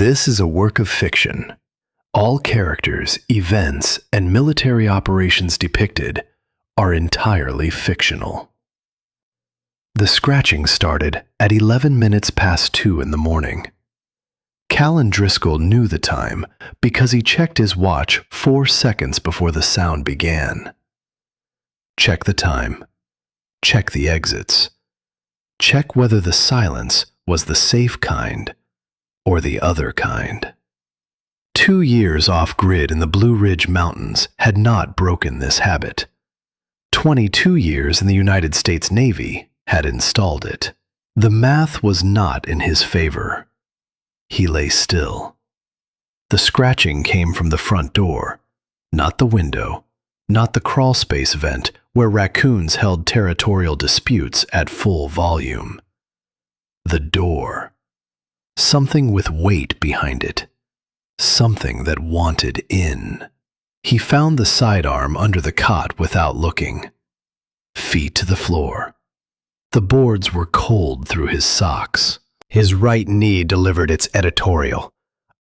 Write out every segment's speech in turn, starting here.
This is a work of fiction. All characters, events, and military operations depicted are entirely fictional. The scratching started at 11 minutes past 2 in the morning. Callan Driscoll knew the time because he checked his watch 4 seconds before the sound began. Check the time. Check the exits. Check whether the silence was the safe kind or the other kind. 2 years off-grid in the Blue Ridge Mountains had not broken this habit. 22 years in the United States Navy had installed it. The math was not in his favor. He lay still. The scratching came from the front door, not the window, not the crawlspace vent where raccoons held territorial disputes at full volume. The door. Something with weight behind it. Something that wanted in. He found the sidearm under the cot without looking. Feet to the floor. The boards were cold through his socks. His right knee delivered its editorial,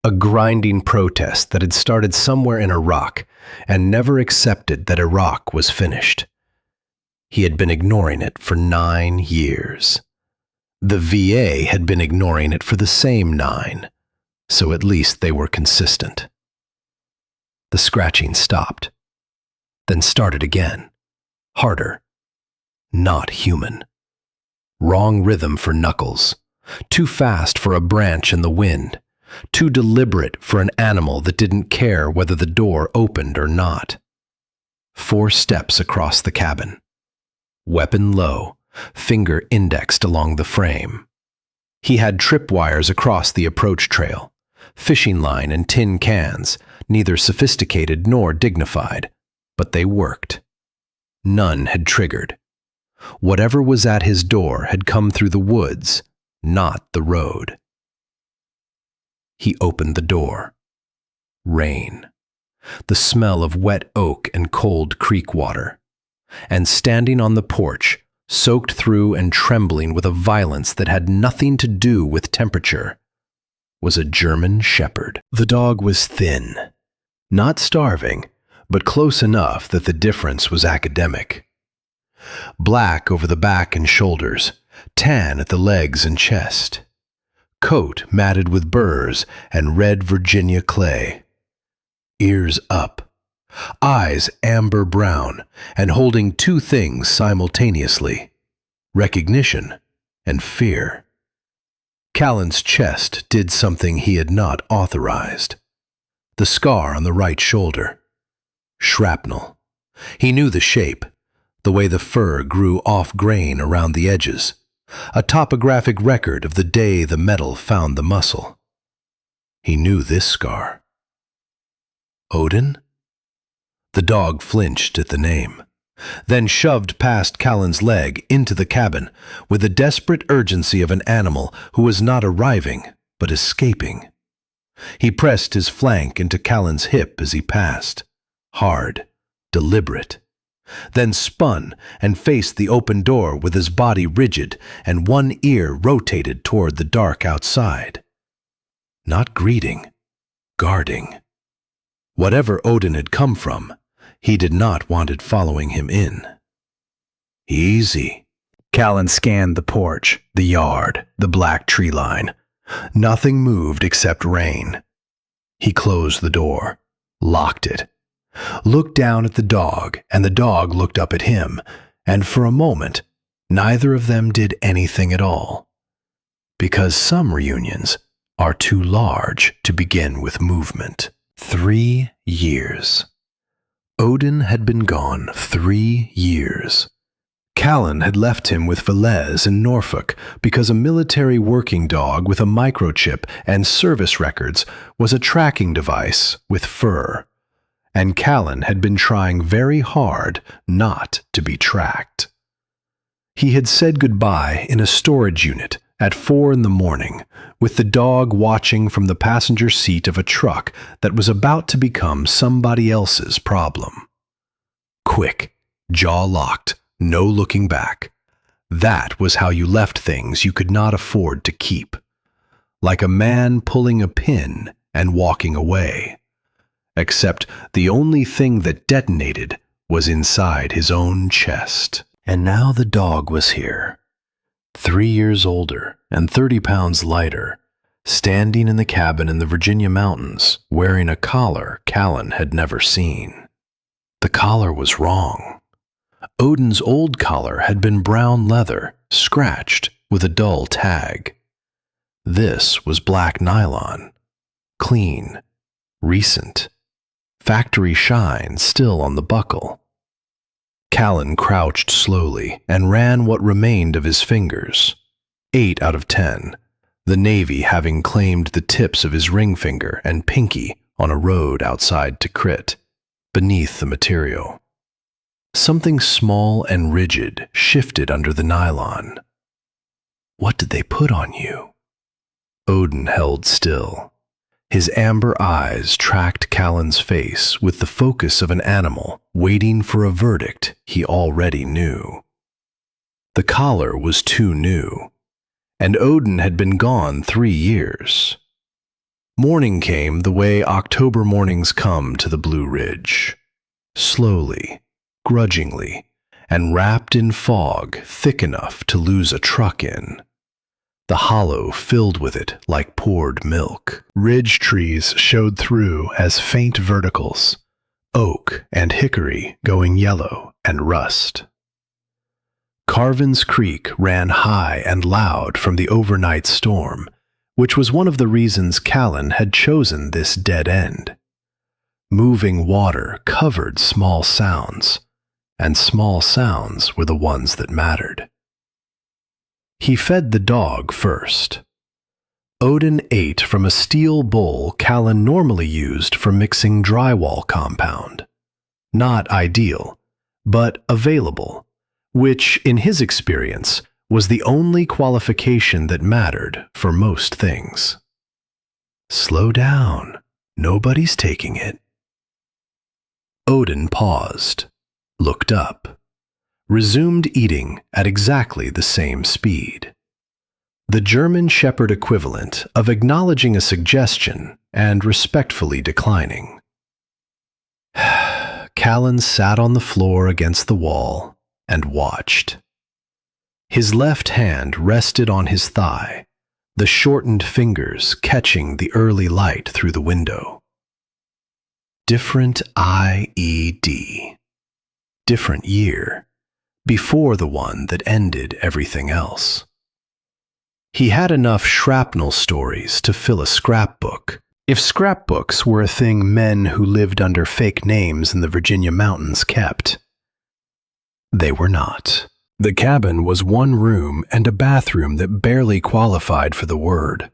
a grinding protest that had started somewhere in Iraq and never accepted that Iraq was finished. He had been ignoring it for 9 years. The VA had been ignoring it for the same 9, so at least they were consistent. The scratching stopped, then started again, harder. Not human. Wrong rhythm for knuckles. Too fast for a branch in the wind. Too deliberate for an animal that didn't care whether the door opened or not. 4 steps across the cabin. Weapon low, finger indexed along the frame. He had tripwires across the approach trail, fishing line and tin cans, neither sophisticated nor dignified, but they worked. None had triggered. Whatever was at his door had come through the woods, not the road. He opened the door. Rain. The smell of wet oak and cold creek water. And standing on the porch, soaked through and trembling with a violence that had nothing to do with temperature, was a German shepherd. The dog was thin. Not starving, but close enough that the difference was academic. Black over the back and shoulders, tan at the legs and chest. Coat matted with burrs and red Virginia clay. Ears up. Eyes amber brown and holding 2 things simultaneously: recognition and fear. Callan's chest did something he had not authorized. The scar on the right shoulder. Shrapnel. He knew the shape, the way the fur grew off grain around the edges, a topographic record of the day the metal found the muscle. He knew this scar. Odin? The dog flinched at the name, then shoved past Callan's leg into the cabin with the desperate urgency of an animal who was not arriving but escaping. He pressed his flank into Callan's hip as he passed, hard, deliberate, then spun and faced the open door with his body rigid and one ear rotated toward the dark outside. Not greeting, guarding. Whatever Odin had come from, he did not want it following him in. Easy. Callan scanned the porch, the yard, the black tree line. Nothing moved except rain. He closed the door, locked it, looked down at the dog, and the dog looked up at him, and for a moment, neither of them did anything at all. Because some reunions are too large to begin with movement. 3 years. Odin had been gone 3 years. Callan had left him with Velez in Norfolk because a military working dog with a microchip and service records was a tracking device with fur, and Callan had been trying very hard not to be tracked. He had said goodbye in a storage unit at 4 in the morning, with the dog watching from the passenger seat of a truck that was about to become somebody else's problem. Quick, jaw locked, no looking back. That was how you left things you could not afford to keep. like a man pulling a pin and walking away. Except the only thing that detonated was inside his own chest. And now the dog was here, 3 years older and 30 pounds lighter, standing in the cabin in the Virginia mountains, wearing a collar Callan had never seen. The collar was wrong. Odin's old collar had been brown leather, scratched with a dull tag. This was black nylon, clean, recent, factory shine still on the buckle. Callan crouched slowly and ran what remained of his fingers, 8 out of 10, the Navy having claimed the tips of his ring finger and pinky on a road outside Tikrit, beneath the material. Something small and rigid shifted under the nylon. What did they put on you? Odin held still. His amber eyes tracked Callan's face with the focus of an animal waiting for a verdict he already knew. The collar was too new, and Odin had been gone 3 years. Morning came the way October mornings come to the Blue Ridge, slowly, grudgingly, and wrapped in fog thick enough to lose a truck in. The hollow filled with it like poured milk. Ridge trees showed through as faint verticals, oak and hickory going yellow and rust. Carvin's Creek ran high and loud from the overnight storm, which was one of the reasons Callan had chosen this dead end. Moving water covered small sounds, and small sounds were the ones that mattered. He fed the dog first. Odin ate from a steel bowl Callan normally used for mixing drywall compound. Not ideal, but available, which, in his experience, was the only qualification that mattered for most things. Slow down. Nobody's taking it. Odin paused, looked up, resumed eating at exactly the same speed. The German Shepherd equivalent of acknowledging a suggestion and respectfully declining. Callan sat on the floor against the wall and watched. His left hand rested on his thigh, the shortened fingers catching the early light through the window. Different IED. Different year, before the one that ended everything else. He had enough shrapnel stories to fill a scrapbook, if scrapbooks were a thing men who lived under fake names in the Virginia mountains kept. They were not. The cabin was 1 room and a bathroom that barely qualified for the word.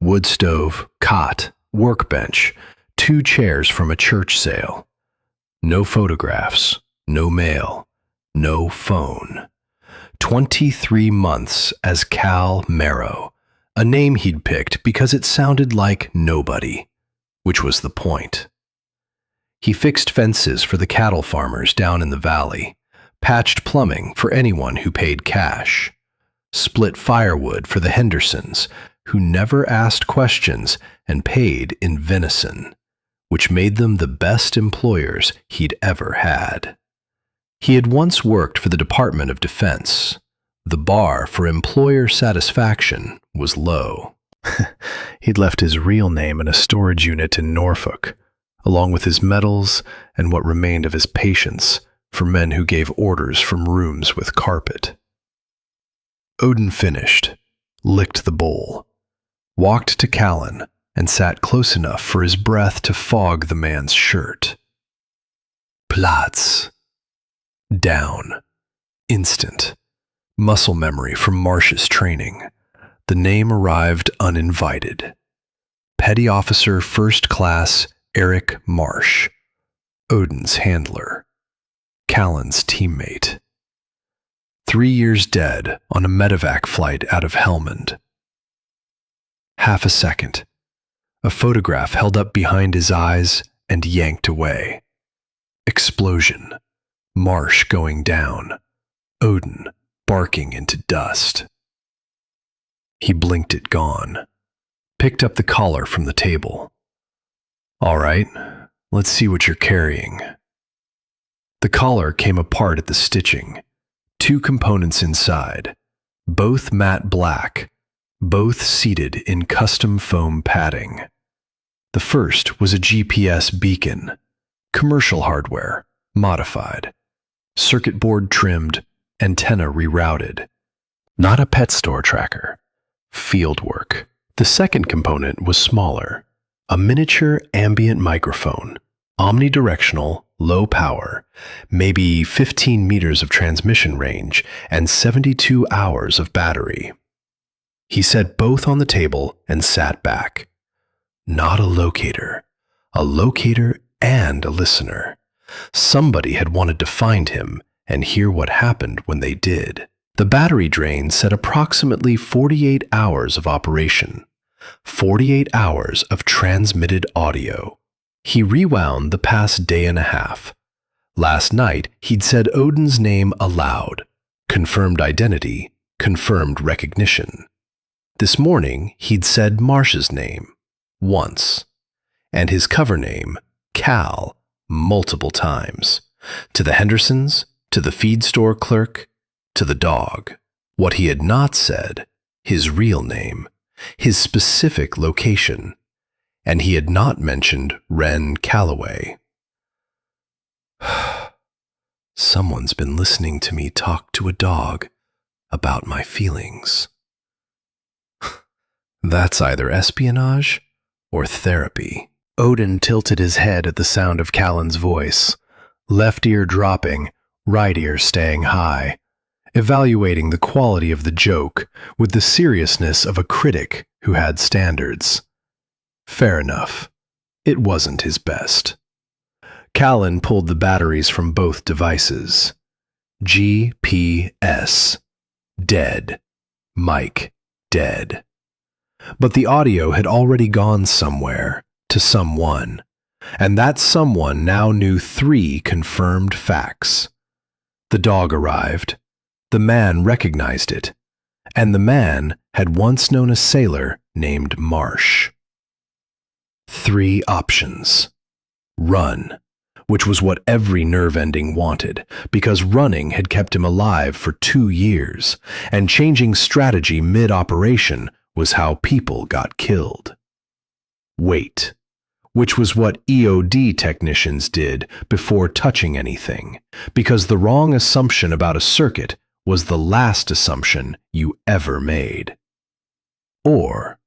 Wood stove, cot, workbench, 2 chairs from a church sale. No photographs, no mail, no phone. 23 months as Cal Marrow, a name he'd picked because it sounded like nobody, which was the point. He fixed fences for the cattle farmers down in the valley, patched plumbing for anyone who paid cash, split firewood for the Hendersons, who never asked questions and paid in venison, which made them the best employers he'd ever had. He had once worked for the Department of Defense. The bar for employer satisfaction was low. He'd left his real name in a storage unit in Norfolk, along with his medals and what remained of his patience for men who gave orders from rooms with carpet. Odin finished, licked the bowl, walked to Callan, and sat close enough for his breath to fog the man's shirt. Platz. Down. Instant. Muscle memory from Marsh's training. The name arrived uninvited. Petty Officer First Class Eric Marsh, Odin's handler, Callan's teammate. 3 years dead on a medevac flight out of Helmand. Half a second. A photograph held up behind his eyes and yanked away. Explosion. Marsh going down. Odin barking into dust. He blinked it gone. picked up the collar from the table. "All right, let's see what you're carrying." The collar came apart at the stitching. 2 components inside, both matte black, both seated in custom foam padding. The first was a GPS beacon, commercial hardware, modified, circuit board trimmed, antenna rerouted. Not a pet store tracker, field work. The second component was smaller, a miniature ambient microphone, omnidirectional, low power, maybe 15 meters of transmission range, and 72 hours of battery. He set both on the table and sat back. Not a locator and a listener. Somebody had wanted to find him and hear what happened when they did. The battery drain said approximately 48 hours of operation, 48 hours of transmitted audio. He rewound the past day and a half. Last night, he'd said Odin's name aloud, confirmed identity, confirmed recognition. This morning, he'd said Marsh's name, once, and his cover name, Cal, multiple times, to the Hendersons, to the feed store clerk, to the dog. What he had not said, his real name, his specific location, and he had not mentioned Wren Calloway. Someone's been listening to me talk to a dog about my feelings. That's either espionage or therapy. Odin tilted his head at the sound of Callan's voice, left ear dropping, right ear staying high, evaluating the quality of the joke with the seriousness of a critic who had standards. Fair enough. It wasn't his best. Callan pulled the batteries from both devices. GPS. Dead. Mic. Dead. But the audio had already gone somewhere, to someone, and that someone now knew 3 confirmed facts. The dog arrived, the man recognized it, and the man had once known a sailor named Marsh. 3 options. Run, which was what every nerve-ending wanted, because running had kept him alive for 2 years, and changing strategy mid-operation was how people got killed. Wait, which was what EOD technicians did before touching anything, because the wrong assumption about a circuit was the last assumption you ever made. Or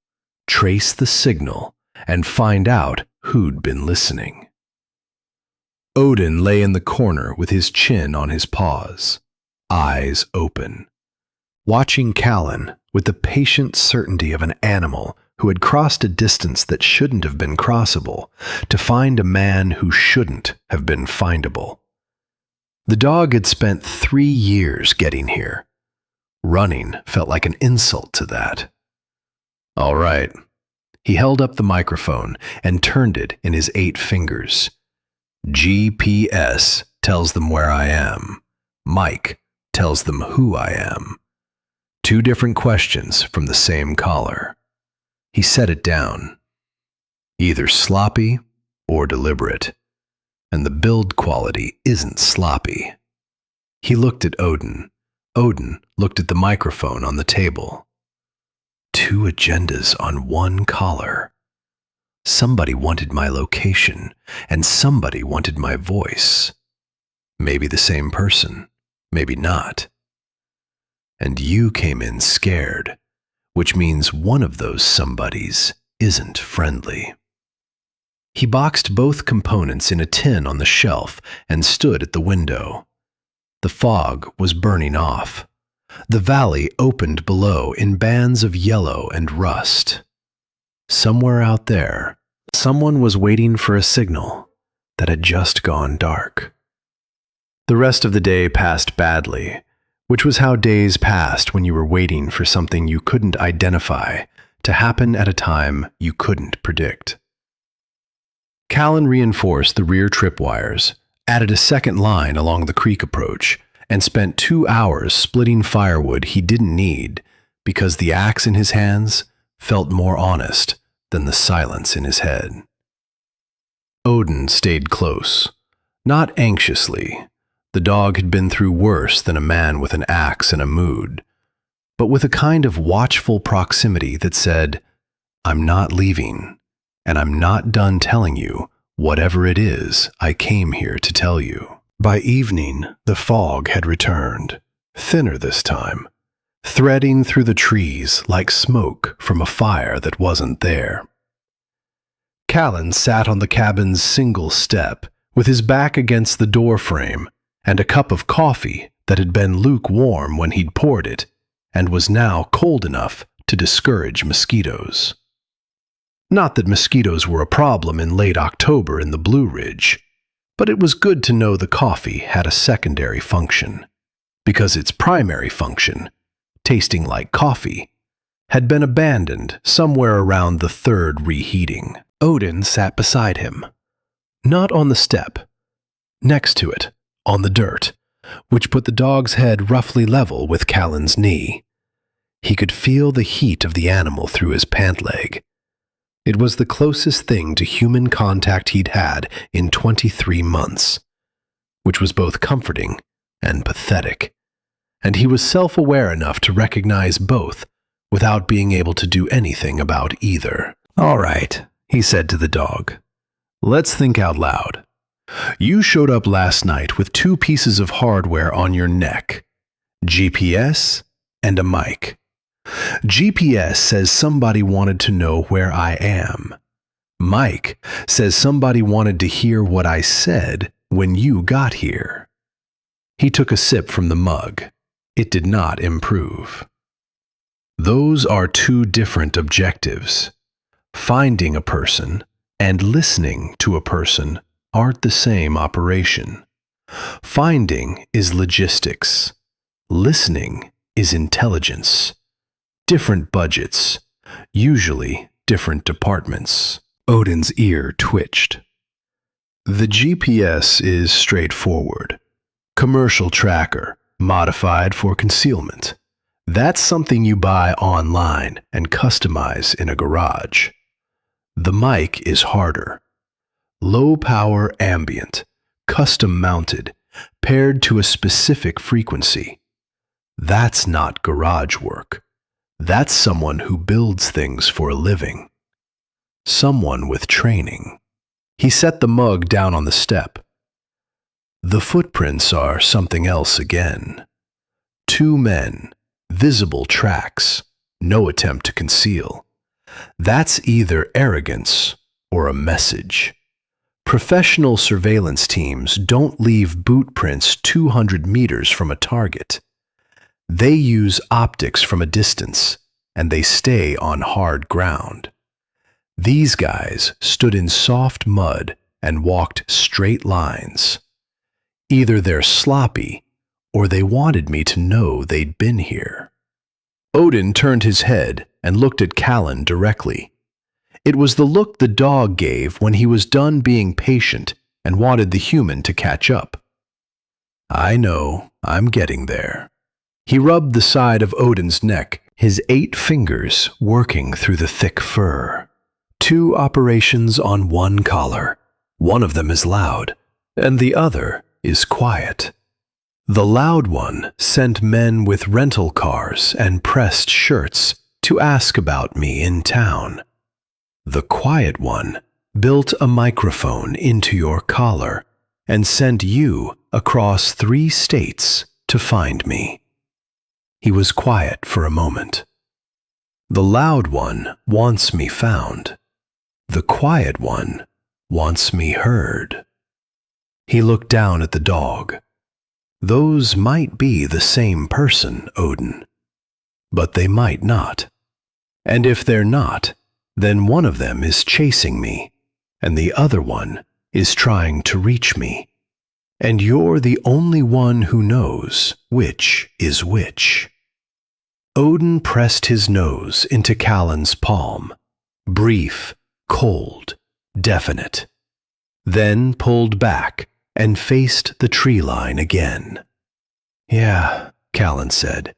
trace the signal and find out who'd been listening. Odin lay in the corner with his chin on his paws, eyes open, watching Callan with the patient certainty of an animal who had crossed a distance that shouldn't have been crossable to find a man who shouldn't have been findable. The dog had spent 3 years getting here. Running felt like an insult to that. All right. He held up the microphone and turned it in his 8 fingers. GPS tells them where I am. Mike tells them who I am. 2 different questions from the same caller. He set it down. Either sloppy or deliberate. And the build quality isn't sloppy. He looked at Odin. Odin looked at the microphone on the table. 2 agendas on 1 caller. Somebody wanted my location, and somebody wanted my voice. Maybe the same person, maybe not. And you came in scared, which means one of those somebodies isn't friendly. He boxed both components in a tin on the shelf and stood at the window. The fog was burning off. The valley opened below in bands of yellow and rust. Somewhere out there, someone was waiting for a signal that had just gone dark. The rest of the day passed badly, which was how days passed when you were waiting for something you couldn't identify to happen at a time you couldn't predict. Callan reinforced the rear tripwires, added a second line along the creek approach, and spent 2 hours splitting firewood he didn't need because the axe in his hands felt more honest than the silence in his head. Odin stayed close, not anxiously. The dog had been through worse than a man with an axe and a mood, but with a kind of watchful proximity that said, "I'm not leaving, and I'm not done telling you whatever it is I came here to tell you." By evening, the fog had returned, thinner this time, threading through the trees like smoke from a fire that wasn't there. Callan sat on the cabin's single step, with his back against the door frame, and a cup of coffee that had been lukewarm when he'd poured it, and was now cold enough to discourage mosquitoes. Not that mosquitoes were a problem in late October in the Blue Ridge, but it was good to know the coffee had a secondary function, because its primary function, tasting like coffee, had been abandoned somewhere around the third reheating. Odin sat beside him, not on the step, next to it, on the dirt, which put the dog's head roughly level with Callan's knee. He could feel the heat of the animal through his pant leg. It was the closest thing to human contact he'd had in 23 months, which was both comforting and pathetic, and he was self-aware enough to recognize both without being able to do anything about either. "All right," he said to the dog. "Let's think out loud. You showed up last night with 2 pieces of hardware on your neck, GPS and a mic. GPS says somebody wanted to know where I am. Mike says somebody wanted to hear what I said when you got here." He took a sip from the mug. It did not improve. Those are 2 different objectives. Finding a person and listening to a person aren't the same operation. Finding is logistics. Listening is intelligence. Different budgets, usually different departments. Odin's ear twitched. The GPS is straightforward. Commercial tracker, modified for concealment. That's something you buy online and customize in a garage. The mic is harder. Low power ambient, custom mounted, paired to a specific frequency. That's not garage work. That's someone who builds things for a living. Someone with training. He set the mug down on the step. The footprints are something else again. 2 men, visible tracks, no attempt to conceal. That's either arrogance or a message. Professional surveillance teams don't leave boot prints 200 meters from a target. They use optics from a distance, and they stay on hard ground. These guys stood in soft mud and walked straight lines. Either they're sloppy, or they wanted me to know they'd been here. Odin turned his head and looked at Callan directly. It was the look the dog gave when he was done being patient and wanted the human to catch up. "I know, I'm getting there." He rubbed the side of Odin's neck, his 8 fingers working through the thick fur. 2 operations on 1 collar. One of them is loud, and the other is quiet. The loud one sent men with rental cars and pressed shirts to ask about me in town. The quiet one built a microphone into your collar and sent you across 3 states to find me. He was quiet for a moment. The loud one wants me found. The quiet one wants me heard. He looked down at the dog. Those might be the same person, Odin, but they might not. And if they're not, then one of them is chasing me, and the other one is trying to reach me. And you're the only one who knows which is which. Odin pressed his nose into Callan's palm, brief, cold, definite, then pulled back and faced the tree line again. "Yeah," Callan said.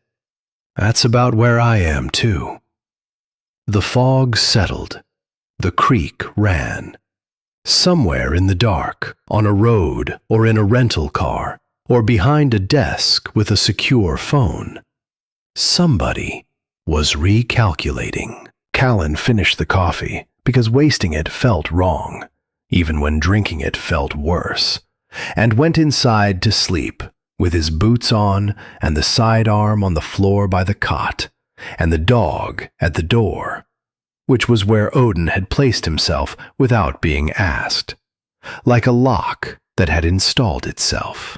"That's about where I am, too." The fog settled, The creek ran. Somewhere in the dark, on a road or in a rental car, or behind a desk with a secure phone, somebody was recalculating. Callan finished the coffee because wasting it felt wrong, even when drinking it felt worse, and went inside to sleep with his boots on and the sidearm on the floor by the cot, and the dog at the door, which was where Odin had placed himself without being asked, like a lock that had installed itself.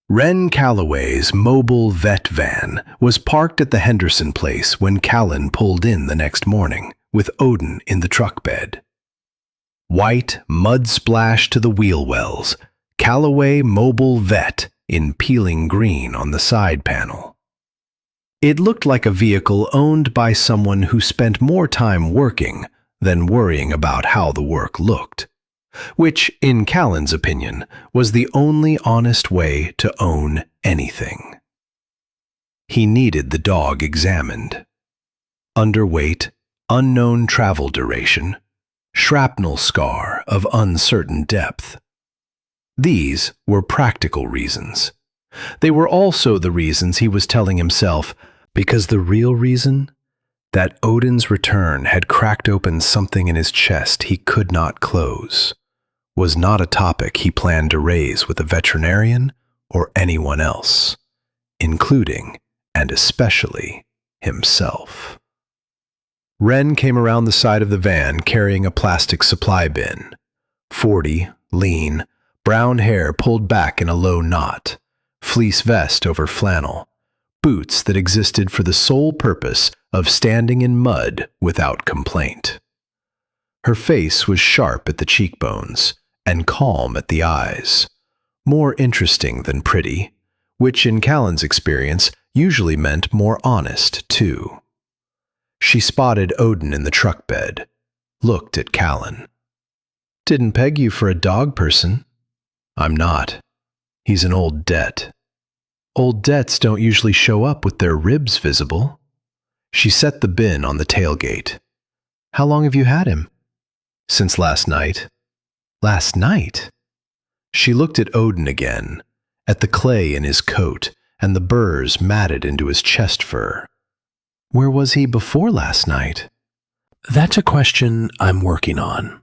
Wren Calloway's mobile vet van was parked at the Henderson place when Callan pulled in the next morning, with Odin in the truck bed. White mud splash to the wheel wells, Callaway Mobile Vet in peeling green on the side panel. It looked like a vehicle owned by someone who spent more time working than worrying about how the work looked, which, in Callan's opinion, was the only honest way to own anything. He needed the dog examined. Underweight, unknown travel duration, shrapnel scar of uncertain depth. These were practical reasons. They were also the reasons he was telling himself, because the real reason? That Odin's return had cracked open something in his chest he could not close, was not a topic he planned to raise with a veterinarian or anyone else, including and especially himself. Wren came around the side of the van carrying a plastic supply bin. 40, lean, brown hair pulled back in a low knot, fleece vest over flannel, boots that existed for the sole purpose of standing in mud without complaint. Her face was sharp at the cheekbones and calm at the eyes, more interesting than pretty, which in Callan's experience usually meant more honest, too. She spotted Odin in the truck bed, looked at Callan. "Didn't peg you for a dog person." "I'm not. He's an old debt." "Old debts don't usually show up with their ribs visible." She set the bin on the tailgate. "How long have you had him?" "Since last night." "Last night?" She looked at Odin again, at the clay in his coat and the burrs matted into his chest fur. "Where was he before last night?" "That's a question I'm working on."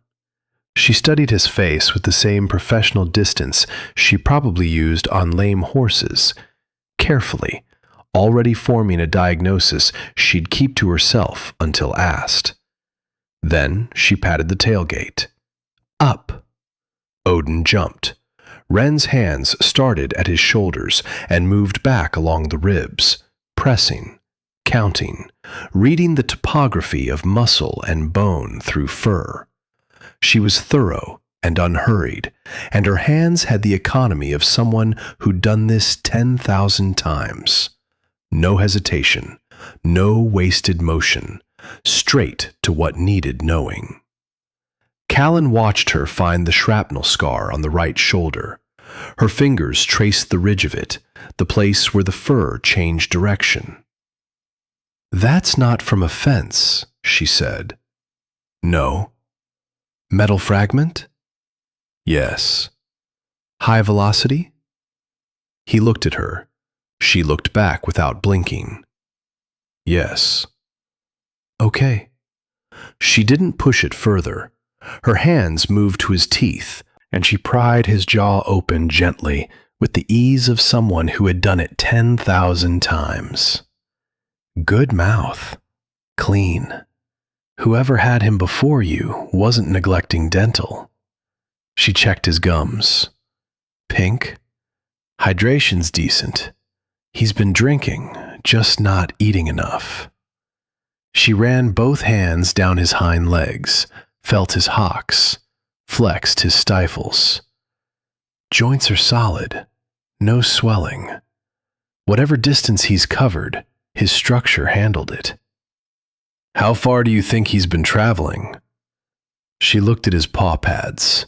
She studied his face with the same professional distance she probably used on lame horses, carefully, already forming a diagnosis she'd keep to herself until asked. Then she patted the tailgate. Up. Odin jumped. Wren's hands started at his shoulders and moved back along the ribs, pressing, counting, reading the topography of muscle and bone through fur. She was thorough and unhurried, and her hands had the economy of someone who'd done this 10,000 times. No hesitation, no wasted motion, straight to what needed knowing. Callan watched her find the shrapnel scar on the right shoulder. Her fingers traced the ridge of it, the place where the fur changed direction. "That's not from a fence," she said. "No." "Metal fragment?" "Yes." "High velocity?" He looked at her. She looked back without blinking. "Yes." "Okay." She didn't push it further. Her hands moved to his teeth, and she pried his jaw open gently with the ease of someone who had done it 10,000 times. Good mouth. Clean. Whoever had him before you wasn't neglecting dental. She checked his gums. Pink. Hydration's decent. He's been drinking, just not eating enough. She ran both hands down his hind legs, felt his hocks, flexed his stifles. Joints are solid, no swelling. Whatever distance he's covered, his structure handled it. "How far do you think he's been traveling?" She looked at his paw pads.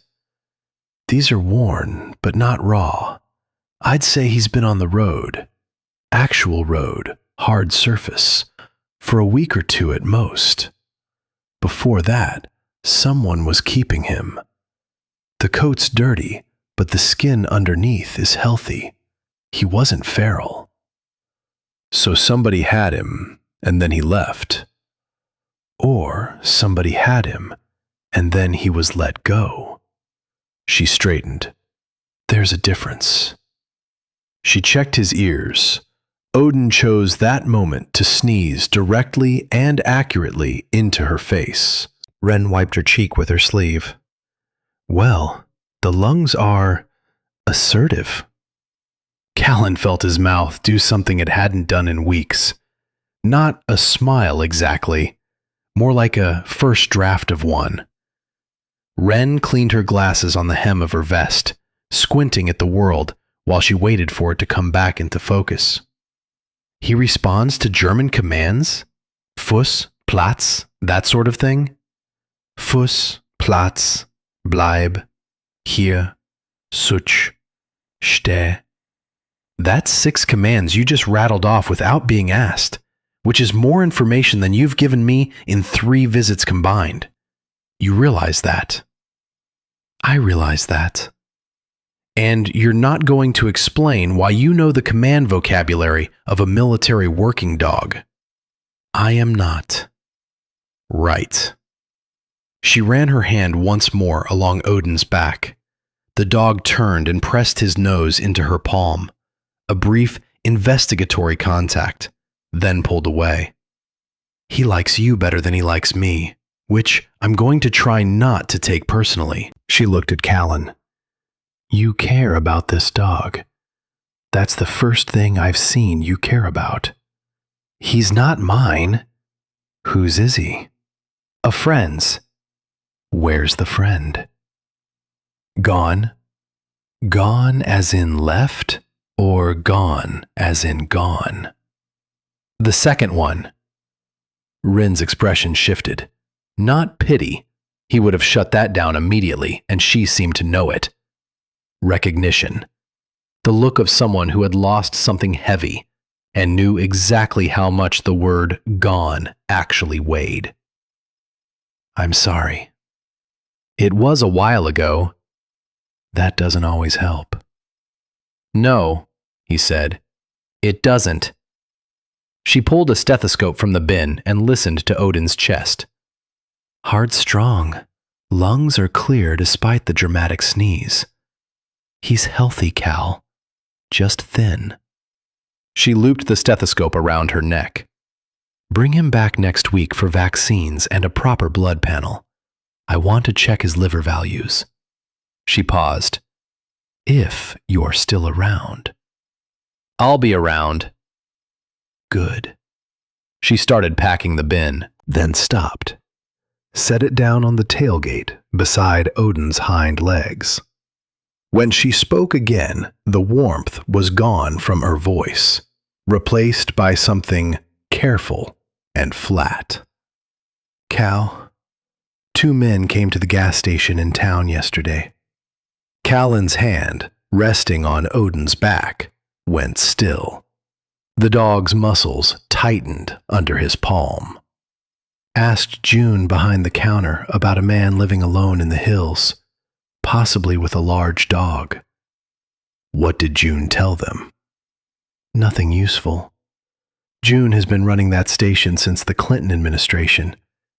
"These are worn, but not raw. I'd say he's been on the road. Actual road, hard surface, for a week or two at most." Before that, someone was keeping him. The coat's dirty, but the skin underneath is healthy. He wasn't feral. So somebody had him, and then he left. Or somebody had him, and then he was let go. She straightened. There's a difference. She checked his ears. Odin chose that moment to sneeze directly and accurately into her face. Wren wiped her cheek with her sleeve. Well, the lungs are assertive. Callan felt his mouth do something it hadn't done in weeks. Not a smile exactly, more like a first draft of one. Wren cleaned her glasses on the hem of her vest, squinting at the world while she waited for it to come back into focus. He responds to German commands? Fuss, Platz, that sort of thing? Fuss, Platz, bleib, hier, sutsch, steh. That's 6 commands you just rattled off without being asked, which is more information than you've given me in 3 visits combined. You realize that. I realize that. And you're not going to explain why you know the command vocabulary of a military working dog. I am not. Right. She ran her hand once more along Odin's back. The dog turned and pressed his nose into her palm. A brief, investigatory contact, then pulled away. He likes you better than he likes me, which I'm going to try not to take personally. She looked at Callan. You care about this dog. That's the first thing I've seen you care about. He's not mine. Whose is he? A friend's. Where's the friend? Gone? Gone as in left, or gone as in gone? The second one. Wren's expression shifted. Not pity. He would have shut that down immediately, and she seemed to know it. Recognition. The look of someone who had lost something heavy and knew exactly how much the word gone actually weighed. I'm sorry. It was a while ago. That doesn't always help. No, he said. It doesn't. She pulled a stethoscope from the bin and listened to Odin's chest. Heart strong. Lungs are clear despite the dramatic sneeze. He's healthy, Cal. Just thin. She looped the stethoscope around her neck. Bring him back next week for vaccines and a proper blood panel. I want to check his liver values. She paused. If you're still around. I'll be around. Good. She started packing the bin, then stopped. Set it down on the tailgate beside Odin's hind legs. When she spoke again, the warmth was gone from her voice, replaced by something careful and flat. Cal, 2 men came to the gas station in town yesterday. Callan's hand, resting on Odin's back, went still. The dog's muscles tightened under his palm. Asked June behind the counter about a man living alone in the hills, possibly with a large dog. What did June tell them? Nothing useful. June has been running that station since the Clinton administration,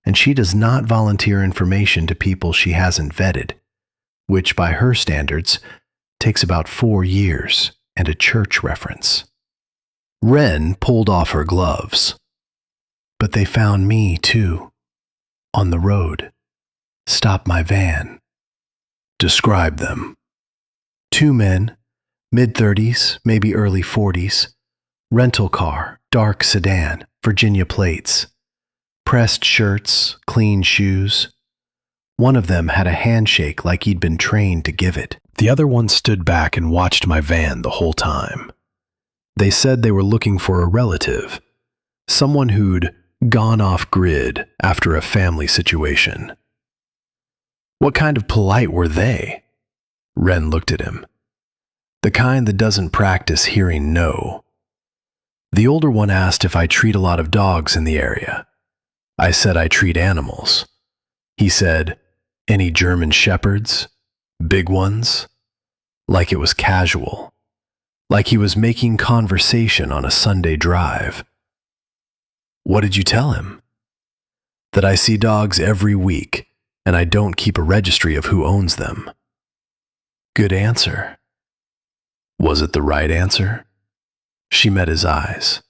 and she does not volunteer information to people she hasn't vetted, which by her standards takes about 4 years and a church reference. Wren pulled off her gloves. But they found me, too, on the road. Stopped my van. Describe them. 2 men, mid-30s, maybe early 40s. Rental car, dark sedan, Virginia plates. Pressed shirts, clean shoes. One of them had a handshake like he'd been trained to give it. The other one stood back and watched my van the whole time. They said they were looking for a relative, someone who'd gone off grid after a family situation. What kind of polite were they? Wren looked at him. The kind that doesn't practice hearing no. The older one asked if I treat a lot of dogs in the area. I said I treat animals, He said, "Any German shepherds? Big ones?" Like it was casual. Like he was making conversation on a Sunday drive. What did you tell him? That I see dogs every week, and I don't keep a registry of who owns them. Good answer. Was it the right answer? She met his eyes.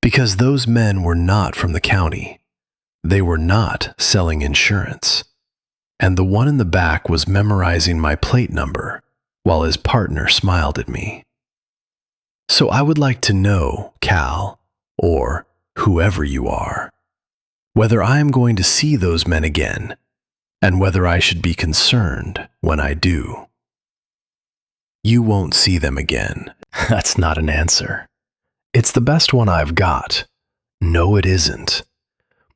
Because those men were not from the county. They were not selling insurance. And the one in the back was memorizing my plate number while his partner smiled at me. So I would like to know, Cal, or whoever you are, whether I am going to see those men again, and whether I should be concerned when I do. You won't see them again. That's not an answer. It's the best one I've got. No, it isn't.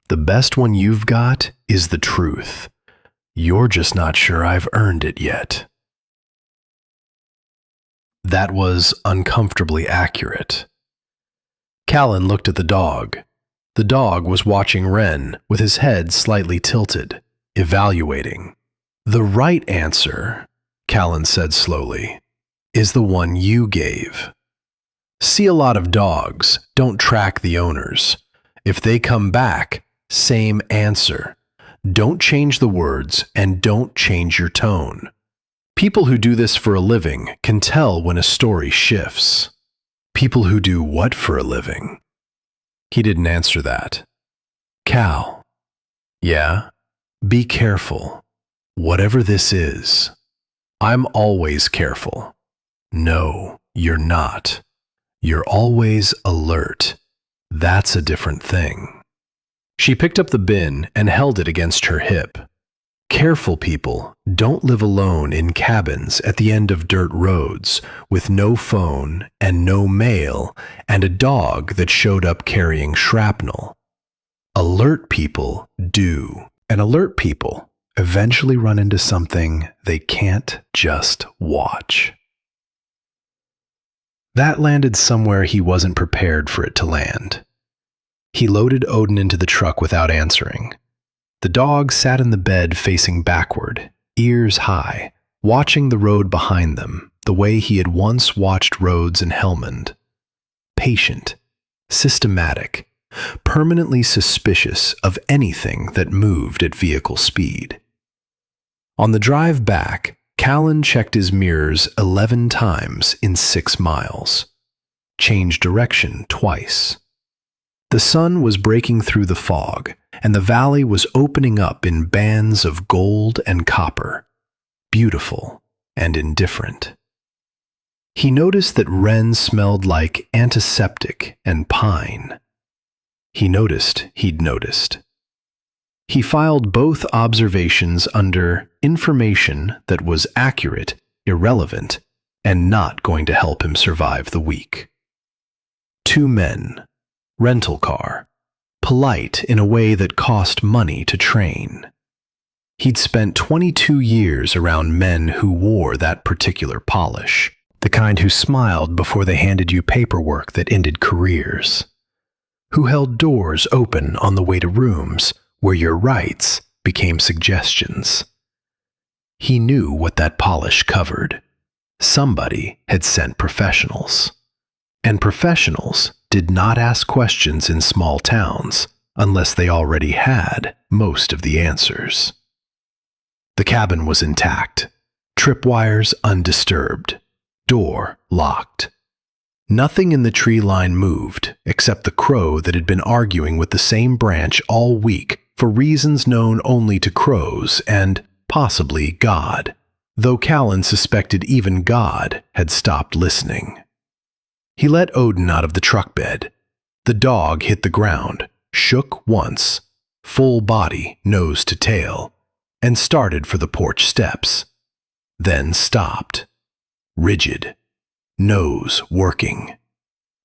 The best one you've got is the truth. You're just not sure I've earned it yet. That was uncomfortably accurate. Callan looked at the dog. The dog was watching Wren with his head slightly tilted, evaluating. The right answer, Callan said slowly, is the one you gave. See a lot of dogs, don't track the owners. If they come back, same answer. Don't change the words and don't change your tone. People who do this for a living can tell when a story shifts. People who do what for a living? He didn't answer that. Cal. Yeah? Be careful. Whatever this is. I'm always careful. No, you're not. You're always alert. That's a different thing. She picked up the bin and held it against her hip. Careful people don't live alone in cabins at the end of dirt roads with no phone and no mail and a dog that showed up carrying shrapnel. Alert people do, and alert people eventually run into something they can't just watch. That landed somewhere he wasn't prepared for it to land. He loaded Odin into the truck without answering. The dog sat in the bed facing backward, ears high, watching the road behind them the way he had once watched roads in Helmand. Patient, systematic, permanently suspicious of anything that moved at vehicle speed. On the drive back, Callan checked his mirrors 11 times in 6 miles. Changed direction twice. The sun was breaking through the fog, and the valley was opening up in bands of gold and copper, beautiful and indifferent. He noticed that Wren smelled like antiseptic and pine. He noticed he'd noticed. He filed both observations under information that was accurate, irrelevant, and not going to help him survive the week. 2 men. Rental car, polite in a way that cost money to train. He'd spent 22 years around men who wore that particular polish, the kind who smiled before they handed you paperwork that ended careers, who held doors open on the way to rooms where your rights became suggestions. He knew what that polish covered. Somebody had sent professionals. And professionals did not ask questions in small towns unless they already had most of the answers. The cabin was intact, tripwires undisturbed, door locked. Nothing in the tree line moved except the crow that had been arguing with the same branch all week for reasons known only to crows and, possibly, God, though Callan suspected even God had stopped listening. He let Odin out of the truck bed. The dog hit the ground, shook once, full body, nose to tail, and started for the porch steps. Then stopped. Rigid. Nose working.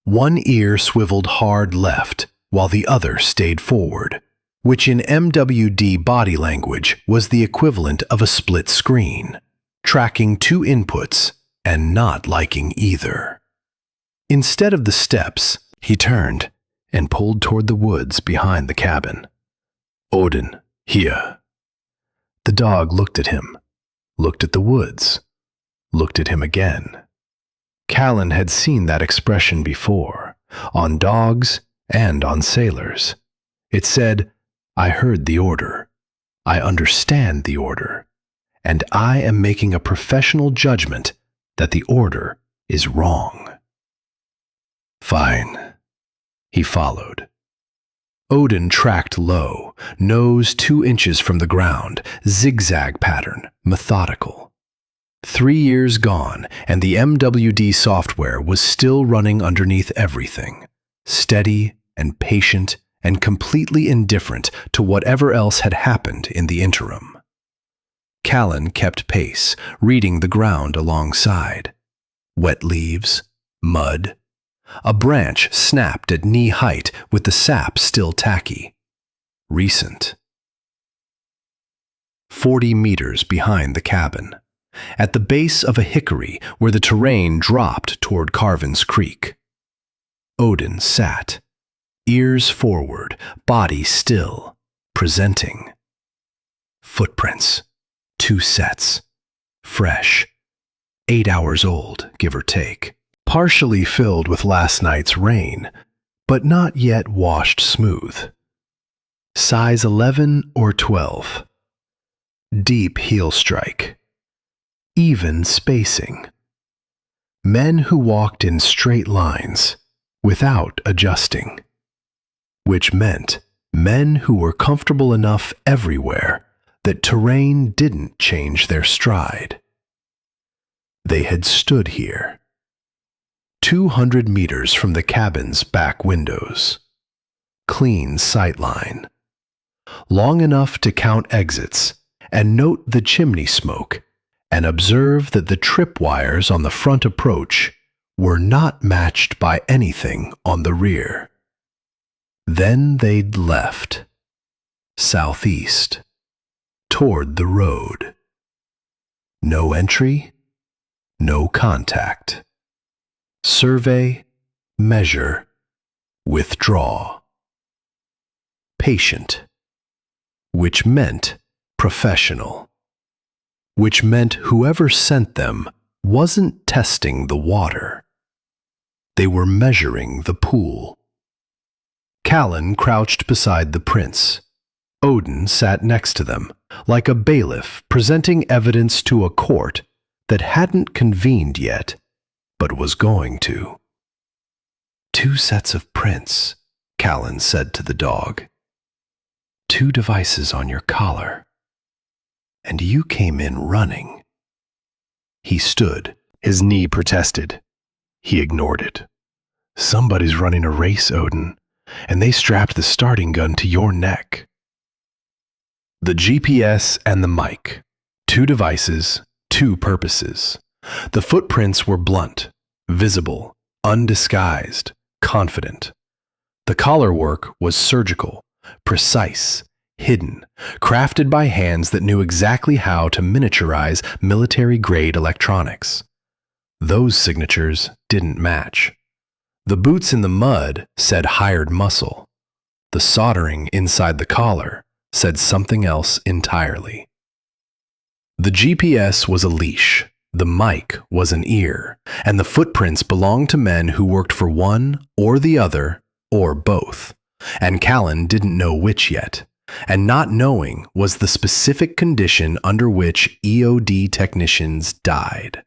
One ear swiveled hard left, while the other stayed forward, which in MWD body language was the equivalent of a split screen, tracking 2 inputs and not liking either. Instead of the steps, he turned and pulled toward the woods behind the cabin. Odin, here. The dog looked at him, looked at the woods, looked at him again. Callan had seen that expression before, on dogs and on sailors. It said, "I heard the order. I understand the order. And I am making a professional judgment that the order is wrong." Fine. He followed. Odin tracked low, nose 2 inches from the ground, zigzag pattern, methodical. 3 years gone, and the MWD software was still running underneath everything, steady and patient and completely indifferent to whatever else had happened in the interim. Callan kept pace, reading the ground alongside. Wet leaves, mud. A branch snapped at knee height with the sap still tacky. Recent. 40 meters behind the cabin, at the base of a hickory where the terrain dropped toward Carvin's Creek. Odin sat, ears forward, body still, presenting. Footprints, 2 sets, fresh, 8 hours old, give or take. Partially filled with last night's rain, but not yet washed smooth. Size 11 or 12. Deep heel strike. Even spacing. Men who walked in straight lines, without adjusting. Which meant men who were comfortable enough everywhere that terrain didn't change their stride. They had stood here. 200 meters from the cabin's back windows. Clean sightline. Long enough to count exits and note the chimney smoke and observe that the tripwires on the front approach were not matched by anything on the rear. Then they'd left. Southeast. Toward the road. No entry, no contact. Survey, measure, withdraw. Patient, which meant professional, which meant whoever sent them wasn't testing the water. They were measuring the pool. Callan crouched beside the prince. Odin sat next to them, like a bailiff presenting evidence to a court that hadn't convened yet, but was going to. 2 sets of prints, Callan said to the dog. 2 devices on your collar. And you came in running. He stood. His knee protested. He ignored it. Somebody's running a race, Odin, and they strapped the starting gun to your neck. The GPS and the mic. 2 devices, 2 purposes. The footprints were blunt, visible, undisguised, confident. The collar work was surgical, precise, hidden, crafted by hands that knew exactly how to miniaturize military-grade electronics. Those signatures didn't match. The boots in the mud said hired muscle. The soldering inside the collar said something else entirely. The GPS was a leash. The mic was an ear, and the footprints belonged to men who worked for one or the other, or both. And Callan didn't know which yet, and not knowing was the specific condition under which EOD technicians died.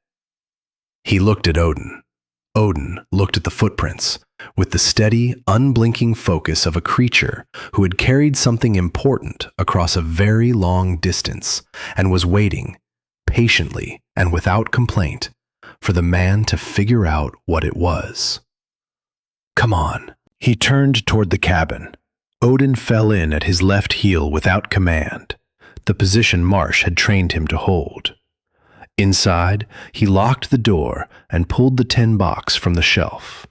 He looked at Odin. Odin looked at the footprints, with the steady, unblinking focus of a creature who had carried something important across a very long distance and was waiting, patiently and without complaint, for the man to figure out what it was. Come on. He turned toward the cabin. Odin fell in at his left heel without command, the position Marsh had trained him to hold. Inside, he locked the door and pulled the tin box from the shelf.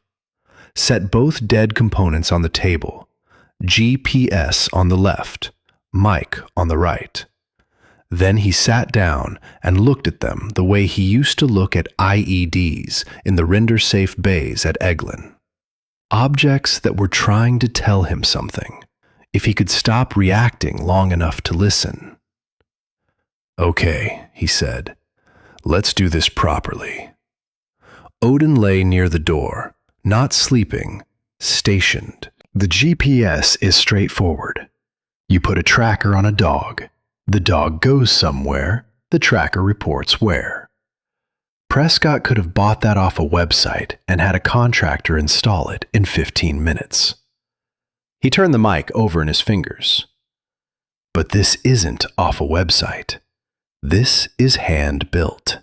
Set both dead components on the table, GPS on the left, mic on the right. Then he sat down and looked at them the way he used to look at IEDs in the render-safe bays at Eglin. Objects that were trying to tell him something, if he could stop reacting long enough to listen. "Okay," he said. "Let's do this properly." Odin lay near the door, not sleeping, stationed. The GPS is straightforward. You put a tracker on a dog. The dog goes somewhere. The tracker reports where. Prescott could have bought that off a website and had a contractor install it in 15 minutes. He turned the mic over in his fingers. But this isn't off a website. This is hand-built.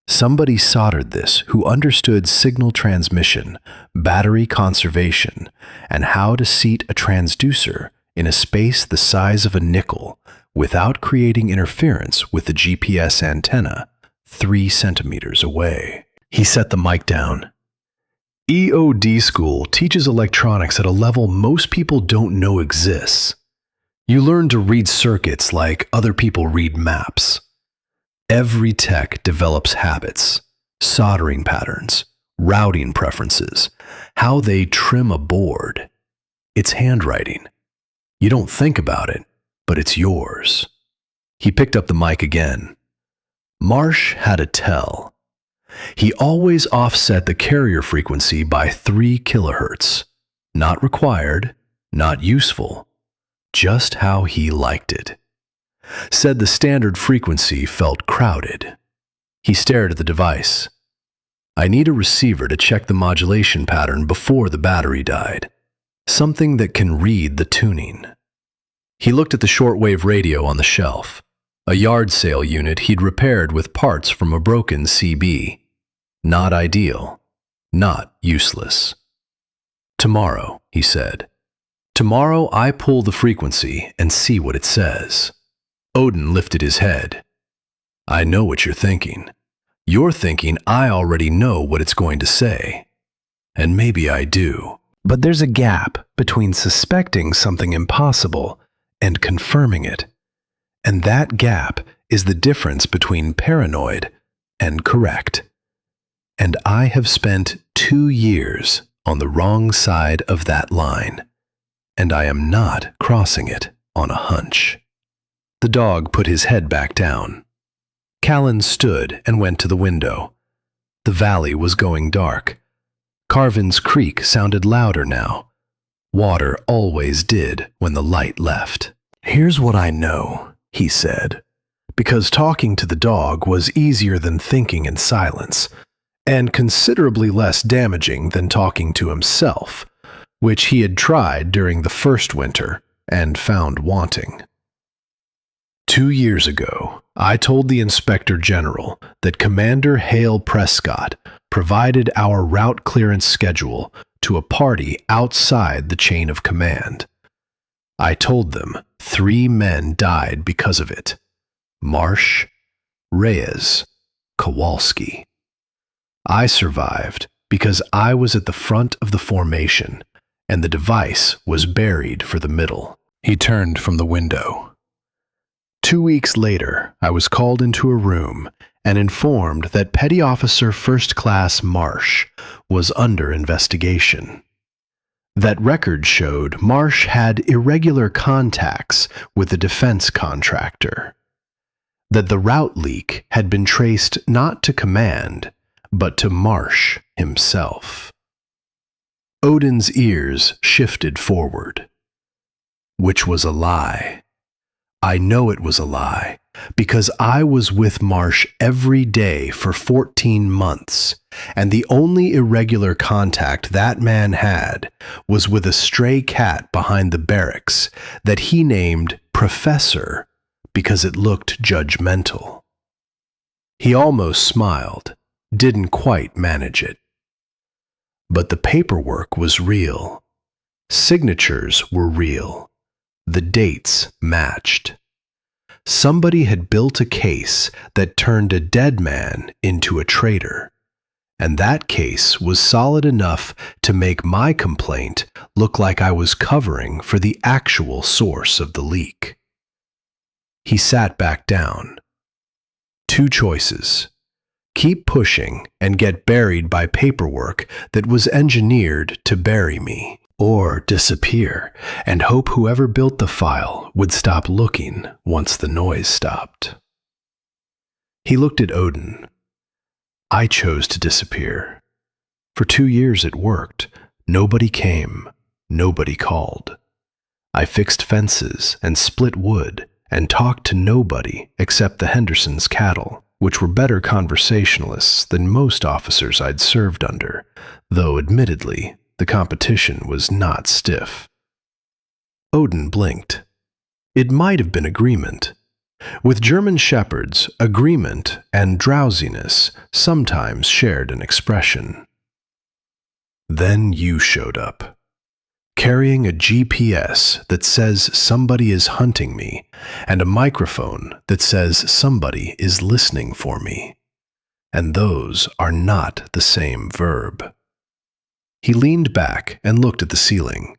Somebody soldered this who understood signal transmission, battery conservation, and how to seat a transducer in a space the size of a nickel without creating interference with the GPS antenna 3 centimeters away. He set the mic down. EOD school teaches electronics at a level most people don't know exists. You learn to read circuits like other people read maps. Every tech develops habits, soldering patterns, routing preferences, how they trim a board. It's handwriting. You don't think about it, but it's yours. He picked up the mic again. Marsh had a tell. He always offset the carrier frequency by 3 kilohertz. Not required, not useful, just how he liked it. Said the standard frequency felt crowded. He stared at the device. "I need a receiver to check the modulation pattern before the battery died. Something that can read the tuning." He looked at the shortwave radio on the shelf, a yard sale unit he'd repaired with parts from a broken CB. Not ideal, not useless. "Tomorrow," he said. "Tomorrow I pull the frequency and see what it says." Odin lifted his head. "I know what you're thinking. You're thinking I already know what it's going to say. And maybe I do. But there's a gap between suspecting something impossible and confirming it. And that gap is the difference between paranoid and correct. And I have spent 2 years on the wrong side of that line. And I am not crossing it on a hunch." The dog put his head back down. Callan stood and went to the window. The valley was going dark. Carvin's Creek sounded louder now. Water always did when the light left. "Here's what I know," he said, because talking to the dog was easier than thinking in silence, and considerably less damaging than talking to himself, which he had tried during the first winter and found wanting. 2 years ago, I told the Inspector General that Commander Hale Prescott provided our route clearance schedule to a party outside the chain of command. I told them 3 men died because of it: Marsh, Reyes, Kowalski. I survived because I was at the front of the formation, and the device was buried for the middle. He turned from the window. 2 weeks later, I was called into a room and informed that Petty Officer First Class Marsh was under investigation. That record showed Marsh had irregular contacts with a defense contractor. That the route leak had been traced not to command, but to Marsh himself. Odin's ears shifted forward. Which was a lie. I know it was a lie, because I was with Marsh every day for 14 months, and the only irregular contact that man had was with a stray cat behind the barracks that he named Professor because it looked judgmental. He almost smiled, didn't quite manage it. But the paperwork was real. Signatures were real. The dates matched. Somebody had built a case that turned a dead man into a traitor, and that case was solid enough to make my complaint look like I was covering for the actual source of the leak. He sat back down. 2 choices. Keep pushing and get buried by paperwork that was engineered to bury me, or disappear and hope whoever built the file would stop looking once the noise stopped. He looked at Odin. I chose to disappear. For 2 years it worked. Nobody came. Nobody called. I fixed fences and split wood and talked to nobody except the Hendersons' cattle, which were better conversationalists than most officers I'd served under, though admittedly, the competition was not stiff. Odin blinked. It might have been agreement. With German shepherds, agreement and drowsiness sometimes shared an expression. Then you showed up, carrying a GPS that says somebody is hunting me and a microphone that says somebody is listening for me. And those are not the same verb. He leaned back and looked at the ceiling.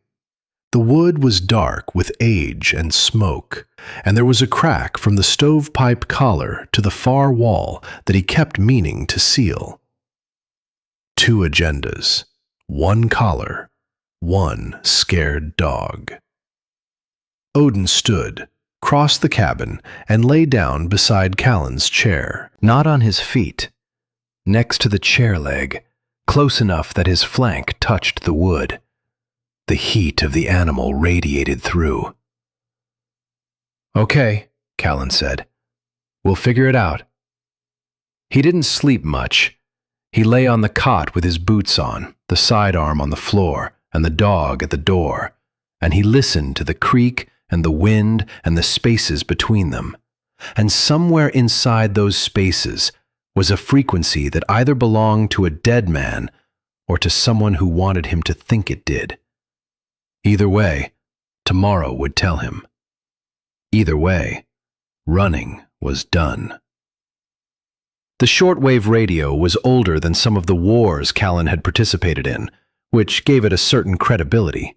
The wood was dark with age and smoke, and there was a crack from the stovepipe collar to the far wall that he kept meaning to seal. 2 agendas, 1 collar, 1 scared dog. Odin stood, crossed the cabin, and lay down beside Callan's chair, not on his feet, next to the chair leg, close enough that his flank touched the wood. The heat of the animal radiated through. "Okay," Callan said. "We'll figure it out." He didn't sleep much. He lay on the cot with his boots on, the sidearm on the floor, and the dog at the door, and he listened to the creak and the wind and the spaces between them. And somewhere inside those spaces was a frequency that either belonged to a dead man or to someone who wanted him to think it did. Either way, tomorrow would tell him. Either way, running was done. The shortwave radio was older than some of the wars Callan had participated in, which gave it a certain credibility.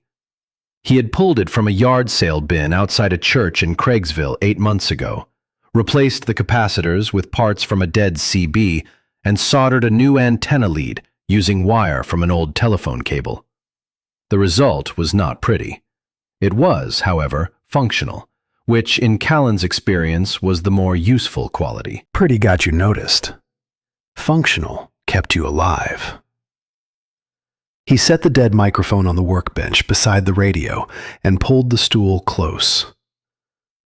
He had pulled it from a yard sale bin outside a church in Craigsville 8 months ago, replaced the capacitors with parts from a dead CB, and soldered a new antenna lead using wire from an old telephone cable. The result was not pretty. It was, however, functional, which in Callan's experience was the more useful quality. Pretty got you noticed. Functional kept you alive. He set the dead microphone on the workbench beside the radio and pulled the stool close.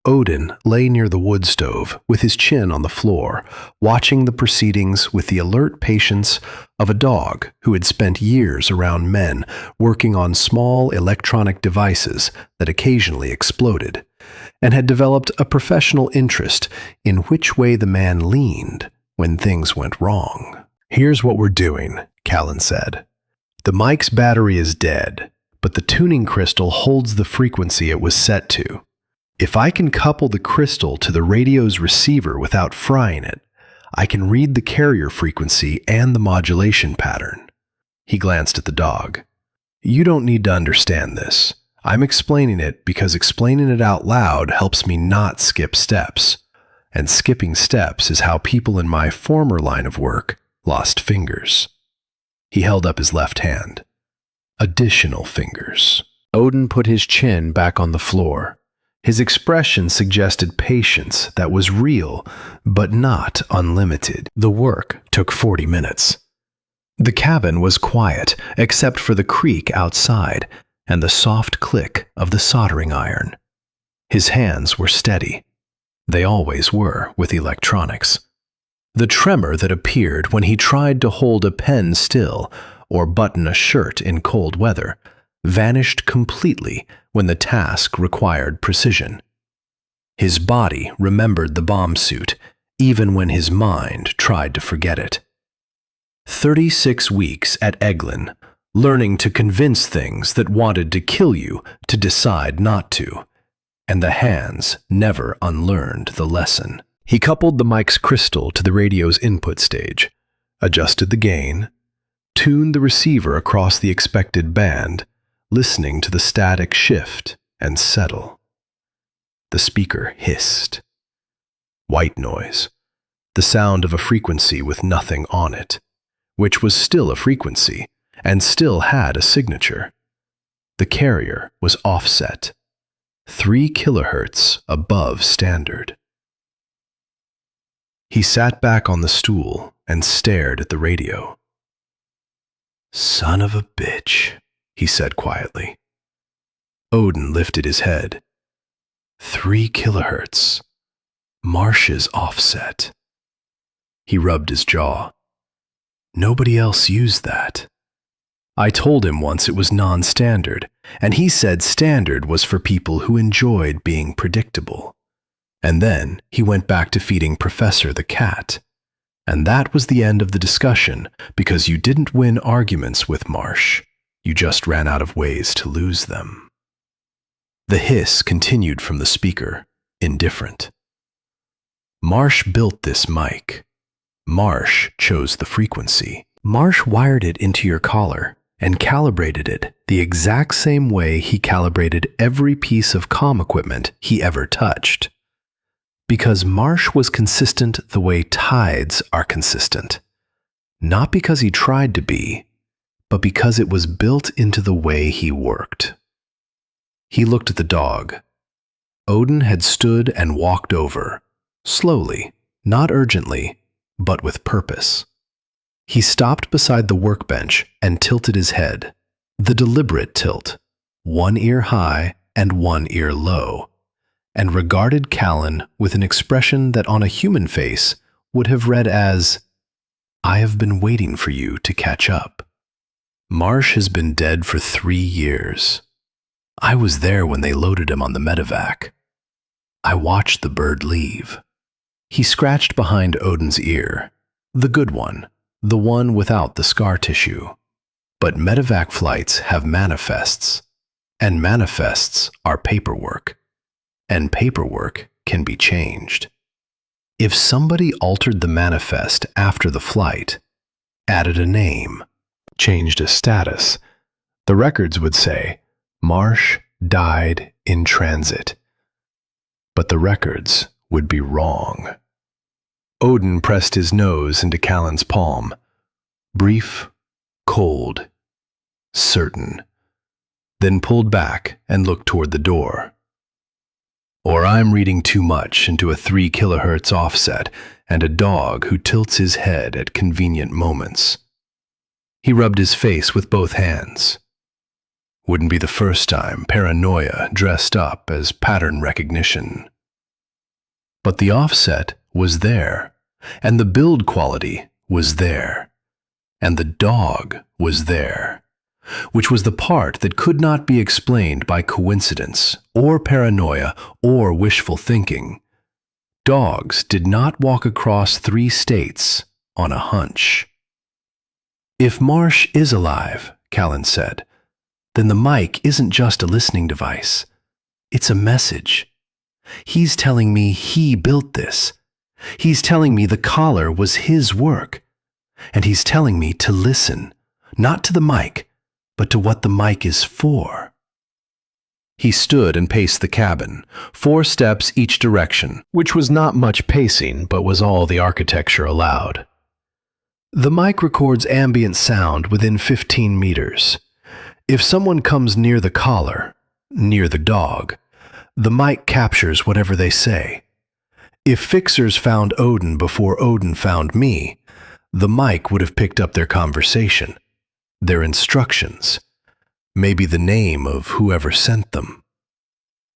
Odin lay near the wood stove with his chin on the floor, watching the proceedings with the alert patience of a dog who had spent years around men working on small electronic devices that occasionally exploded, and had developed a professional interest in which way the man leaned when things went wrong. "Here's what we're doing," Callan said. "The mic's battery is dead, but the tuning crystal holds the frequency it was set to. If I can couple the crystal to the radio's receiver without frying it, I can read the carrier frequency and the modulation pattern." He glanced at the dog. "You don't need to understand this. I'm explaining it because explaining it out loud helps me not skip steps. And skipping steps is how people in my former line of work lost fingers." He held up his left hand. "Additional fingers." Odin put his chin back on the floor. His expression suggested patience that was real, but not unlimited. The work took 40 minutes. The cabin was quiet, except for the creak outside and the soft click of the soldering iron. His hands were steady. They always were with electronics. The tremor that appeared when he tried to hold a pen still or button a shirt in cold weather vanished completely when the task required precision. His body remembered the bomb suit, even when his mind tried to forget it. 36 weeks at Eglin, learning to convince things that wanted to kill you to decide not to, and the hands never unlearned the lesson. He coupled the mic's crystal to the radio's input stage, adjusted the gain, tuned the receiver across the expected band, listening to the static shift and settle. The speaker hissed. White noise, the sound of a frequency with nothing on it, which was still a frequency and still had a signature. The carrier was offset, 3 kilohertz above standard. He sat back on the stool and stared at the radio. "Son of a bitch," he said quietly. Odin lifted his head. 3 kilohertz. Marsh's offset. He rubbed his jaw. Nobody else used that. I told him once it was non-standard, and he said standard was for people who enjoyed being predictable. And then he went back to feeding Professor the cat. And that was the end of the discussion, because you didn't win arguments with Marsh. You just ran out of ways to lose them. The hiss continued from the speaker, indifferent. Marsh built this mic. Marsh chose the frequency. Marsh wired it into your collar and calibrated it the exact same way he calibrated every piece of comm equipment he ever touched. Because Marsh was consistent the way tides are consistent. Not because he tried to be, but because it was built into the way he worked. He looked at the dog. Odin had stood and walked over, slowly, not urgently, but with purpose. He stopped beside the workbench and tilted his head, the deliberate tilt, one ear high and one ear low, and regarded Callan with an expression that on a human face would have read as, "I have been waiting for you to catch up." Marsh has been dead for 3 years. I was there when they loaded him on the medevac. I watched the bird leave. He scratched behind Odin's ear, the good one, the one without the scar tissue. But medevac flights have manifests, and manifests are paperwork. And paperwork can be changed. If somebody altered the manifest after the flight, added a name, changed a status, the records would say, Marsh died in transit. But the records would be wrong. Odin pressed his nose into Callan's palm. Brief, cold, certain. Then pulled back and looked toward the door. Or I'm reading too much into a 3 kilohertz offset and a dog who tilts his head at convenient moments. He rubbed his face with both hands. Wouldn't be the first time paranoia dressed up as pattern recognition. But the offset was there, and the build quality was there, and the dog was there, which was the part that could not be explained by coincidence or paranoia or wishful thinking. Dogs did not walk across 3 states on a hunch. If Marsh is alive, Callan said, then the mic isn't just a listening device. It's a message. He's telling me he built this. He's telling me the collar was his work. And he's telling me to listen, not to the mic, but to what the mic is for. He stood and paced the cabin, 4 steps each direction, which was not much pacing, but was all the architecture allowed. The mic records ambient sound within 15 meters. If someone comes near the collar, near the dog, the mic captures whatever they say. If fixers found Odin before Odin found me, the mic would have picked up their conversation, their instructions, maybe the name of whoever sent them.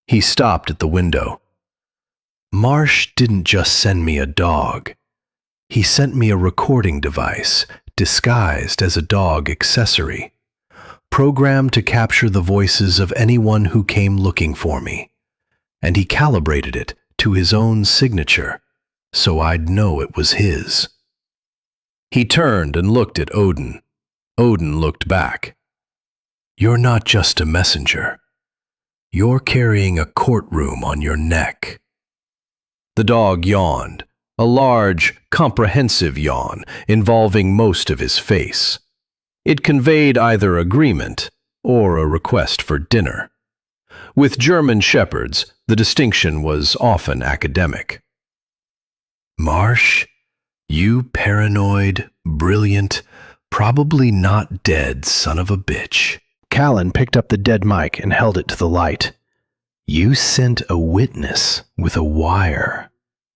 He stopped at the window. Marsh didn't just send me a dog. He sent me a recording device disguised as a dog accessory, programmed to capture the voices of anyone who came looking for me, and he calibrated it to his own signature, so I'd know it was his. He turned and looked at Odin. Odin looked back. You're not just a messenger. You're carrying a courtroom on your neck. The dog yawned, a large, comprehensive yawn involving most of his face. It conveyed either agreement or a request for dinner. With German shepherds, the distinction was often academic. Marsh, you paranoid, brilliant, probably not dead son of a bitch. Callan picked up the dead mic and held it to the light. You sent a witness with a wire.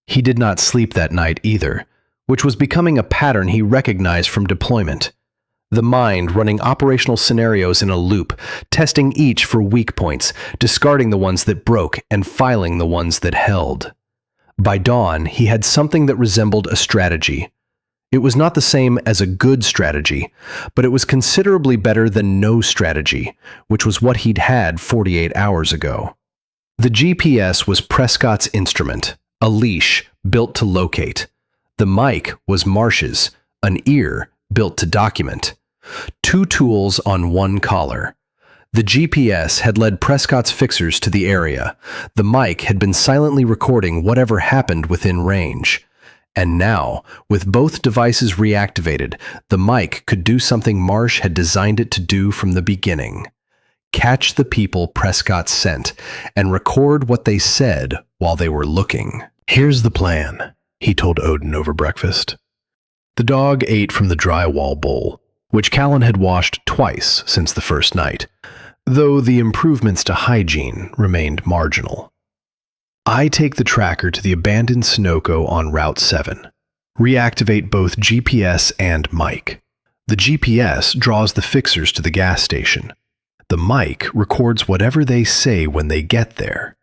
He did not sleep that night either, which was becoming a pattern he recognized from deployment. The mind running operational scenarios in a loop, testing each for weak points, discarding the ones that broke and filing the ones that held. By dawn, he had something that resembled a strategy. It was not the same as a good strategy, but it was considerably better than no strategy, which was what he'd had 48 hours ago. The GPS was Prescott's instrument, a leash built to locate. The mic was Marsh's, an ear built to document. Two tools on one collar. The GPS had led Prescott's fixers to the area. The mic had been silently recording whatever happened within range. And now, with both devices reactivated, the mic could do something Marsh had designed it to do from the beginning. Catch the people Prescott sent and record what they said while they were looking. "Here's the plan," he told Odin over breakfast. The dog ate from the drywall bowl, which Callan had washed twice since the first night, though the improvements to hygiene remained marginal. "I take the tracker to the abandoned Sunoco on Route 7. Reactivate both GPS and mic. The GPS draws the fixers to the gas station. The mic records whatever they say when they get there.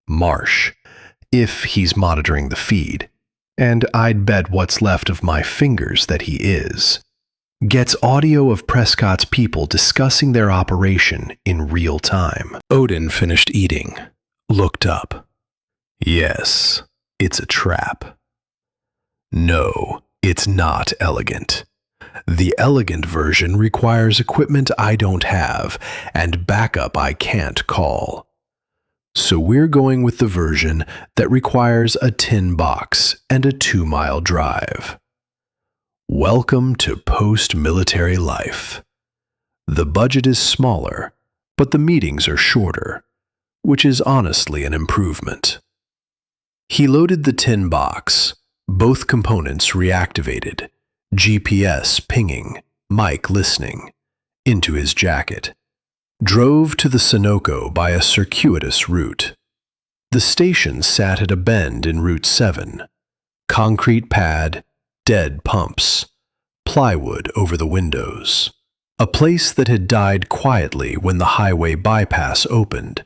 Marsh, if he's monitoring the feed, and I'd bet what's left of my fingers that he is, gets audio of Prescott's people discussing their operation in real time." Odin finished eating, looked up. "Yes, it's a trap." "No, it's not elegant. The elegant version requires equipment I don't have and backup I can't call. So we're going with the version that requires a tin box and a 2-mile drive. Welcome to post-military life. The budget is smaller, but the meetings are shorter, which is honestly an improvement." He loaded the tin box, both components reactivated, GPS pinging, mic listening, into his jacket. Drove to the Sunoco by a circuitous route. The station sat at a bend in Route 7. Concrete pad, dead pumps, plywood over the windows. A place that had died quietly when the highway bypass opened,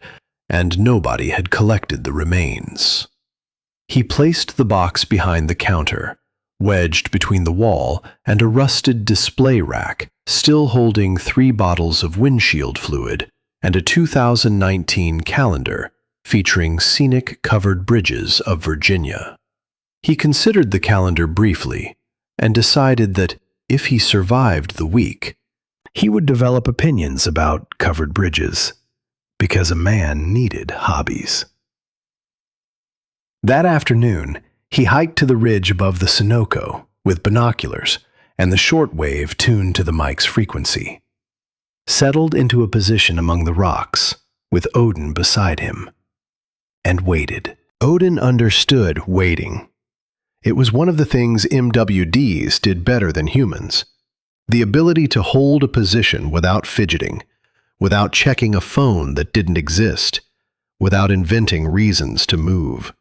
and nobody had collected the remains. He placed the box behind the counter, wedged between the wall and a rusted display rack, still holding 3 bottles of windshield fluid and a 2019 calendar featuring scenic covered bridges of Virginia. He considered the calendar briefly and decided that if he survived the week, he would develop opinions about covered bridges, because a man needed hobbies. That afternoon, he hiked to the ridge above the Sunoco with binoculars and the shortwave tuned to the mic's frequency. Settled into a position among the rocks, with Odin beside him, and waited. Odin understood waiting. It was one of the things MWDs did better than humans. The ability to hold a position without fidgeting, without checking a phone that didn't exist, without inventing reasons to move.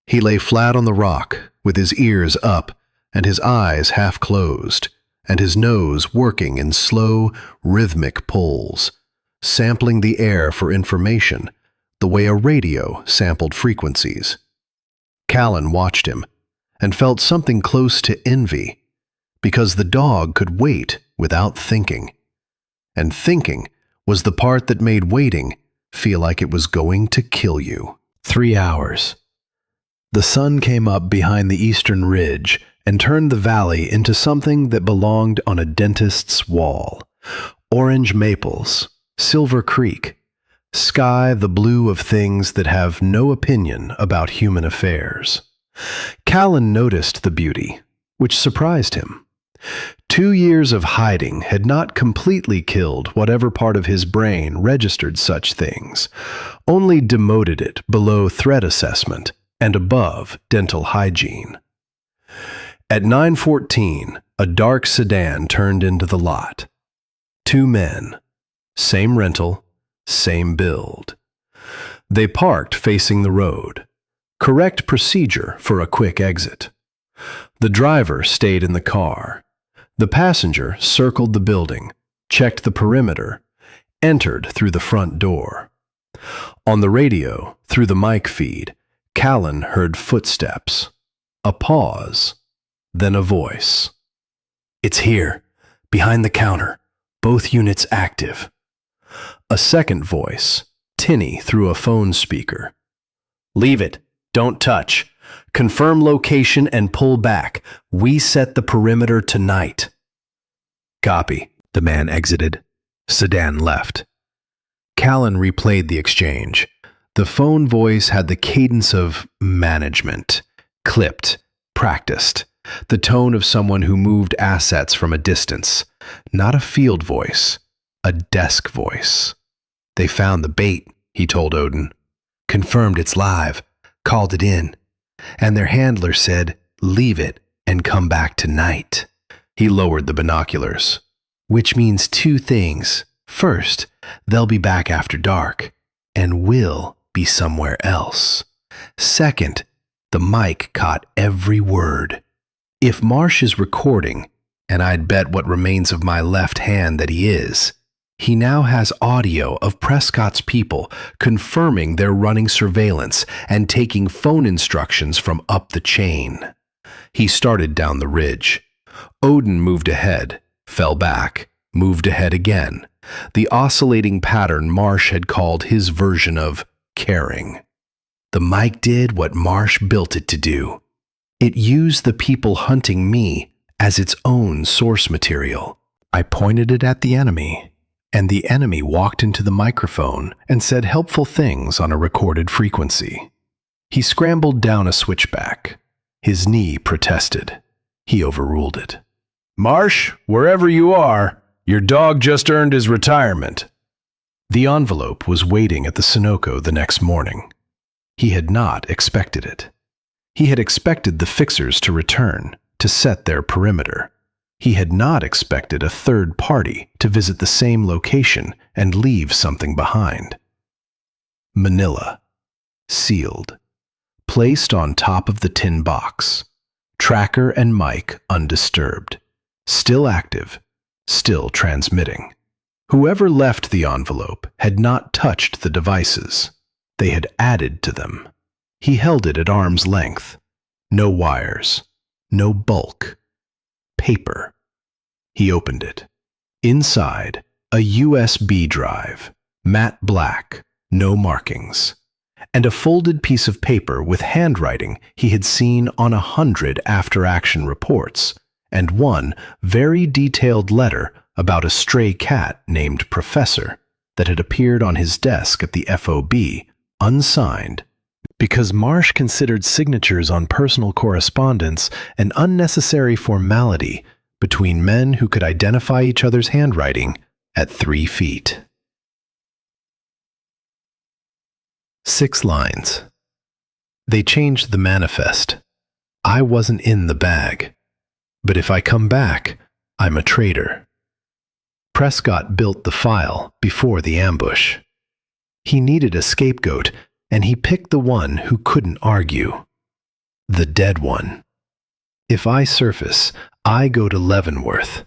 He lay flat on the rock, with his ears up and his eyes half closed, and his nose working in slow, rhythmic pulls, sampling the air for information, the way a radio sampled frequencies. Callan watched him, and felt something close to envy, because the dog could wait without thinking. And thinking was the part that made waiting feel like it was going to kill you. 3 hours. The sun came up behind the eastern ridge and turned the valley into something that belonged on a dentist's wall. Orange maples, Silver Creek, sky the blue of things that have no opinion about human affairs. Callan noticed the beauty, which surprised him. 2 years of hiding had not completely killed whatever part of his brain registered such things, only demoted it below threat assessment and above dental hygiene. At 9:14, a dark sedan turned into the lot. 2 men, same rental, same build. They parked facing the road. Correct procedure for a quick exit. The driver stayed in the car. The passenger circled the building, checked the perimeter, entered through the front door. On the radio, through the mic feed, Callan heard footsteps, a pause, then a voice. "It's here, behind the counter, both units active." A second voice, tinny through a phone speaker. "Leave it, don't touch. Confirm location and pull back. We set the perimeter tonight." "Copy." The man exited. Sedan left. Callan replayed the exchange. The phone voice had the cadence of management, clipped, practiced, the tone of someone who moved assets from a distance, not a field voice, a desk voice. "They found the bait," he told Odin. "Confirmed it's live, called it in. And their handler said, leave it and come back tonight." He lowered the binoculars. "Which means two things. First, they'll be back after dark, and we'll be somewhere else. Second, the mic caught every word. If Marsh is recording, and I'd bet what remains of my left hand that he is, he now has audio of Prescott's people confirming they're running surveillance and taking phone instructions from up the chain." He started down the ridge. Odin moved ahead, fell back, moved ahead again. The oscillating pattern Marsh had called his version of caring. The mic did what Marsh built it to do. It used the people hunting me as its own source material. I pointed it at the enemy, and the enemy walked into the microphone and said helpful things on a recorded frequency. He scrambled down a switchback. His knee protested. He overruled it. "Marsh, wherever you are, your dog just earned his retirement." The envelope was waiting at the Sunoco the next morning. He had not expected it. He had expected the fixers to return, to set their perimeter. He had not expected a third party to visit the same location and leave something behind. Manila. Sealed. Placed on top of the tin box. Tracker and mic undisturbed. Still active. Still transmitting. Whoever left the envelope had not touched the devices. They had added to them. He held it at arm's length. No wires. No bulk. Paper. He opened it. Inside, a USB drive, matte black, no markings, and a folded piece of paper with handwriting he had seen on 100 after-action reports, and one very detailed letter about a stray cat named Professor that had appeared on his desk at the FOB, unsigned, because Marsh considered signatures on personal correspondence an unnecessary formality between men who could identify each other's handwriting at 3 feet. 6 lines. They changed the manifest. I wasn't in the bag. But if I come back, I'm a traitor. Prescott built the file before the ambush. He needed a scapegoat, and he picked the one who couldn't argue. The dead one. If I surface, I go to Leavenworth.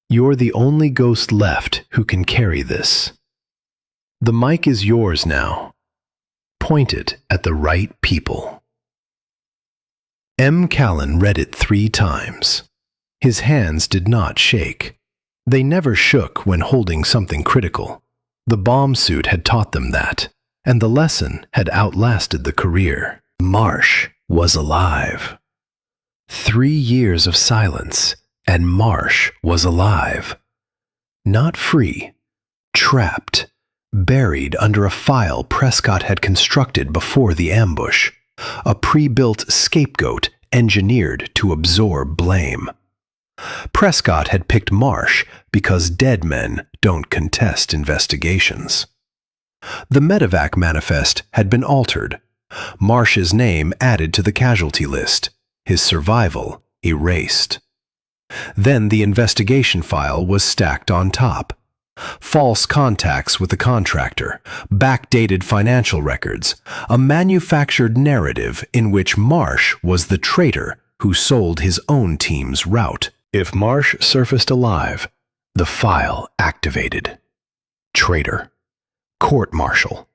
You're the only ghost left who can carry this. The mic is yours now. Point it at the right people. M. Callan read it 3 times. His hands did not shake. They never shook when holding something critical. The bomb suit had taught them that, and the lesson had outlasted the career. Marsh was alive. 3 years of silence, and Marsh was alive. Not free, trapped, buried under a file Prescott had constructed before the ambush, a pre-built scapegoat engineered to absorb blame. Prescott had picked Marsh because dead men don't contest investigations. The medevac manifest had been altered, Marsh's name added to the casualty list, his survival erased. Then the investigation file was stacked on top, false contacts with the contractor, backdated financial records, a manufactured narrative in which Marsh was the traitor who sold his own team's route. If Marsh surfaced alive, the file activated. Traitor. Court-martial.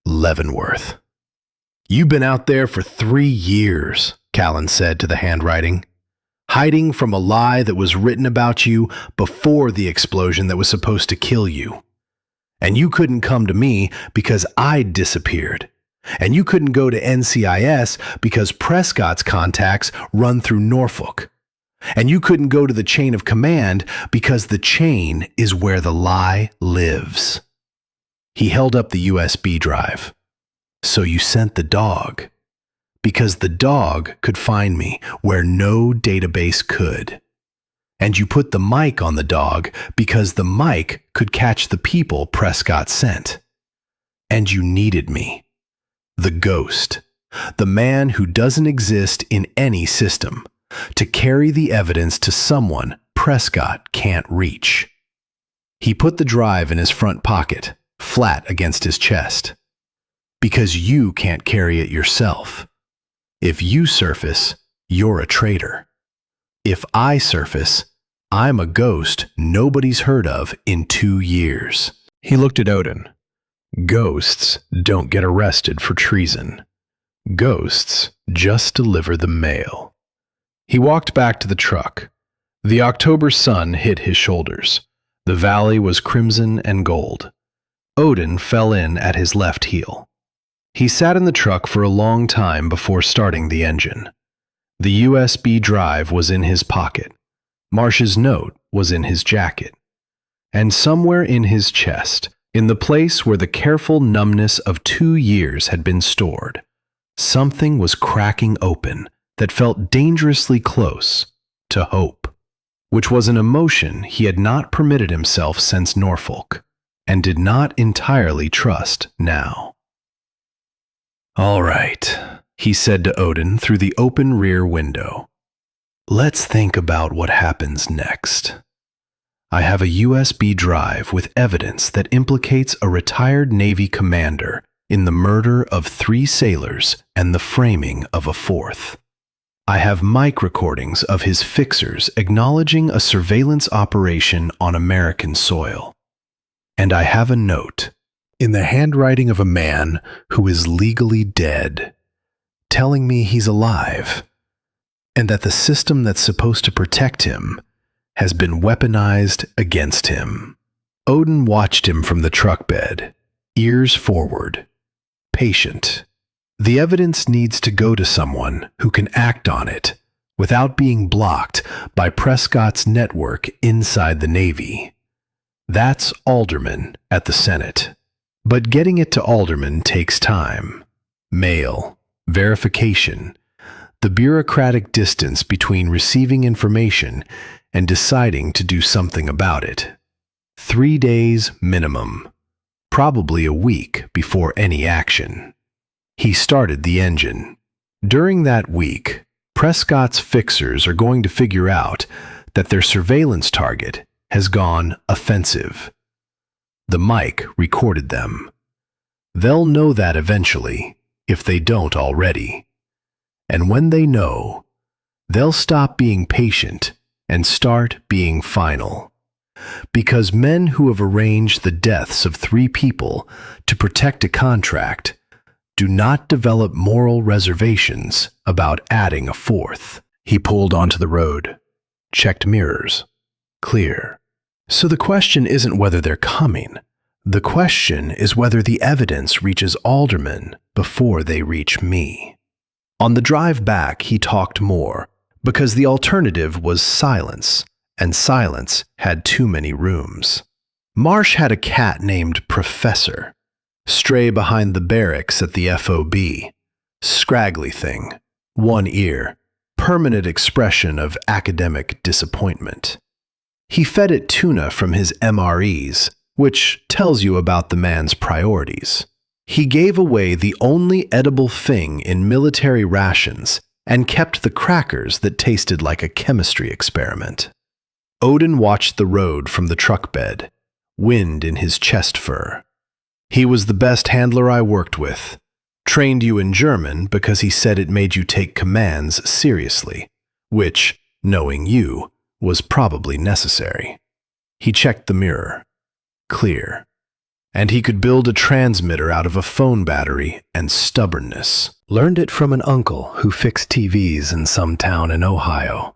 Leavenworth. "You've been out there for 3 years, Callan said to the handwriting, hiding from a lie that was written about you before the explosion that was supposed to kill you. And you couldn't come to me because I'd disappeared. And you couldn't go to NCIS because Prescott's contacts run through Norfolk. And you couldn't go to the chain of command because the chain is where the lie lives." He held up the USB drive. "So you sent the dog. Because the dog could find me where no database could. And you put the mic on the dog because the mic could catch the people Prescott sent. And you needed me. The ghost. The man who doesn't exist in any system. To carry the evidence to someone Prescott can't reach." He put the drive in his front pocket, flat against his chest. "Because you can't carry it yourself. If you surface, you're a traitor. If I surface, I'm a ghost nobody's heard of in 2 years." He looked at Odin. "Ghosts don't get arrested for treason. Ghosts just deliver the mail." He walked back to the truck. The October sun hit his shoulders. The valley was crimson and gold. Odin fell in at his left heel. He sat in the truck for a long time before starting the engine. The USB drive was in his pocket. Marsh's note was in his jacket. And somewhere in his chest, in the place where the careful numbness of 2 years had been stored, something was cracking open that felt dangerously close to hope, which was an emotion he had not permitted himself since Norfolk, and did not entirely trust now. "All right," he said to Odin through the open rear window. "Let's think about what happens next. I have a USB drive with evidence that implicates a retired Navy commander in the murder of 3 sailors and the framing of a 4th. I have mic recordings of his fixers acknowledging a surveillance operation on American soil. And I have a note, in the handwriting of a man who is legally dead, telling me he's alive, and that the system that's supposed to protect him has been weaponized against him." Odin watched him from the truck bed, ears forward, patient. The evidence needs to go to someone who can act on it without being blocked by Prescott's network inside the Navy. That's Alderman at the Senate. But getting it to Alderman takes time. Mail, verification, the bureaucratic distance between receiving information and deciding to do something about it. 3 days minimum, probably a week before any action. He started the engine. During that week, Prescott's fixers are going to figure out that their surveillance target has gone offensive. The mic recorded them. They'll know that eventually, if they don't already. And when they know, they'll stop being patient and start being final. Because men who have arranged the deaths of 3 people to protect a contract do not develop moral reservations about adding a 4th. He pulled onto the road, checked mirrors. Clear. So the question isn't whether they're coming. The question is whether the evidence reaches Alderman before they reach me. On the drive back, he talked more, because the alternative was silence, and silence had too many rooms. Marsh had a cat named Professor, stray behind the barracks at the FOB, scraggly thing, one ear, permanent expression of academic disappointment. He fed it tuna from his MREs, which tells you about the man's priorities. He gave away the only edible thing in military rations and kept the crackers that tasted like a chemistry experiment. Odin watched the road from the truck bed, wind in his chest fur. He was the best handler I worked with. Trained you in German because he said it made you take commands seriously, which, knowing you, was probably necessary. He checked the mirror. Clear. And he could build a transmitter out of a phone battery and stubbornness. Learned it from an uncle who fixed TVs in some town in Ohio.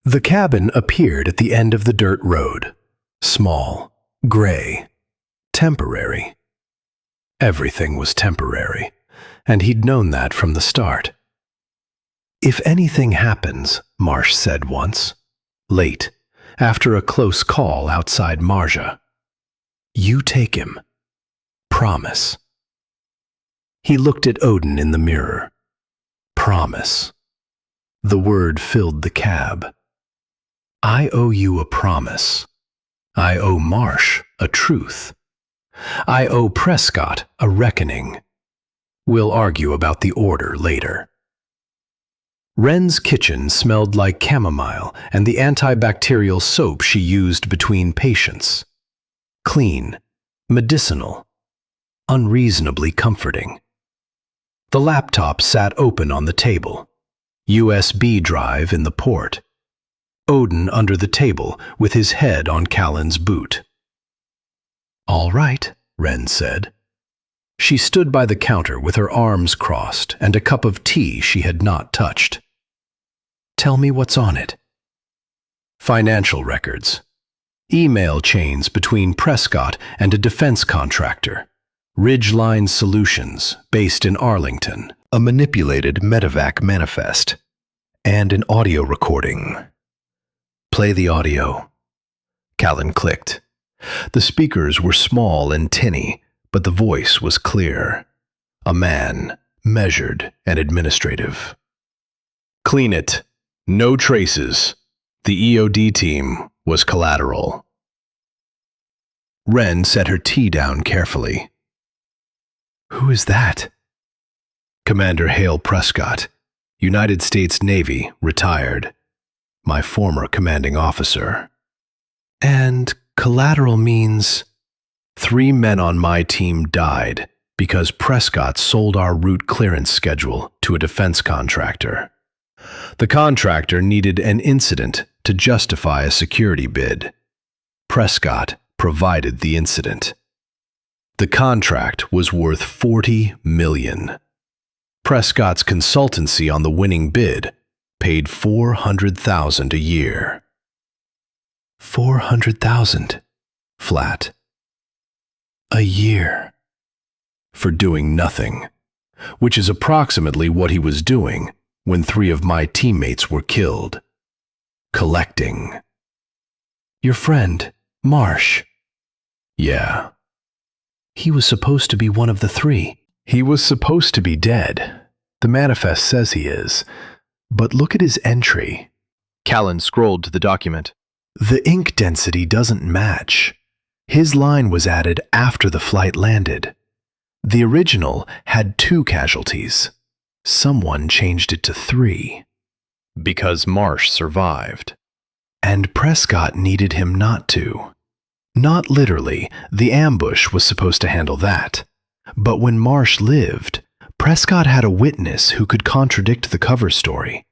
The cabin appeared at the end of the dirt road. Small, gray, temporary. Everything was temporary, and he'd known that from the start. If anything happens, Marsh said once, late, after a close call outside Marja, you take him. Promise. He looked at Odin in the mirror. Promise. The word filled the cab. I owe you a promise. I owe Marsh a truth. I owe Prescott a reckoning. We'll argue about the order later. Wren's kitchen smelled like chamomile and the antibacterial soap she used between patients. Clean, medicinal, unreasonably comforting. The laptop sat open on the table, USB drive in the port. Odin under the table with his head on Callan's boot. All right, Wren said. She stood by the counter with her arms crossed and a cup of tea she had not touched. Tell me what's on it. Financial records. Email chains between Prescott and a defense contractor. Ridgeline Solutions, based in Arlington. A manipulated medevac manifest. And an audio recording. Play the audio. Callan clicked. The speakers were small and tinny, but the voice was clear. A man, measured and administrative. Clean it. No traces. The EOD team was collateral. Wren set her tea down carefully. Who is that? Commander Hale Prescott, United States Navy, retired. My former commanding officer. And collateral means 3 men on my team died because Prescott sold our route clearance schedule to a defense contractor. The contractor needed an incident to justify a security bid. Prescott provided the incident. The contract was worth $40 million. Prescott's consultancy on the winning bid paid $400,000 a year. $400,000 flat. A year. For doing nothing, which is approximately what he was doing when 3 of my teammates were killed. Collecting. Your friend, Marsh. Yeah. He was supposed to be one of the 3. He was supposed to be dead. The manifest says he is. But look at his entry. Callan scrolled to the document. The ink density doesn't match. His line was added after the flight landed. The original had 2 casualties. Someone changed it to 3. Because Marsh survived. And Prescott needed him not to. Not literally, the ambush was supposed to handle that. But when Marsh lived, Prescott had a witness who could contradict the cover story.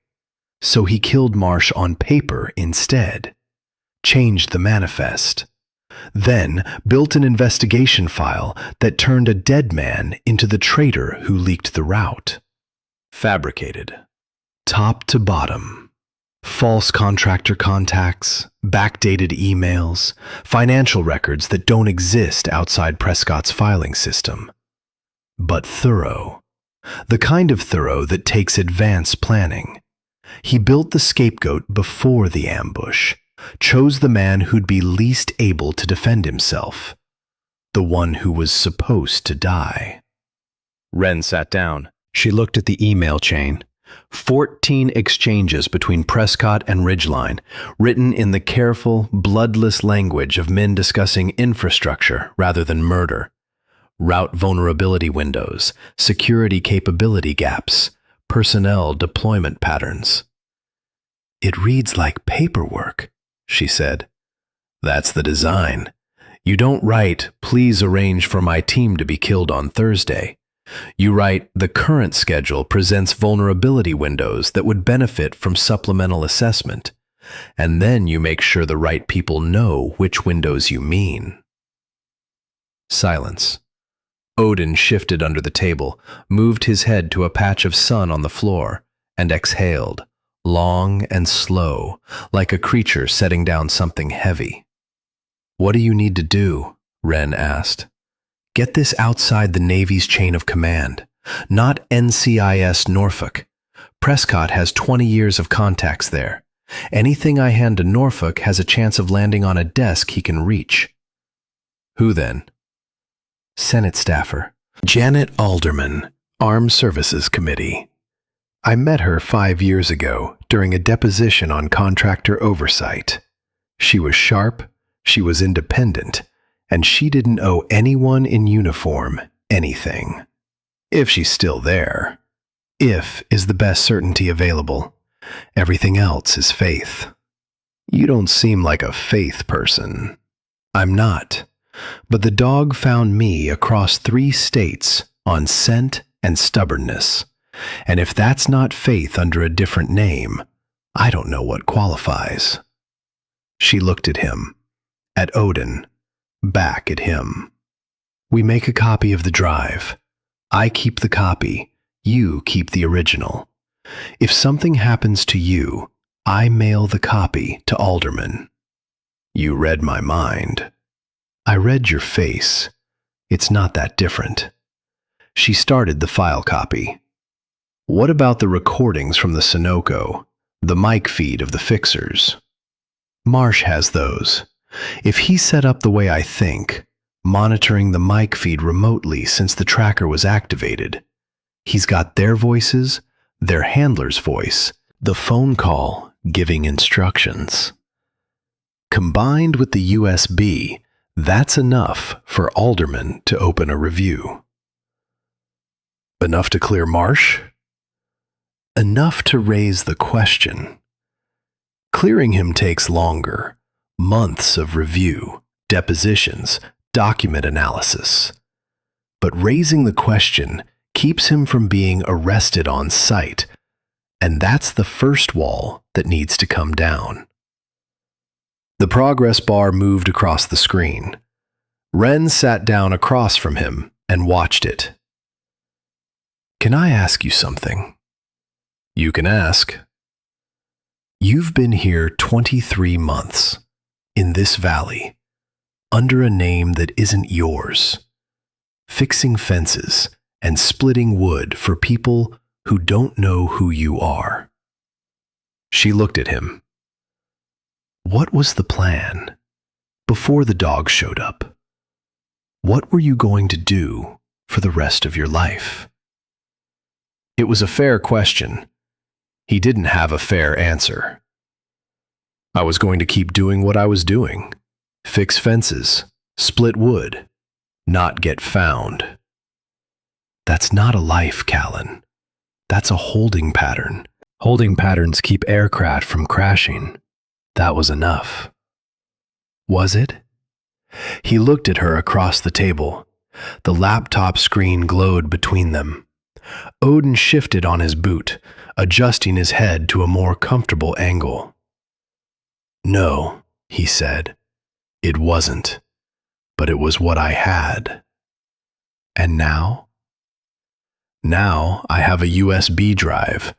So he killed Marsh on paper instead. Changed the manifest. Then built an investigation file that turned a dead man into the traitor who leaked the route. Fabricated. Top to bottom. False contractor contacts, backdated emails, financial records that don't exist outside Prescott's filing system. But thorough. The kind of thorough that takes advanced planning. He built the scapegoat before the ambush, chose the man who'd be least able to defend himself, the one who was supposed to die. Wren sat down. She looked at the email chain. 14 exchanges between Prescott and Ridgeline, written in the careful, bloodless language of men discussing infrastructure rather than murder. Route vulnerability windows, security capability gaps, personnel deployment patterns. It reads like paperwork, she said. That's the design. You don't write, "Please arrange for my team to be killed on Thursday." You write, "The current schedule presents vulnerability windows that would benefit from supplemental assessment." And then you make sure the right people know which windows you mean. Silence. Odin shifted under the table, moved his head to a patch of sun on the floor, and exhaled, long and slow, like a creature setting down something heavy. "What do you need to do?" Wren asked. "Get this outside the Navy's chain of command, not NCIS Norfolk. Prescott has 20 years of contacts there. Anything I hand to Norfolk has a chance of landing on a desk he can reach." "Who then?" "Senate staffer. Janet Alderman, Armed Services Committee. I met her 5 years ago during a deposition on contractor oversight. She was sharp, she was independent, and she didn't owe anyone in uniform anything. If she's still there. If is the best certainty available. Everything else is faith." "You don't seem like a faith person." "I'm not. But the dog found me across 3 states on scent and stubbornness. And if that's not faith under a different name, I don't know what qualifies." She looked at him, at Odin, back at him. "We make a copy of the drive. I keep the copy, you keep the original. If something happens to you, I mail the copy to Alderman." "You read my mind." "I read your face. It's not that different." She started the file copy. "What about the recordings from the Sunoco, the mic feed of the fixers?" "Marsh has those. If he set up the way I think, monitoring the mic feed remotely since the tracker was activated, he's got their voices, their handler's voice, the phone call giving instructions. Combined with the USB, that's enough for Alderman to open a review." "Enough to clear Marsh?" "Enough to raise the question. Clearing him takes longer, months of review, depositions, document analysis. But raising the question keeps him from being arrested on sight, and that's the first wall that needs to come down." The progress bar moved across the screen. Wren sat down across from him and watched it. "Can I ask you something?" "You can ask." "You've been here 23 months, in this valley, under a name that isn't yours, fixing fences and splitting wood for people who don't know who you are." She looked at him. "What was the plan before the dog showed up? What were you going to do for the rest of your life?" It was a fair question. He didn't have a fair answer. "I was going to keep doing what I was doing. Fix fences, split wood, not get found." "That's not a life, Callan. That's a holding pattern. Holding patterns keep aircraft from crashing. That was enough." "Was it?" He looked at her across the table. The laptop screen glowed between them. Odin shifted on his boot, adjusting his head to a more comfortable angle. "No," he said. "It wasn't. But it was what I had." "And now?" "Now I have a USB drive,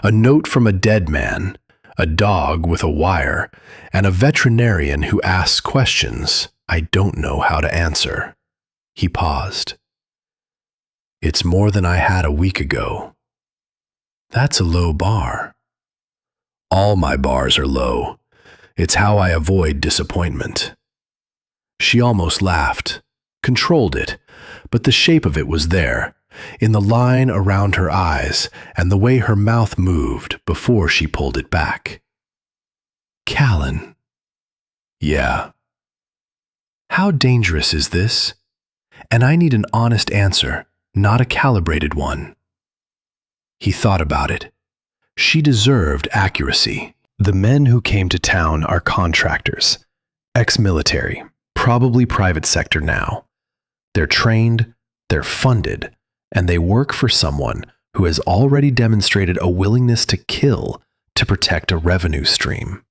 a note from a dead man, a dog with a wire, and a veterinarian who asks questions I don't know how to answer." He paused. "It's more than I had a week ago." "That's a low bar." "All my bars are low. It's how I avoid disappointment." She almost laughed, controlled it, but the shape of it was there, in the line around her eyes and the way her mouth moved before she pulled it back. "Callan." "Yeah." "How dangerous is this? And I need an honest answer, not a calibrated one." He thought about it. She deserved accuracy. The men who came to town are contractors. ex-military, probably private sector now. They're trained, they're funded, and they work for someone who has already demonstrated a willingness to kill to protect a revenue stream.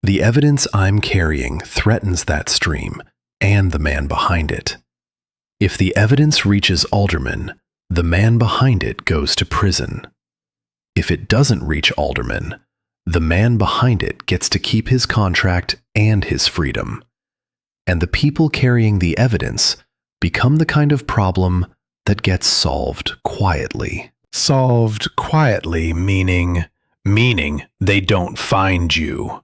The evidence I'm carrying threatens that stream and the man behind it. If the evidence reaches aldermen, the man behind it goes to prison. If it doesn't reach aldermen, the man behind it gets to keep his contract and his freedom. And the people carrying the evidence become the kind of problem that gets solved quietly. Solved quietly, meaning they don't find you.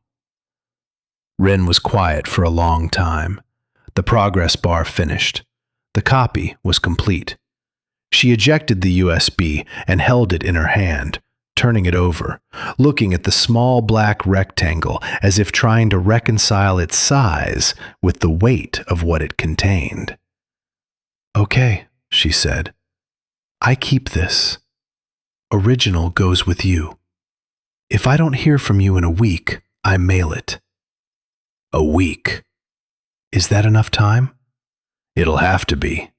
Wren was quiet for a long time. The progress bar finished. The copy was complete. She ejected the USB and held it in her hand, turning it over, looking at the small black rectangle as if trying to reconcile its size with the weight of what it contained. "Okay," she said. "I keep this. Original goes with you. If I don't hear from you in a week, I mail it." "A week? Is that enough time?" "It'll have to be."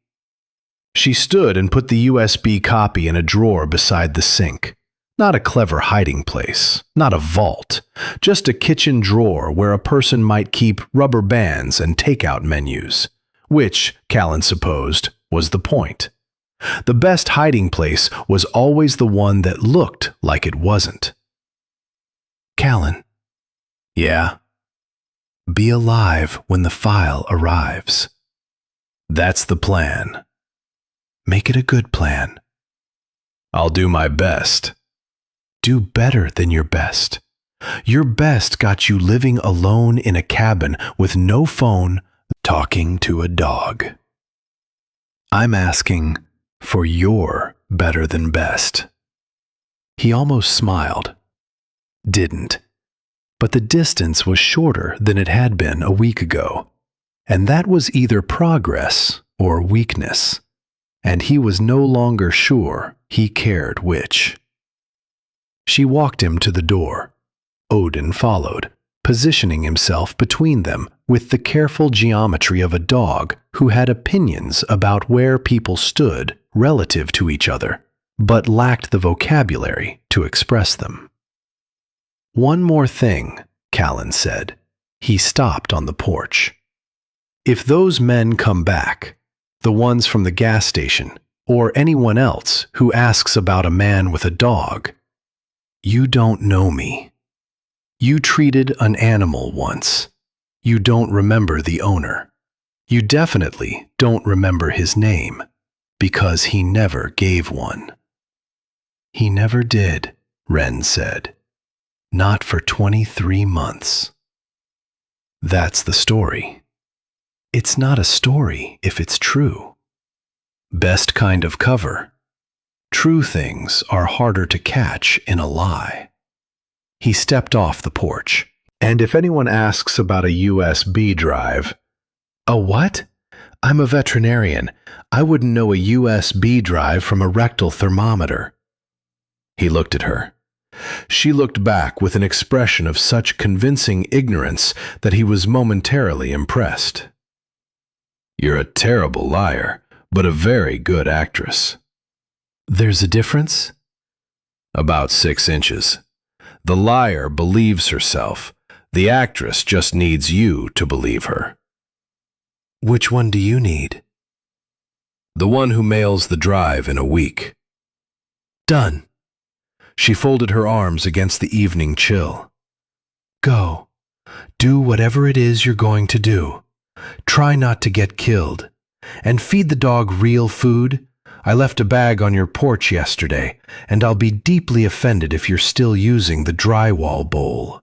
She stood and put the USB copy in a drawer beside the sink. Not a clever hiding place, not a vault, just a kitchen drawer where a person might keep rubber bands and takeout menus, which, Callan supposed, was the point. The best hiding place was always the one that looked like it wasn't. "Callan." "Yeah?" "Be alive when the file arrives." "That's the plan." "Make it a good plan." "I'll do my best." "Do better than your best. Your best got you living alone in a cabin with no phone, talking to a dog. I'm asking for your better than best." He almost smiled. Didn't. But the distance was shorter than it had been a week ago, and that was either progress or weakness, and he was no longer sure he cared which. She walked him to the door. Odin followed, positioning himself between them with the careful geometry of a dog who had opinions about where people stood relative to each other, but lacked the vocabulary to express them. "One more thing," Callan said. He stopped on the porch. "If those men come back, the ones from the gas station, or anyone else who asks about a man with a dog, you don't know me. You treated an animal once. You don't remember the owner. You definitely don't remember his name, because he never gave one." "He never did," Wren said. "Not for 23 months. That's the story. It's not a story if it's true. Best kind of cover. True things are harder to catch in a lie." He stepped off the porch. "And if anyone asks about a USB drive..." "A what? I'm a veterinarian. I wouldn't know a USB drive from a rectal thermometer." He looked at her. She looked back with an expression of such convincing ignorance that he was momentarily impressed. "You're a terrible liar, but a very good actress." "There's a difference?" "About 6 inches. The liar believes herself. The actress just needs you to believe her." "Which one do you need?" "The one who mails the drive in a week." "Done." She folded her arms against the evening chill. "Go. Do whatever it is you're going to do. Try not to get killed. And feed the dog real food. I left a bag on your porch yesterday, and I'll be deeply offended if you're still using the drywall bowl."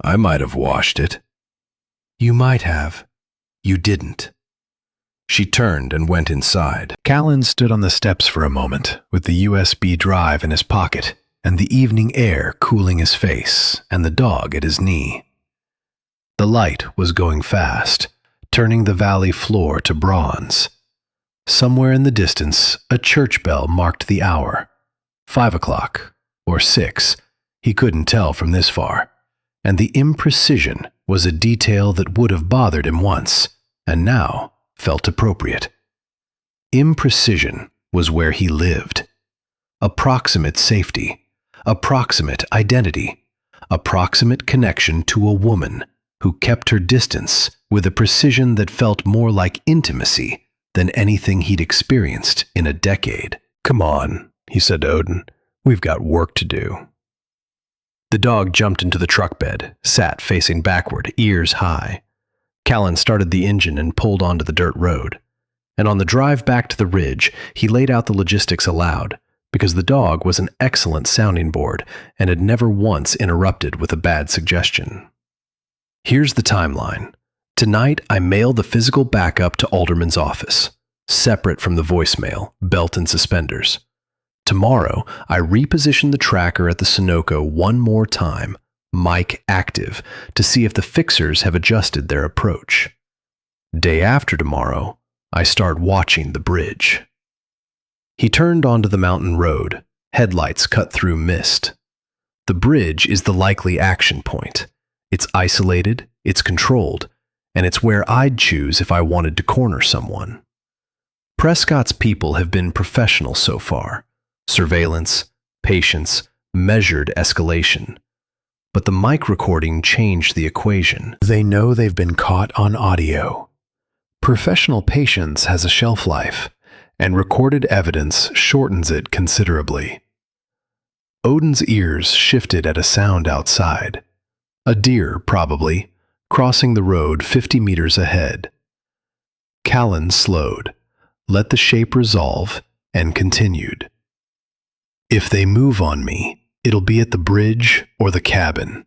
"I might have washed it." "You might have. You didn't." She turned and went inside. Callan stood on the steps for a moment, with the USB drive in his pocket, and the evening air cooling his face, and the dog at his knee. The light was going fast, turning the valley floor to bronze. Somewhere in the distance, a church bell marked the hour. 5 o'clock, or 6, he couldn't tell from this far, and the imprecision was a detail that would have bothered him once, and now felt appropriate. Imprecision was where he lived. Approximate safety, approximate identity, approximate connection to a woman who kept her distance with a precision that felt more like intimacy than anything he'd experienced in a decade. "Come on," he said to Odin. "We've got work to do." The dog jumped into the truck bed, sat facing backward, ears high. Callan started the engine and pulled onto the dirt road. And on the drive back to the ridge, he laid out the logistics aloud, because the dog was an excellent sounding board and had never once interrupted with a bad suggestion. "Here's the timeline. Tonight, I mail the physical backup to Alderman's office, separate from the voicemail, belt and suspenders. Tomorrow, I reposition the tracker at the Sunoco one more time, mic active, to see if the fixers have adjusted their approach. Day after tomorrow, I start watching the bridge." He turned onto the mountain road, headlights cut through mist. The bridge is the likely action point. It's isolated, it's controlled, and it's where I'd choose if I wanted to corner someone. Prescott's people have been professional so far. Surveillance, patience, measured escalation. But the mic recording changed the equation. They know they've been caught on audio. Professional patience has a shelf life, and recorded evidence shortens it considerably. Odin's ears shifted at a sound outside. A deer, probably, crossing the road 50 meters ahead. Callan slowed, let the shape resolve, and continued. "If they move on me, it'll be at the bridge or the cabin.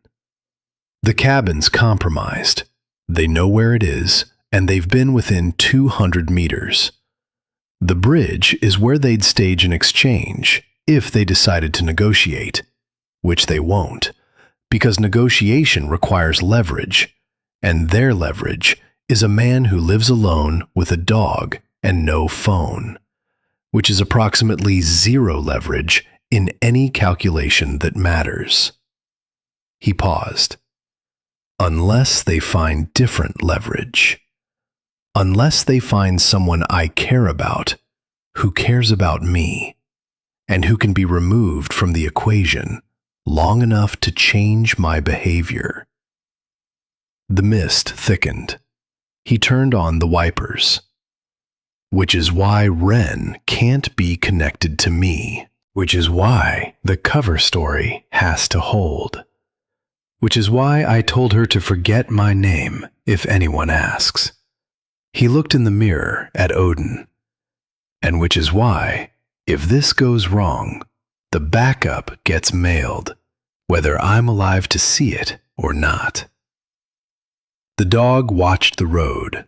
The cabin's compromised. They know where it is, and they've been within 200 meters. The bridge is where they'd stage an exchange if they decided to negotiate, which they won't, because negotiation requires leverage, and their leverage is a man who lives alone with a dog and no phone, which is approximately zero leverage in any calculation that matters." He paused. "Unless they find different leverage. Unless they find someone I care about, who cares about me, and who can be removed from the equation long enough to change my behavior." The mist thickened. He turned on the wipers. "Which is why Wren can't be connected to me. Which is why the cover story has to hold. Which is why I told her to forget my name if anyone asks." He looked in the mirror at Odin. "And which is why, if this goes wrong, the backup gets mailed, whether I'm alive to see it or not." The dog watched the road.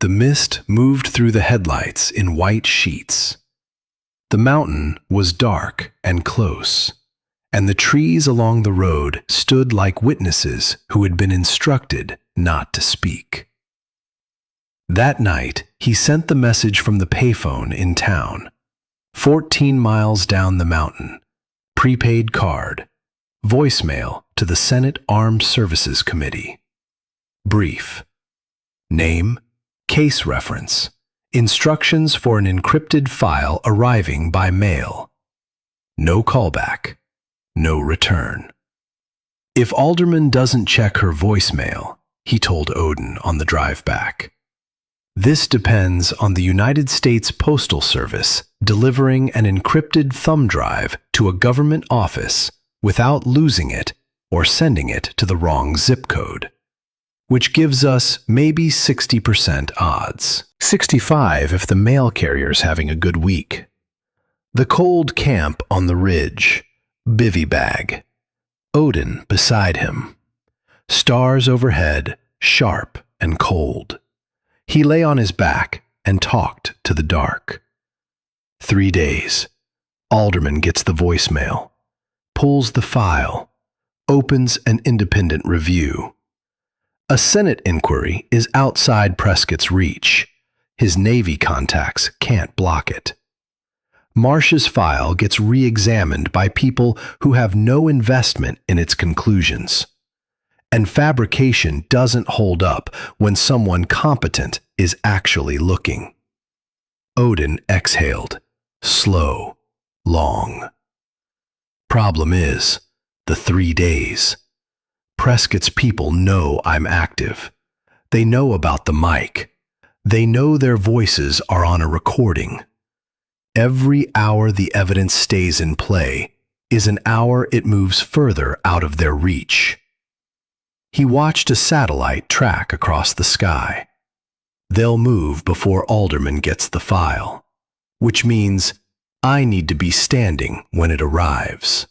The mist moved through the headlights in white sheets. The mountain was dark and close, and the trees along the road stood like witnesses who had been instructed not to speak. That night, he sent the message from the payphone in town, 14 miles down the mountain, prepaid card, voicemail to the Senate Armed Services Committee. Brief. Name, case reference, instructions for an encrypted file arriving by mail. No callback, no return. "If Alderman doesn't check her voicemail," he told Odin on the drive back, "this depends on the United States Postal Service delivering an encrypted thumb drive to a government office without losing it or sending it to the wrong zip code, which gives us maybe 60% odds. 65 if the mail carrier's having a good week. The cold camp on the ridge, bivy bag. Odin beside him. Stars overhead, sharp and cold. He lay on his back and talked to the dark. 3 days. Alderman gets the voicemail, pulls the file, opens an independent review. A Senate inquiry is outside Prescott's reach. His Navy contacts can't block it. Marsh's file gets re-examined by people who have no investment in its conclusions. and fabrication doesn't hold up when someone competent is actually looking. Odin exhaled, slow, long. Problem is, the 3 days. Prescott's people know I'm active. They know about the mic. They know their voices are on a recording. Every hour the evidence stays in play is an hour it moves further out of their reach. He watched a satellite track across the sky. They'll move before Alderman gets the file, which means I need to be standing when it arrives.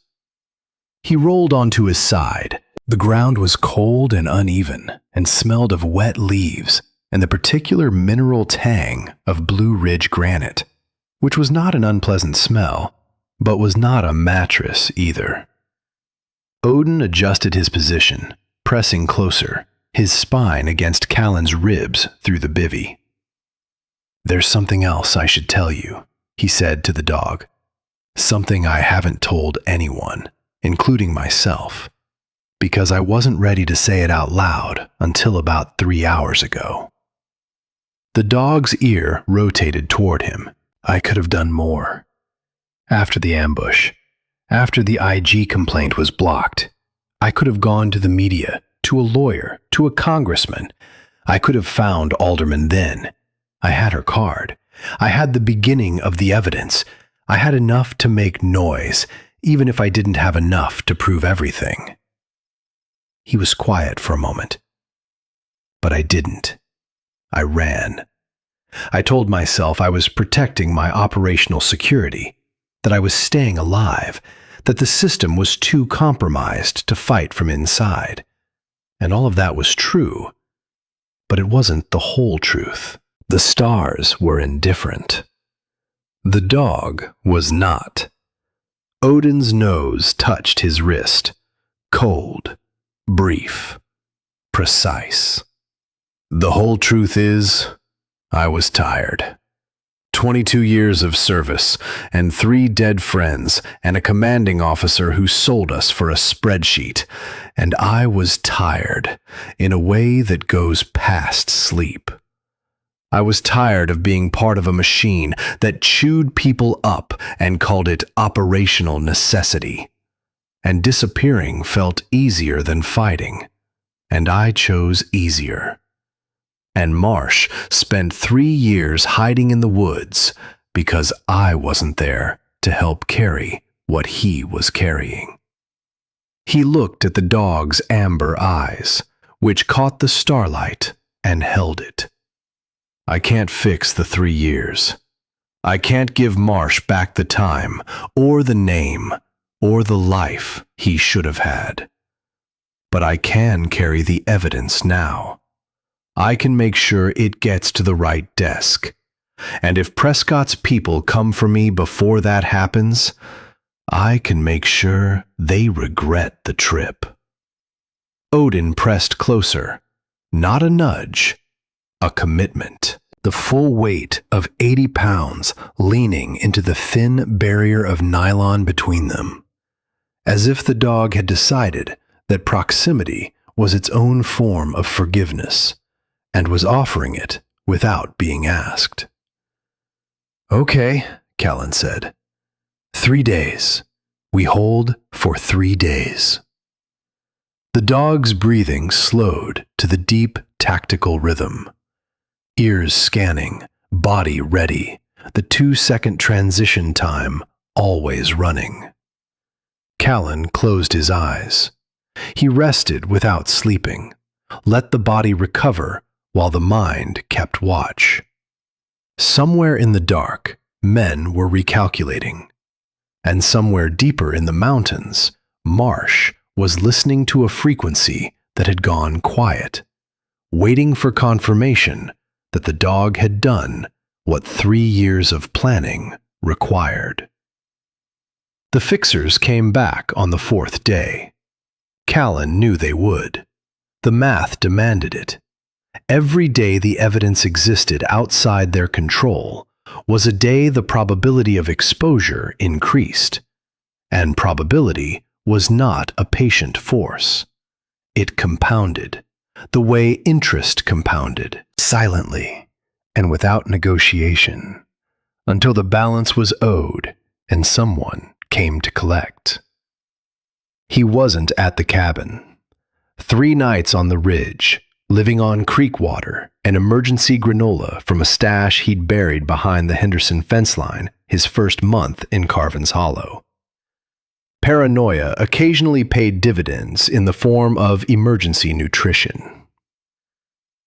He rolled onto his side. The ground was cold and uneven and smelled of wet leaves and the particular mineral tang of Blue Ridge granite, which was not an unpleasant smell, but was not a mattress either. Odin adjusted his position, pressing closer, his spine against Callan's ribs through the bivvy. "There's something else I should tell you," he said to the dog. "Something I haven't told anyone, including myself, because I wasn't ready to say it out loud until about 3 hours ago." The dog's ear rotated toward him. "I could have done more. After the ambush, after the IG complaint was blocked, I could have gone to the media, to a lawyer, to a congressman. I could have found Alderman then. I had her card. I had the beginning of the evidence. I had enough to make noise, even if I didn't have enough to prove everything." He was quiet for a moment. "But I didn't. I ran. I told myself I was protecting my operational security, that I was staying alive, that the system was too compromised to fight from inside. And all of that was true, but it wasn't the whole truth. The stars were indifferent. The dog was not. Odin's nose touched his wrist, cold, brief, precise. "The whole truth is, I was tired. 22 years of service, and 3 dead friends, and a commanding officer who sold us for a spreadsheet. And I was tired, in a way that goes past sleep. I was tired of being part of a machine that chewed people up and called it operational necessity. And disappearing felt easier than fighting, and I chose easier. And Marsh spent 3 years hiding in the woods because I wasn't there to help carry what he was carrying." He looked at the dog's amber eyes, which caught the starlight and held it. "I can't fix the 3 years. I can't give Marsh back the time, or the name, or the life he should have had. But I can carry the evidence now. I can make sure it gets to the right desk. And if Prescott's people come for me before that happens, I can make sure they regret the trip." Odin pressed closer, not a nudge, a commitment. The full weight of 80 pounds leaning into the thin barrier of nylon between them, as if the dog had decided that proximity was its own form of forgiveness, and was offering it without being asked. "Okay," Callan said. 3 days. We hold for 3 days." The dog's breathing slowed to the deep, tactical rhythm. Ears scanning, body ready, the 2-second transition time always running. Callan closed his eyes. He rested without sleeping, let the body recover while the mind kept watch. Somewhere in the dark, men were recalculating. And somewhere deeper in the mountains, Marsh was listening to a frequency that had gone quiet, waiting for confirmation that the dog had done what 3 years of planning required. The fixers came back on the 4th day. Callan knew they would. The math demanded it. Every day the evidence existed outside their control was a day the probability of exposure increased. And probability was not a patient force. It compounded, the way interest compounded, silently and without negotiation, until the balance was owed and someone came to collect. He wasn't at the cabin. 3 nights on the ridge, living on creek water and emergency granola from a stash he'd buried behind the Henderson fence line his first month in Carvin's Hollow. Paranoia occasionally paid dividends in the form of emergency nutrition.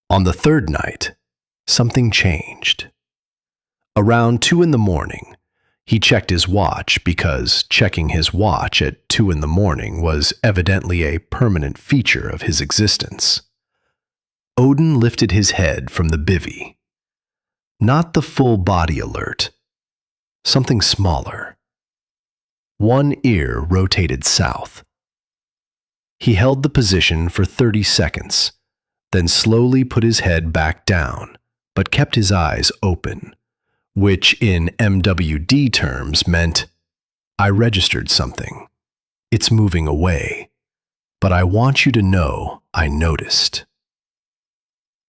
On the 3rd night, something changed. Around 2 in the morning, he checked his watch because checking his watch at 2 in the morning was evidently a permanent feature of his existence. Odin lifted his head from the bivvy. Not the full body alert. Something smaller. One ear rotated south. He held the position for 30 seconds, then slowly put his head back down, but kept his eyes open, which in MWD terms meant, I registered something. It's moving away, but I want you to know I noticed.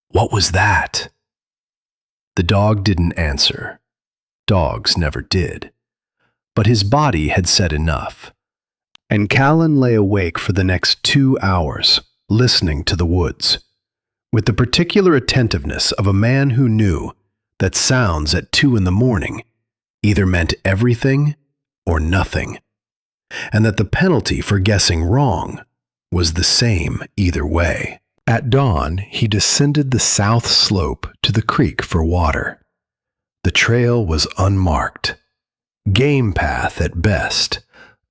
What was that? The dog didn't answer. Dogs never did. But his body had said enough, and Callan lay awake for the next 2 hours, listening to the woods, with the particular attentiveness of a man who knew that sounds at 2 in the morning either meant everything or nothing, and that the penalty for guessing wrong was the same either way. At dawn, he descended the south slope to the creek for water. The trail was unmarked. Game path at best,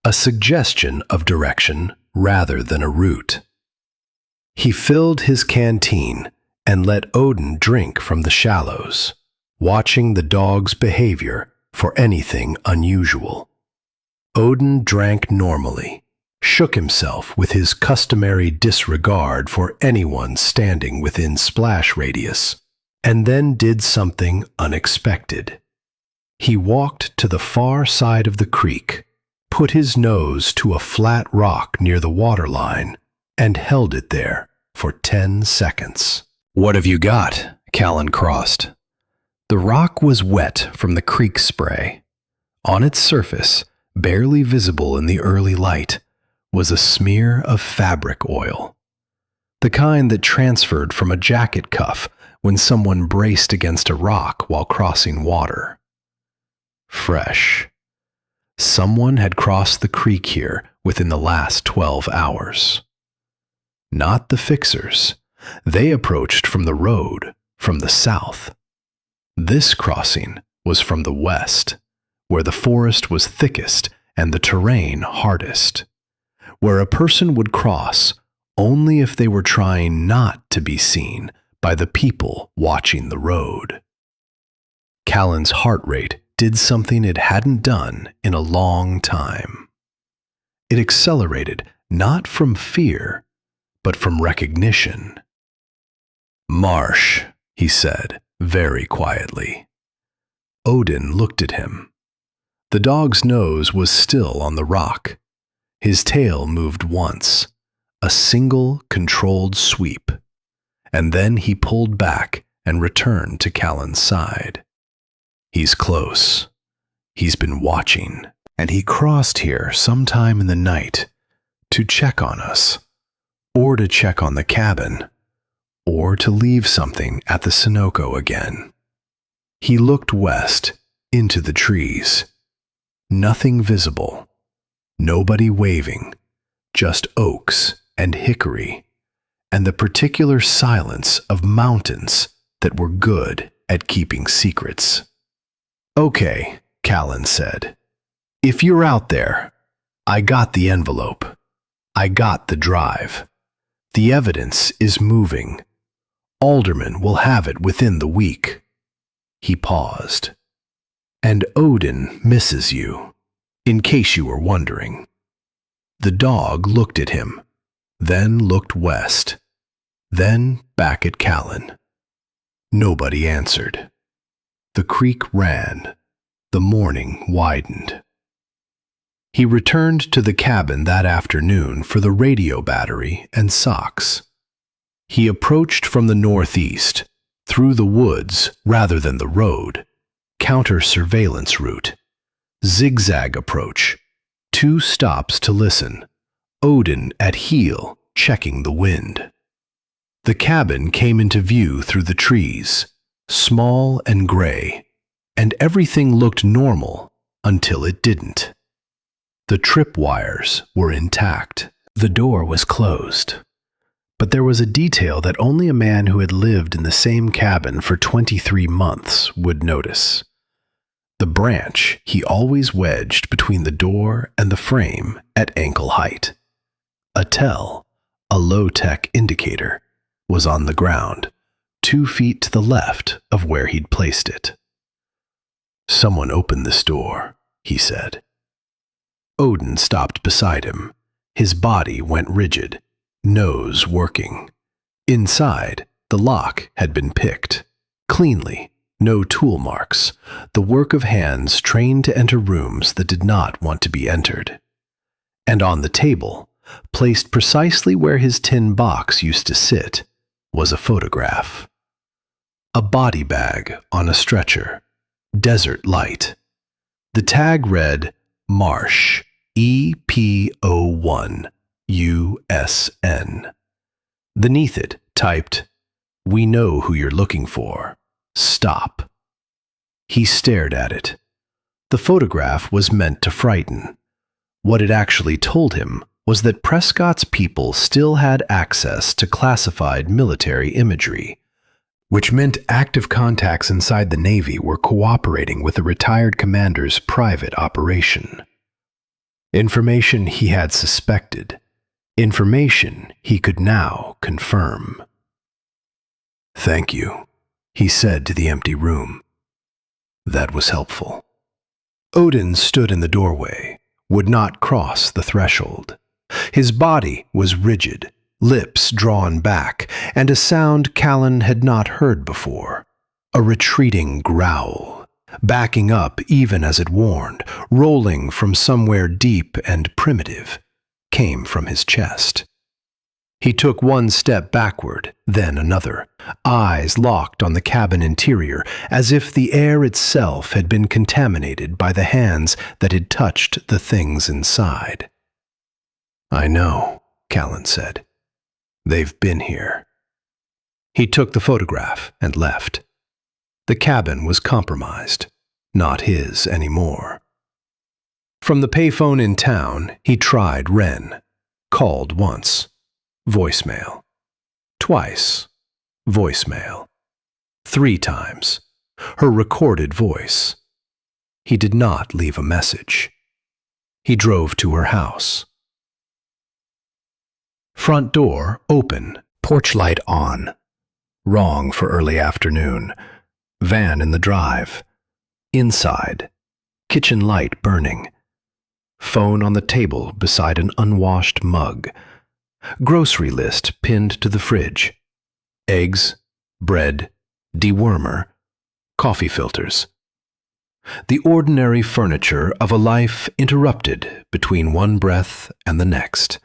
a suggestion of direction rather than a route. He filled his canteen and let Odin drink from the shallows, watching the dog's behavior for anything unusual. Odin drank normally, shook himself with his customary disregard for anyone standing within splash radius, and then did something unexpected. He walked to the far side of the creek, put his nose to a flat rock near the waterline, and held it there for 10 seconds. What have you got? Callan crossed. The rock was wet from the creek spray. On its surface, barely visible in the early light, was a smear of fabric oil. The kind that transferred from a jacket cuff when someone braced against a rock while crossing water. Fresh. Someone had crossed the creek here within the last 12 hours. Not the fixers. They approached from the road, from the south. This crossing was from the west, where the forest was thickest and the terrain hardest, where a person would cross only if they were trying not to be seen by the people watching the road. Callan's heart rate did something it hadn't done in a long time. It accelerated not from fear, but from recognition. Marsh, he said, very quietly. Odin looked at him. The dog's nose was still on the rock. His tail moved once, a single controlled sweep, and then he pulled back and returned to Callan's side. He's close. He's been watching, and he crossed here sometime in the night to check on us, or to check on the cabin, or to leave something at the Sunoco again. He looked west, into the trees. Nothing visible. Nobody waving. Just oaks and hickory, and the particular silence of mountains that were good at keeping secrets. Okay, Callan said. If you're out there, I got the envelope. I got the drive. The evidence is moving. Alderman will have it within the week. He paused. And Odin misses you, in case you were wondering. The dog looked at him, then looked west, then back at Callan. Nobody answered. The creek ran. The morning widened. He returned to the cabin that afternoon for the radio battery and socks. He approached from the northeast, through the woods rather than the road, counter-surveillance route, zigzag approach, 2 stops to listen, Odin at heel checking the wind. The cabin came into view through the trees, small and gray, and everything looked normal until it didn't. The tripwires were intact. The door was closed. But there was a detail that only a man who had lived in the same cabin for 23 months would notice. The branch he always wedged between the door and the frame at ankle height. A tell, a low-tech indicator, was on the ground, 2 feet to the left of where he'd placed it. "Someone opened this door," he said. Odin stopped beside him. His body went rigid, nose working. Inside, the lock had been picked, cleanly, no tool marks, the work of hands trained to enter rooms that did not want to be entered. And on the table, placed precisely where his tin box used to sit, was a photograph. A body bag on a stretcher, desert light. The tag read, Marsh, EP01, USN. Beneath it, typed, "We know who you're looking for. Stop." He stared at it. The photograph was meant to frighten. What it actually told him was that Prescott's people still had access to classified military imagery, which meant active contacts inside the Navy were cooperating with the retired commander's private operation. Information he had suspected. Information he could now confirm. "Thank you," he said to the empty room. That was helpful. Odin stood in the doorway, would not cross the threshold. His body was rigid, lips drawn back, and a sound Callan had not heard before, a retreating growl, backing up even as it warned, rolling from somewhere deep and primitive, came from his chest. He took 1 step backward, then another, eyes locked on the cabin interior, as if the air itself had been contaminated by the hands that had touched the things inside. "I know," Callan said. "They've been here." He took the photograph and left. The cabin was compromised, not his anymore. From the payphone in town, he tried Wren. Called once. Voicemail. Twice. Voicemail. 3 times. Her recorded voice. He did not leave a message. He drove to her house. Front door open, porch light on. Wrong for early afternoon. Van in the drive. Inside. Kitchen light burning. Phone on the table beside an unwashed mug. Grocery list pinned to the fridge. Eggs, bread, dewormer, coffee filters. The ordinary furniture of a life interrupted between one breath and the next.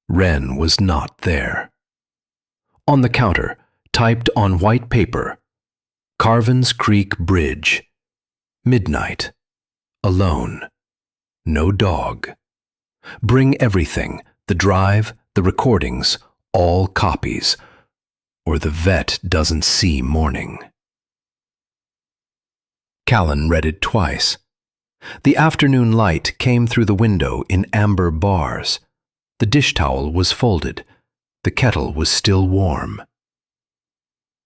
Wren was not there. On the counter, typed on white paper, Carvin's Creek Bridge. Midnight. Alone. No dog. Bring everything, the drive, the recordings, all copies, or the vet doesn't see morning. Callan read it twice. The afternoon light came through the window in amber bars. The dish towel was folded. The kettle was still warm.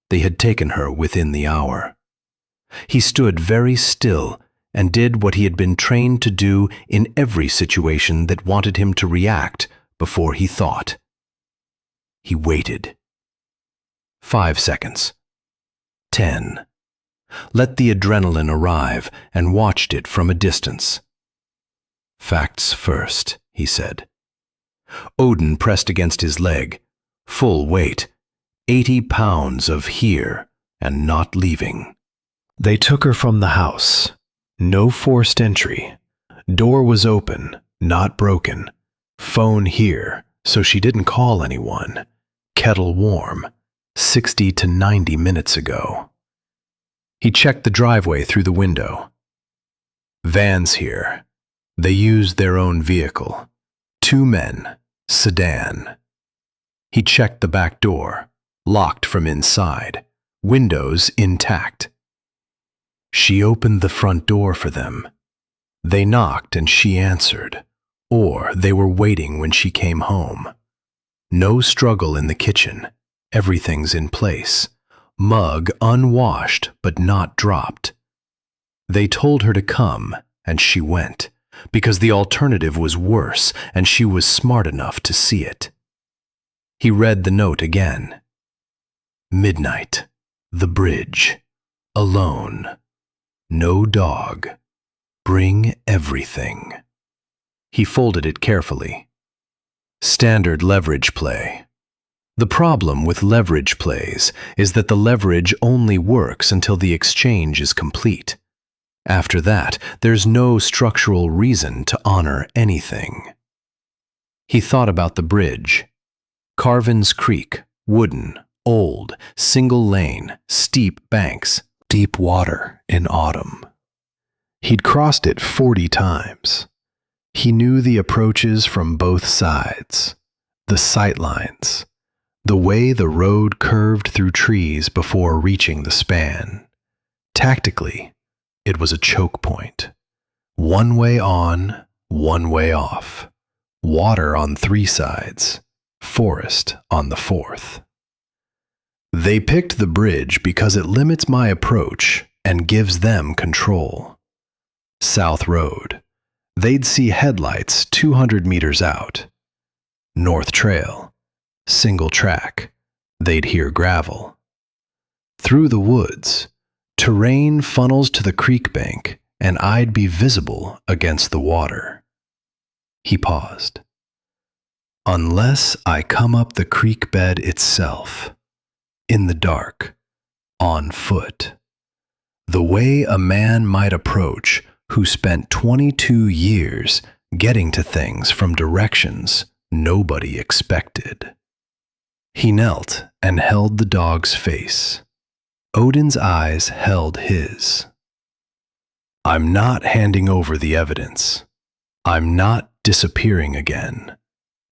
They had taken her within the hour. He stood very still and did what he had been trained to do in every situation that wanted him to react before he thought. He waited. 5 seconds. 10. Let the adrenaline arrive and watched it from a distance. "Facts first," he said. Odin pressed against his leg. Full weight. 80 pounds of here and not leaving. They took her from the house. No forced entry. Door was open, not broken. Phone here, so she didn't call anyone. Kettle warm, 60 to 90 minutes ago. He checked the driveway through the window. Vans here. They used their own vehicle. 2 men, sedan. He checked the back door, locked from inside, windows intact. She opened the front door for them. They knocked and she answered, or they were waiting when she came home. No struggle in the kitchen. Everything's in place. Mug unwashed but not dropped. They told her to come, and she went, because the alternative was worse, and she was smart enough to see it. He read the note again. Midnight. The bridge. Alone. No dog. Bring everything. He folded it carefully. Standard leverage play. The problem with leverage plays is that the leverage only works until the exchange is complete. After that, there's no structural reason to honor anything. He thought about the bridge. Carvin's Creek, wooden, old, single lane, steep banks, deep water in autumn. He'd crossed it 40 times. He knew the approaches from both sides, the sight lines, the way the road curved through trees before reaching the span. Tactically, it was a choke point. One way on, one way off. Water on 3 sides, forest on the 4th. They picked the bridge because it limits my approach and gives them control. South Road. They'd see headlights 200 meters out. North Trail. Single track. They'd hear gravel. Through the woods. Terrain funnels to the creek bank, and I'd be visible against the water. He paused. Unless I come up the creek bed itself, in the dark, on foot, the way a man might approach who spent 22 years getting to things from directions nobody expected. He knelt and held the dog's face. Odin's eyes held his. I'm not handing over the evidence. I'm not disappearing again.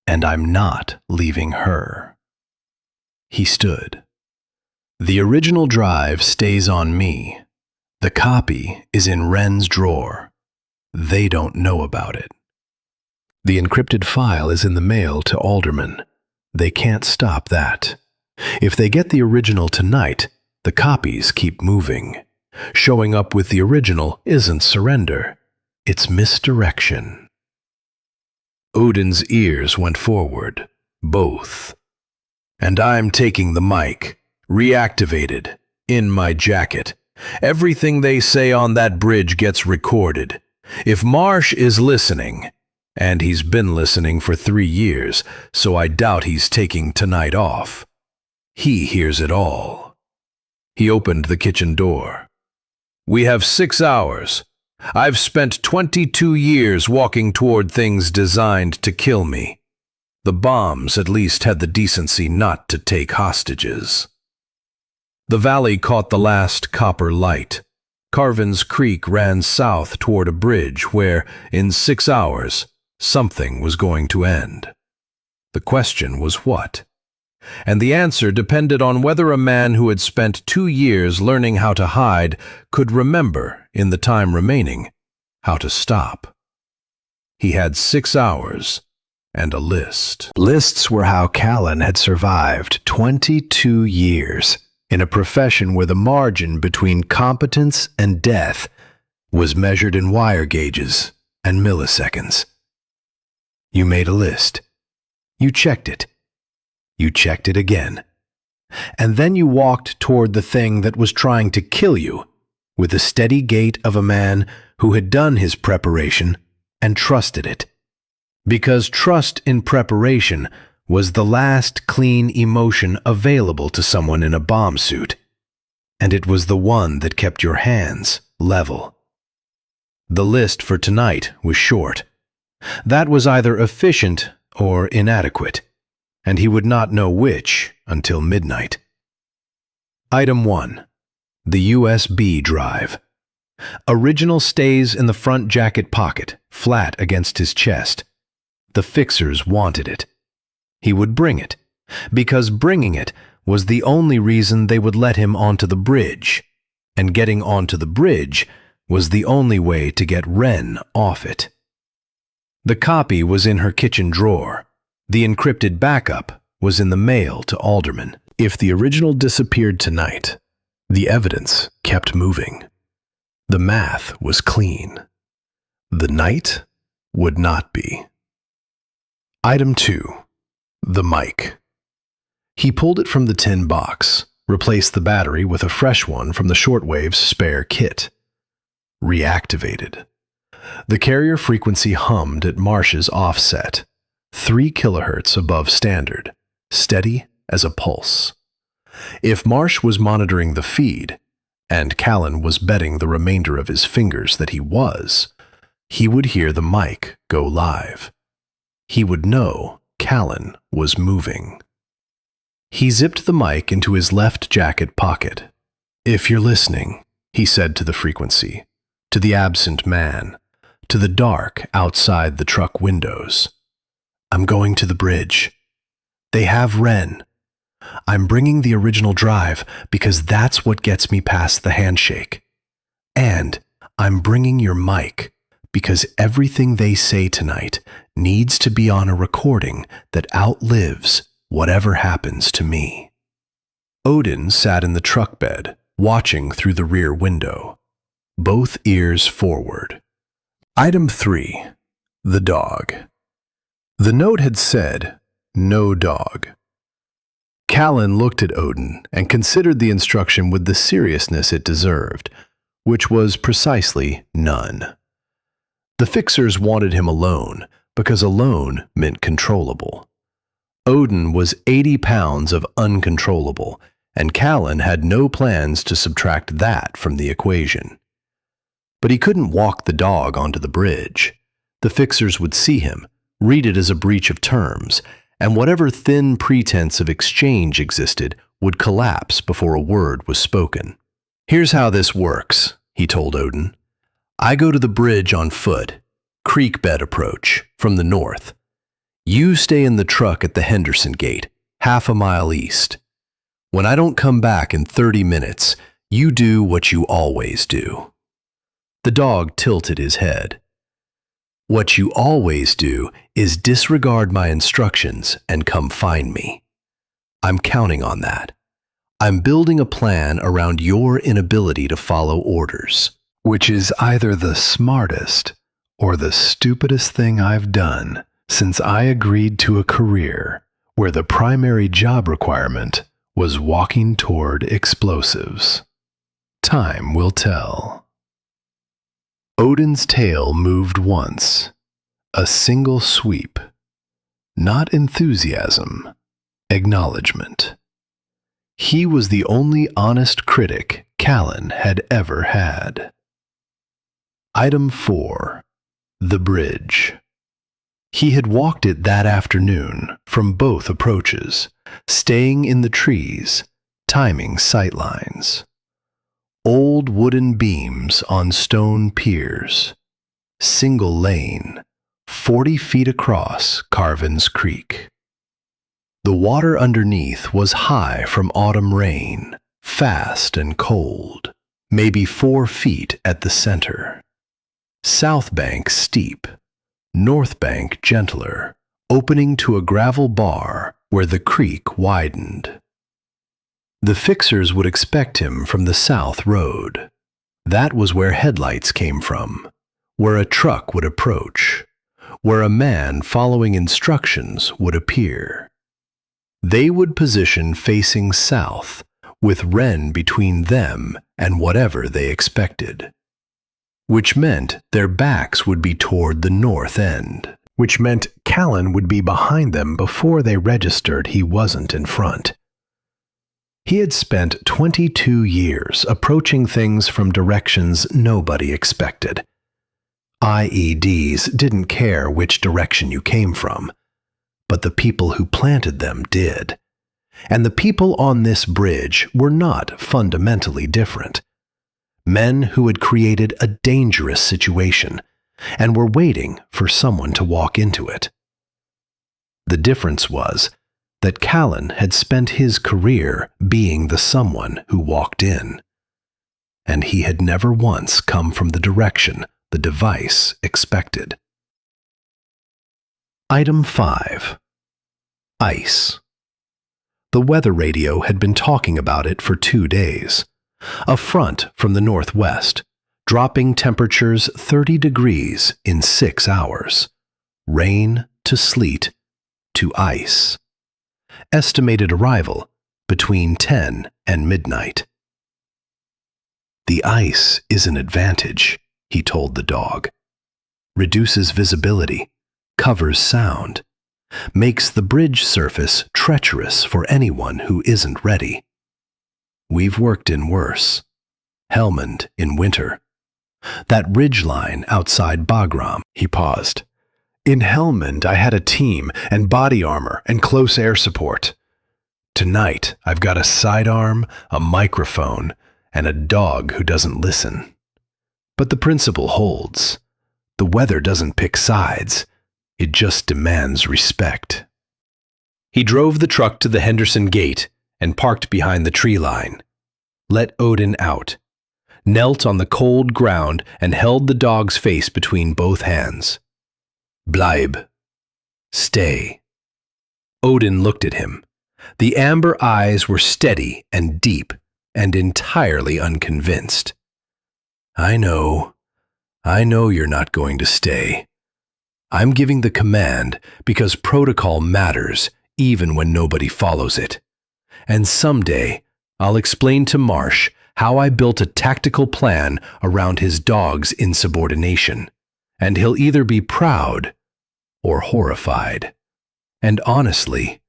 And I'm not leaving her. He stood. The original drive stays on me. The copy is in Wren's drawer. They don't know about it. The encrypted file is in the mail to Alderman. They can't stop that. If they get the original tonight, the copies keep moving. Showing up with the original isn't surrender. It's misdirection. Odin's ears went forward, both. And I'm taking the mic, reactivated, in my jacket. Everything they say on that bridge gets recorded. If Marsh is listening, and he's been listening for 3 years, so I doubt he's taking tonight off, he hears it all. He opened the kitchen door. We have 6 hours. I've spent 22 years walking toward things designed to kill me. The bombs at least had the decency not to take hostages. The valley caught the last copper light. Carvin's Creek ran south toward a bridge where, in 6 hours, something was going to end. The question was what? And the answer depended on whether a man who had spent 2 years learning how to hide could remember, in the time remaining, how to stop. He had 6 hours and a list. Lists were how Callan had survived 22 years in a profession where the margin between competence and death was measured in wire gauges and milliseconds. You made a list. You checked it. You checked it again. And then you walked toward the thing that was trying to kill you with the steady gait of a man who had done his preparation and trusted it. Because trust in preparation was the last clean emotion available to someone in a bomb suit, and it was the one that kept your hands level. The list for tonight was short. That was either efficient or inadequate, and he would not know which until midnight. Item 1. The USB drive. Original stays in the front jacket pocket, flat against his chest. The fixers wanted it. He would bring it, because bringing it was the only reason they would let him onto the bridge, and getting onto the bridge was the only way to get Wren off it. The copy was in her kitchen drawer. The encrypted backup was in the mail to Alderman. If the original disappeared tonight, the evidence kept moving. The math was clean. The night would not be. Item 2. The mic. He pulled it from the tin box, replaced the battery with a fresh one from the shortwave's spare kit. Reactivated. The carrier frequency hummed at Marsh's offset, 3 kilohertz above standard, steady as a pulse. If Marsh was monitoring the feed, and Callan was betting the remainder of his fingers that he would hear the mic go live. He would know Callan was moving. He zipped the mic into his left jacket pocket. "If you're listening," he said to the frequency, to the absent man, to the dark outside the truck windows. "I'm going to the bridge. They have Wren. I'm bringing the original drive because that's what gets me past the handshake. And I'm bringing your mic because everything they say tonight needs to be on a recording that outlives whatever happens to me." Odin sat in the truck bed, watching through the rear window, both ears forward. Item 3. The dog. The note had said, "No dog." Callan looked at Odin and considered the instruction with the seriousness it deserved, which was precisely none. The fixers wanted him alone, because alone meant controllable. Odin was 80 pounds of uncontrollable, and Callan had no plans to subtract that from the equation. But he couldn't walk the dog onto the bridge. The fixers would see him, read it as a breach of terms, and whatever thin pretense of exchange existed would collapse before a word was spoken. "Here's how this works," he told Odin. "I go to the bridge on foot, creek bed approach, from the north. You stay in the truck at the Henderson Gate, half a mile east. When I don't come back in 30 minutes, you do what you always do." The dog tilted his head. "What you always do is disregard my instructions and come find me. I'm counting on that. I'm building a plan around your inability to follow orders, which is either the smartest or the stupidest thing I've done since I agreed to a career where the primary job requirement was walking toward explosives. Time will tell." Odin's tail moved once, a single sweep. Not enthusiasm, acknowledgement. He was the only honest critic Callan had ever had. Item 4. The bridge. He had walked it that afternoon from both approaches, staying in the trees, timing sightlines. Old wooden beams on stone piers. Single lane, 40 feet across Carvin's Creek. The water underneath was high from autumn rain, fast and cold, maybe 4 feet at the center. South bank steep, north bank gentler, opening to a gravel bar where the creek widened. The fixers would expect him from the south road. That was where headlights came from, where a truck would approach, where a man following instructions would appear. They would position facing south, with Wren between them and whatever they expected. Which meant their backs would be toward the north end, which meant Callan would be behind them before they registered he wasn't in front. He had spent 22 years approaching things from directions nobody expected. IEDs didn't care which direction you came from, but the people who planted them did. And the people on this bridge were not fundamentally different. Men who had created a dangerous situation and were waiting for someone to walk into it. The difference was that Callan had spent his career being the someone who walked in, and he had never once come from the direction the device expected. Item 5. Ice. The weather radio had been talking about it for 2 days. A front from the northwest, dropping temperatures 30 degrees in 6 hours. Rain to sleet to ice. Estimated arrival between 10 and midnight. The ice is an advantage, he told the dog. Reduces visibility, covers sound, makes the bridge surface treacherous for anyone who isn't ready. We've worked in worse. Helmand in winter. That ridgeline outside Bagram. He paused. In Helmand, I had a team and body armor and close air support. Tonight, I've got a sidearm, a microphone, and a dog who doesn't listen. But the principle holds. The weather doesn't pick sides. It just demands respect. He drove the truck to the Henderson gate and parked behind the tree line. Let Odin out. Knelt on the cold ground and held the dog's face between both hands. Bleib. Stay. Odin looked at him. The amber eyes were steady and deep and entirely unconvinced. I know you're not going to stay. I'm giving the command because protocol matters even when nobody follows it. And someday, I'll explain to Marsh how I built a tactical plan around his dog's insubordination, and he'll either be proud or horrified. And honestly,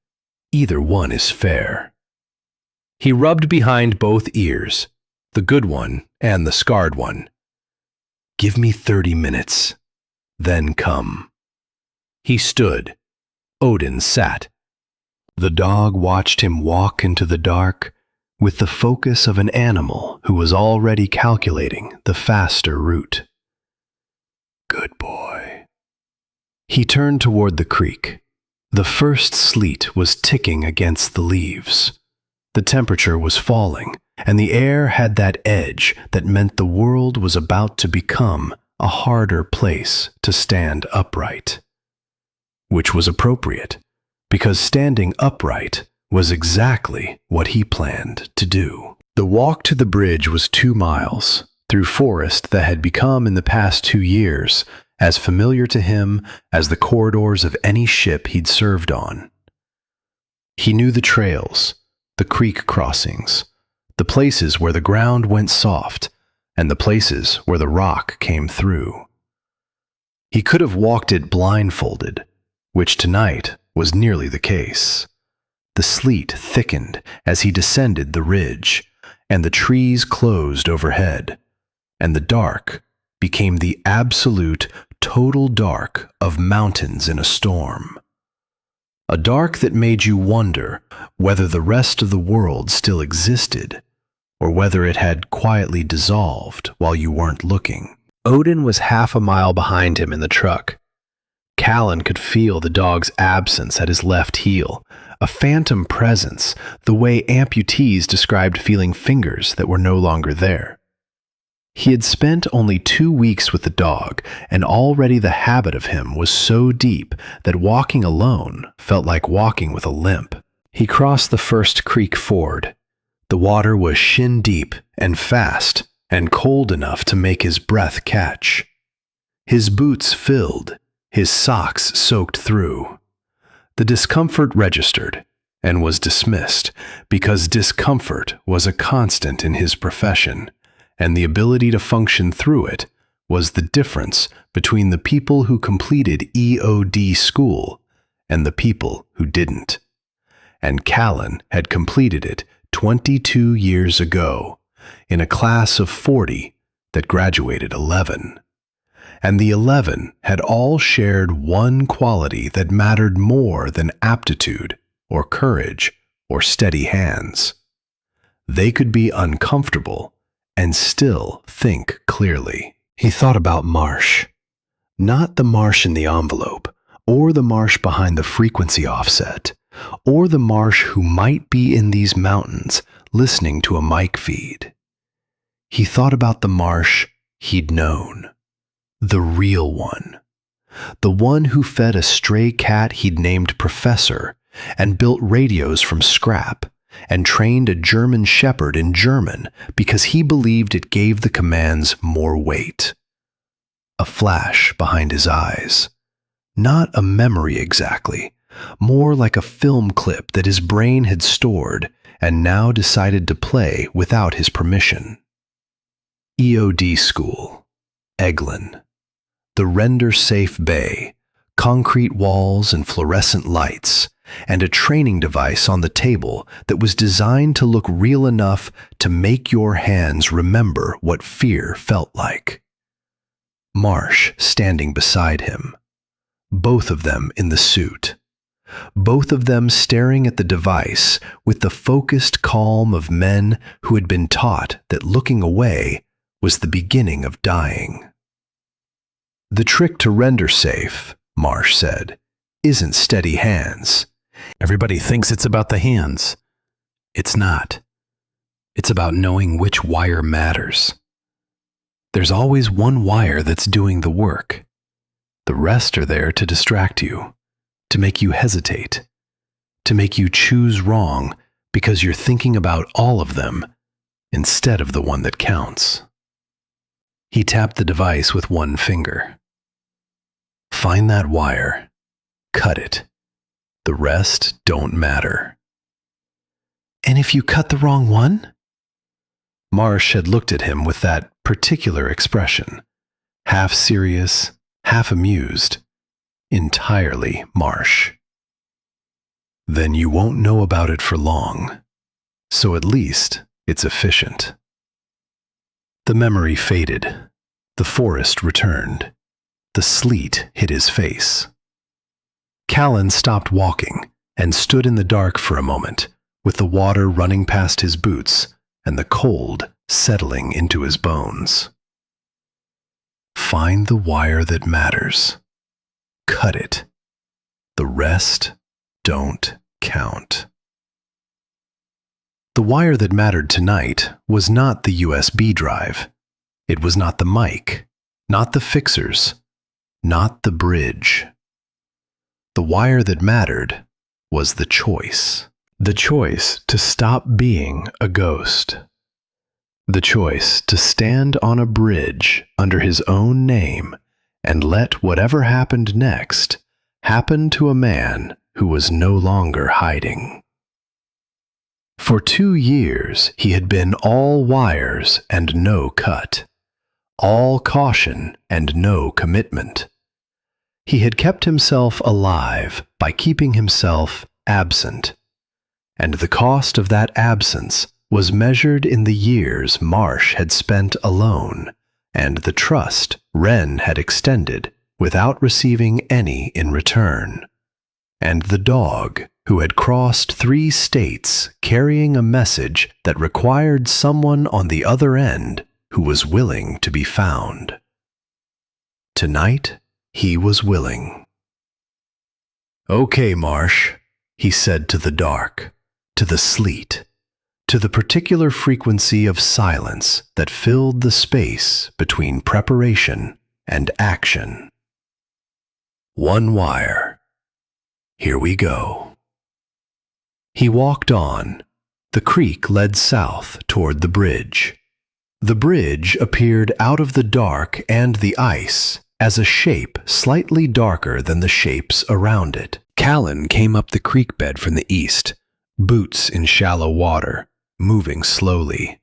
either one is fair. He rubbed behind both ears, the good one and the scarred one. Give me 30 minutes, then come. He stood. Odin sat. The dog watched him walk into the dark with the focus of an animal who was already calculating the faster route. Good boy. He turned toward the creek. The first sleet was ticking against the leaves. The temperature was falling, and the air had that edge that meant the world was about to become a harder place to stand upright. Which was appropriate, because standing upright was exactly what he planned to do. The walk to the bridge was 2 miles, through forest that had become in the past 2 years as familiar to him as the corridors of any ship he'd served on. He knew the trails, the creek crossings, the places where the ground went soft, and the places where the rock came through. He could have walked it blindfolded, which tonight was nearly the case. The sleet thickened as he descended the ridge, and the trees closed overhead, and the dark became the absolute, total dark of mountains in a storm. A dark that made you wonder whether the rest of the world still existed, or whether it had quietly dissolved while you weren't looking. Odin was half a mile behind him in the truck. Callan could feel the dog's absence at his left heel, a phantom presence, the way amputees described feeling fingers that were no longer there. He had spent only 2 weeks with the dog, and already the habit of him was so deep that walking alone felt like walking with a limp. He crossed the first creek ford. The water was shin-deep and fast and cold enough to make his breath catch. His boots filled, his socks soaked through. The discomfort registered and was dismissed because discomfort was a constant in his profession, and the ability to function through it was the difference between the people who completed EOD school and the people who didn't. And Callan had completed it 22 years ago in a class of 40 that graduated 11. and the 11 had all shared one quality that mattered more than aptitude or courage or steady hands. They could be uncomfortable and still think clearly. He thought about Marsh. Not the Marsh in the envelope, or the Marsh behind the frequency offset, or the Marsh who might be in these mountains listening to a mic feed. He thought about the Marsh he'd known. The real one. The one who fed a stray cat he'd named Professor and built radios from scrap and trained a German shepherd in German because he believed it gave the commands more weight. A flash behind his eyes. Not a memory exactly, more like a film clip that his brain had stored and now decided to play without his permission. EOD School, Eglin. The render-safe bay, concrete walls and fluorescent lights, and a training device on the table that was designed to look real enough to make your hands remember what fear felt like. Marsh standing beside him. Both of them in the suit. Both of them staring at the device with the focused calm of men who had been taught that looking away was the beginning of dying. The trick to render safe, Marsh said, isn't steady hands. Everybody thinks it's about the hands. It's not. It's about knowing which wire matters. There's always one wire that's doing the work. The rest are there to distract you, to make you hesitate, to make you choose wrong because you're thinking about all of them instead of the one that counts. He tapped the device with one finger. Find that wire. Cut it. The rest don't matter. And if you cut the wrong one? Marsh had looked at him with that particular expression, half serious, half amused, entirely Marsh. Then you won't know about it for long, so at least it's efficient. The memory faded. The forest returned. The sleet hit his face. Callan stopped walking and stood in the dark for a moment, with the water running past his boots and the cold settling into his bones. Find the wire that matters. Cut it. The rest don't count. The wire that mattered tonight was not the USB drive. It was not the mic, not the fixers, not the bridge. The wire that mattered was the choice. The choice to stop being a ghost. The choice to stand on a bridge under his own name and let whatever happened next happen to a man who was no longer hiding. For 2 years he had been all wires and no cut, all caution and no commitment. He had kept himself alive by keeping himself absent, and the cost of that absence was measured in the years Marsh had spent alone and the trust Wren had extended without receiving any in return, and the dog who had crossed 3 states carrying a message that required someone on the other end who was willing to be found. Tonight, he was willing. "Okay, Marsh," he said to the dark, to the sleet, to the particular frequency of silence that filled the space between preparation and action. "One wire. Here we go." He walked on. The creek led south toward the bridge. The bridge appeared out of the dark and the ice as a shape slightly darker than the shapes around it. Callan came up the creek bed from the east, boots in shallow water, moving slowly.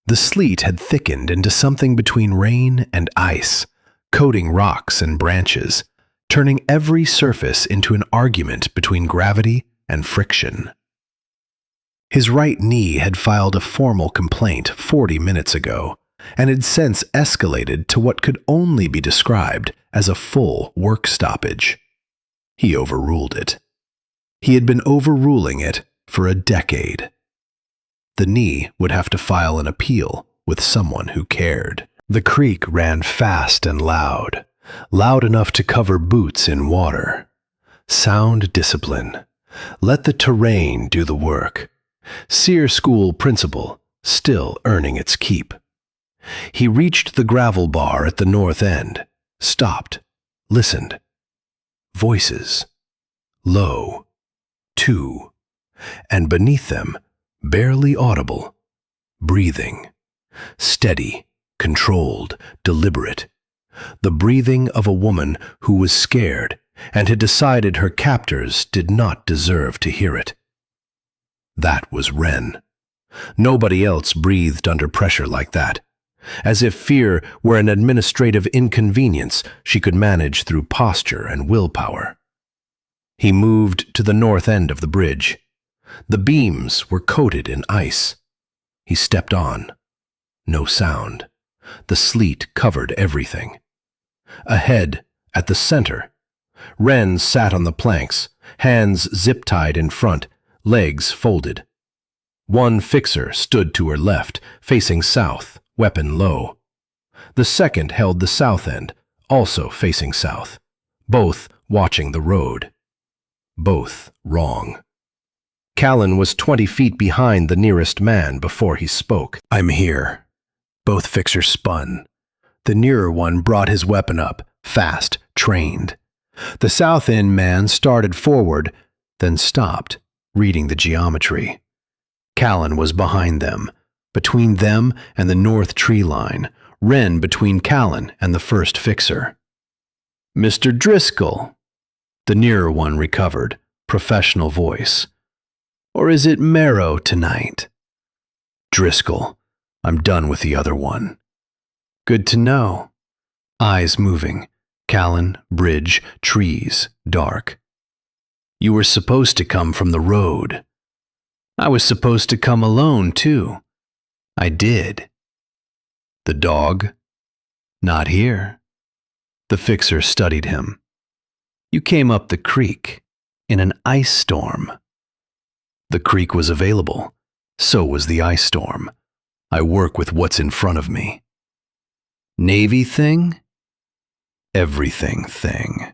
The sleet had thickened into something between rain and ice, coating rocks and branches, turning every surface into an argument between gravity and friction. His right knee had filed a formal complaint 40 minutes ago, and had since escalated to what could only be described as a full work stoppage. He overruled it. He had been overruling it for a decade. The knee would have to file an appeal with someone who cared. The creek ran fast and loud, loud enough to cover boots in water. Sound discipline. Let the terrain do the work. Sear School principle still earning its keep. He reached the gravel bar at the north end, stopped, listened. Voices. Low. Two. And beneath them, barely audible. Breathing. Steady, controlled, deliberate. The breathing of a woman who was scared and had decided her captors did not deserve to hear it. That was Wren. Nobody else breathed under pressure like that, as if fear were an administrative inconvenience she could manage through posture and willpower. He moved to the north end of the bridge. The beams were coated in ice. He stepped on. No sound. The sleet covered everything. Ahead, at the center, Wren sat on the planks, hands zip-tied in front, legs folded. One fixer stood to her left, facing south, weapon low. The second held the south end, also facing south, both watching the road. Both wrong. Callan was 20 feet behind the nearest man before he spoke. "I'm here." Both fixers spun. The nearer one brought his weapon up, fast, trained. The south end man started forward, then stopped, reading the geometry. Callan was behind them, between them and the north tree line, Wren between Callan and the first fixer. "Mr. Driscoll," the nearer one recovered, professional voice. "Or is it Marrow tonight?" "Driscoll. I'm done with the other one." "Good to know." Eyes moving. Callan, bridge, trees, dark. "You were supposed to come from the road." "I was supposed to come alone, too." "I did." "The dog?" "Not here." The fixer studied him. "You came up the creek in an ice storm." "The creek was available. So was the ice storm. I work with what's in front of me." "Navy thing?" "Everything thing."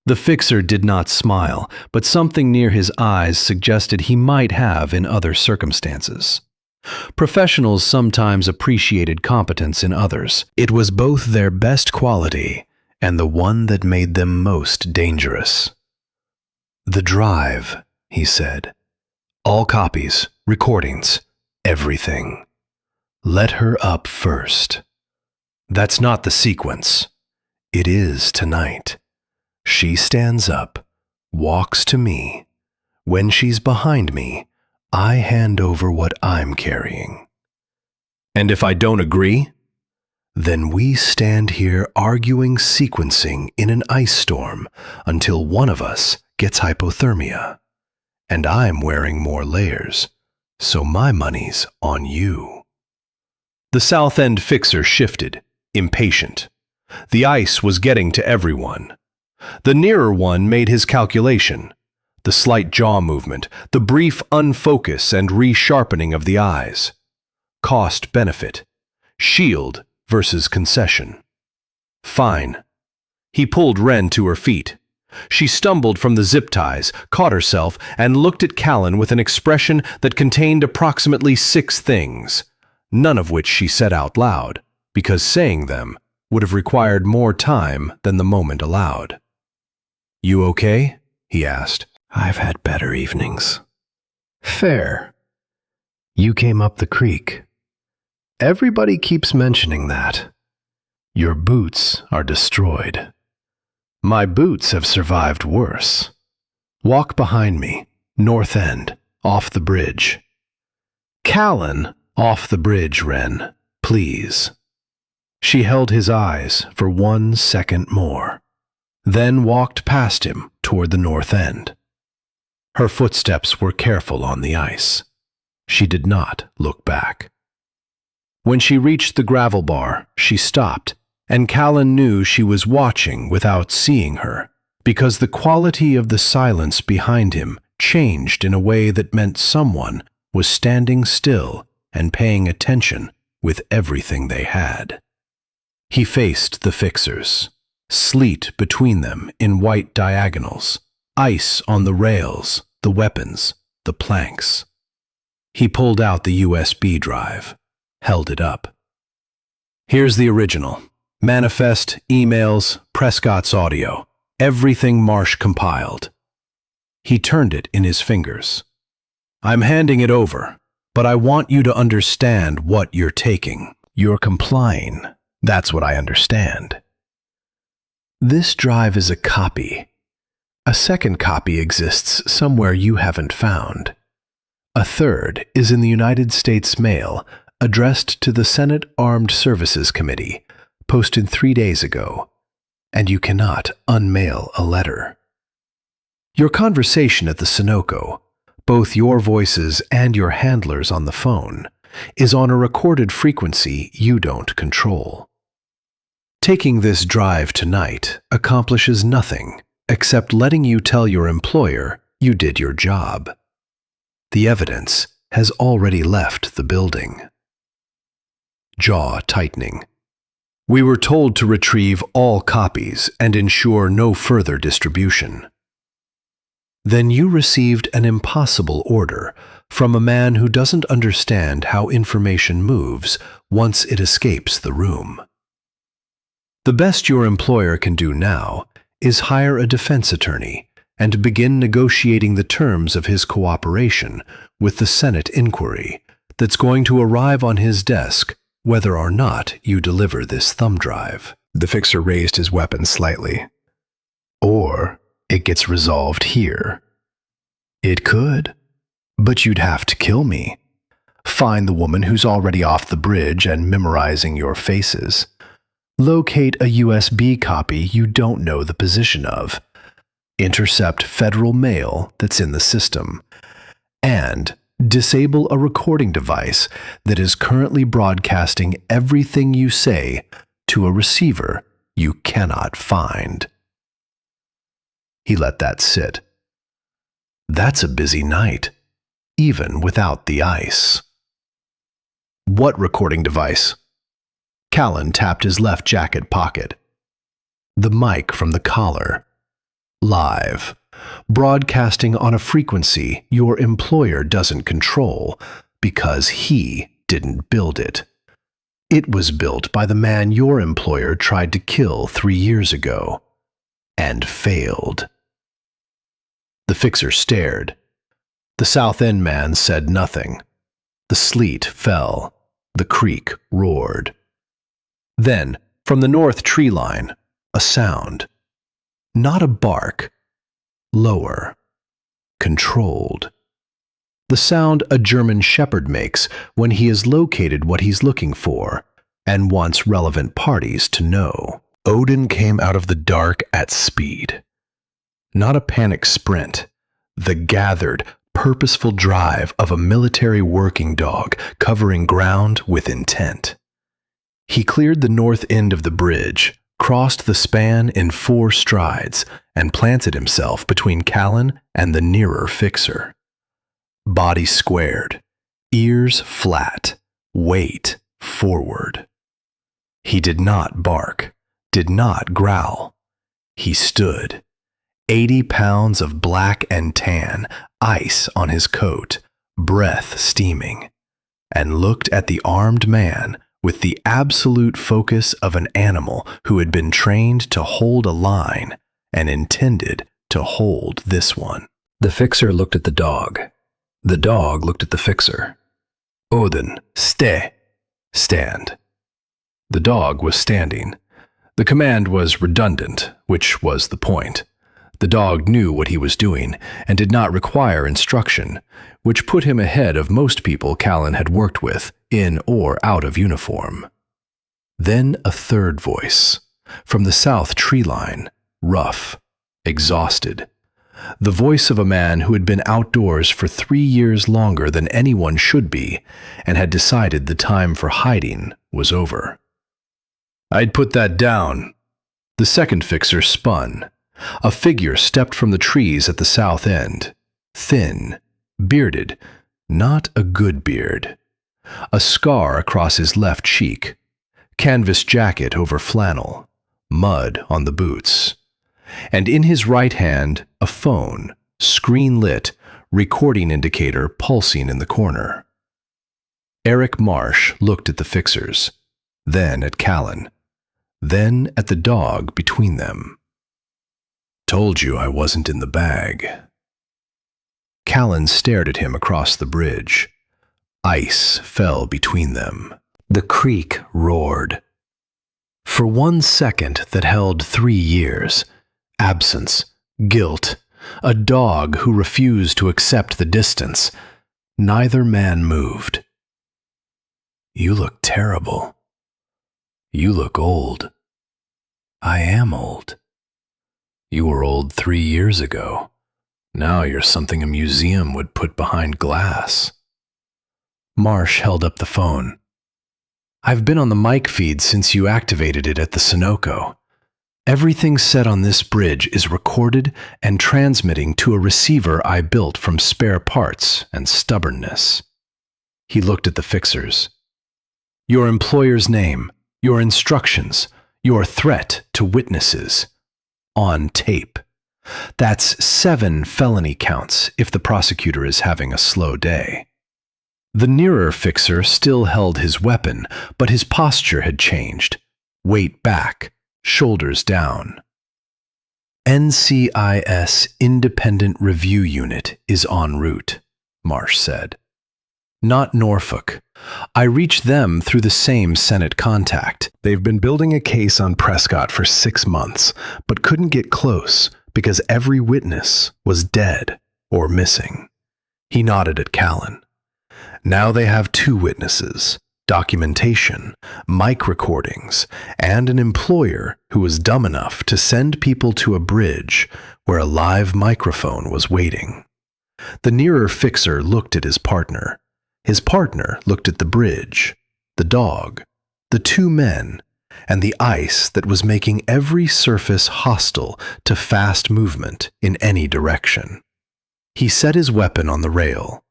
The fixer did not smile, but something near his eyes suggested he might have in other circumstances. Professionals sometimes appreciated competence in others. It was both their best quality and the one that made them most dangerous. "The drive," he said. "All copies, recordings, everything. Let her up first." "That's not the sequence." "It is tonight. She stands up, walks to me. When she's behind me, I hand over what I'm carrying." "And if I don't agree?" "Then we stand here arguing sequencing in an ice storm until one of us gets hypothermia. And I'm wearing more layers, so my money's on you." The south end fixer shifted, impatient. The ice was getting to everyone. The nearer one made his calculation. The slight jaw movement, the brief unfocus and resharpening of the eyes. Cost-benefit. Shield versus concession. "Fine." He pulled Wren to her feet. She stumbled from the zip ties, caught herself, and looked at Callan with an expression that contained approximately 6 things, none of which she said out loud, because saying them would have required more time than the moment allowed. "You okay?" he asked. "I've had better evenings." "Fair. You came up the creek. Everybody keeps mentioning that. Your boots are destroyed. My boots have survived worse. Walk behind me, north end, off the bridge." "Callan, off the bridge, Wren, please." She held his eyes for 1 second more, then walked past him toward the north end. Her footsteps were careful on the ice. She did not look back. When she reached the gravel bar, she stopped, and Callan knew she was watching without seeing her, because the quality of the silence behind him changed in a way that meant someone was standing still and paying attention with everything they had. He faced the fixers, sleet between them in white diagonals, ice on the rails, the weapons, the planks. He pulled out the USB drive, held it up. Here's the original. Manifest, emails, Prescott's audio, everything Marsh compiled. He turned it in his fingers. I'm handing it over, but I want you to understand what you're taking. You're complying. That's what I understand. This drive is a copy. A second copy exists somewhere you haven't found. A third is in the United States Mail, addressed to the Senate Armed Services Committee, posted 3 days ago, and you cannot unmail a letter. Your conversation at the Sunoco, both your voices and your handlers on the phone, is on a recorded frequency you don't control. Taking this drive tonight accomplishes nothing except letting you tell your employer you did your job. The evidence has already left the building. Jaw tightening. We were told to retrieve all copies and ensure no further distribution. Then you received an impossible order from a man who doesn't understand how information moves once it escapes the room. The best your employer can do now is hire a defense attorney and begin negotiating the terms of his cooperation with the Senate inquiry that's going to arrive on his desk whether or not you deliver this thumb drive. The fixer raised his weapon slightly. Or it gets resolved here. It could, but you'd have to kill me. Find the woman who's already off the bridge and memorizing your faces. Locate a USB copy you don't know the position of. Intercept federal mail that's in the system. And disable a recording device that is currently broadcasting everything you say to a receiver you cannot find. He let that sit. That's a busy night, even without the ice. What recording device? Callan tapped his left jacket pocket. The mic from the collar. Live. Broadcasting on a frequency your employer doesn't control because he didn't build it. It was built by the man your employer tried to kill 3 years ago and failed. The fixer stared. The South End man said nothing. The sleet fell. The creek roared. Then, from the north tree line, a sound. Not a bark. Lower. Controlled. The sound a German shepherd makes when he has located what he's looking for and wants relevant parties to know. Odin came out of the dark at speed. Not a panic sprint. The gathered, purposeful drive of a military working dog covering ground with intent. He cleared the north end of the bridge, crossed the span in 4 strides, and planted himself between Callan and the nearer fixer. Body squared, ears flat, weight forward. He did not bark, did not growl. He stood, 80 pounds of black and tan, ice on his coat, breath steaming, and looked at the armed man with the absolute focus of an animal who had been trained to hold a line and intended to hold this one. The fixer looked at the dog. The dog looked at the fixer. Odin, stand. The dog was standing. The command was redundant, which was the point. The dog knew what he was doing and did not require instruction, which put him ahead of most people Callan had worked with, in or out of uniform. Then a third voice, from the south tree line, rough, exhausted. the voice of a man who had been outdoors for 3 years longer than anyone should be and had decided the time for hiding was over. "I'd put that down." The second fixer spun. A figure stepped from the trees at the south end. Thin, bearded, not a good beard. A scar across his left cheek. Canvas jacket over flannel. Mud on the boots. And in his right hand, a phone, screen lit, recording indicator pulsing in the corner. Eric Marsh looked at the fixers, then at Callan, then at the dog between them. "Told you I wasn't in the bag." Callan stared at him across the bridge. Ice fell between them. The creek roared. For 1 second that held 3 years, absence, guilt, a dog who refused to accept the distance, neither man moved. "You look terrible. You look old." "I am old." "You were old 3 years ago. Now you're something a museum would put behind glass." Marsh held up the phone. "I've been on the mic feed since you activated it at the Sunoco. Everything said on this bridge is recorded and transmitting to a receiver I built from spare parts and stubbornness." He looked at the fixers. "Your employer's name, your instructions, your threat to witnesses. On tape. That's 7 felony counts if the prosecutor is having a slow day." The nearer fixer still held his weapon, but his posture had changed. Weight back, shoulders down. "NCIS Independent Review Unit is en route," Marsh said. "Not Norfolk. I reached them through the same Senate contact. They've been building a case on Prescott for 6 months, but couldn't get close because every witness was dead or missing." He nodded at Callan. "Now they have 2 witnesses, documentation, mic recordings, and an employer who was dumb enough to send people to a bridge where a live microphone was waiting." The nearer fixer looked at his partner. His partner looked at the bridge, the dog, the 2 men, and the ice that was making every surface hostile to fast movement in any direction. He set his weapon on the rail.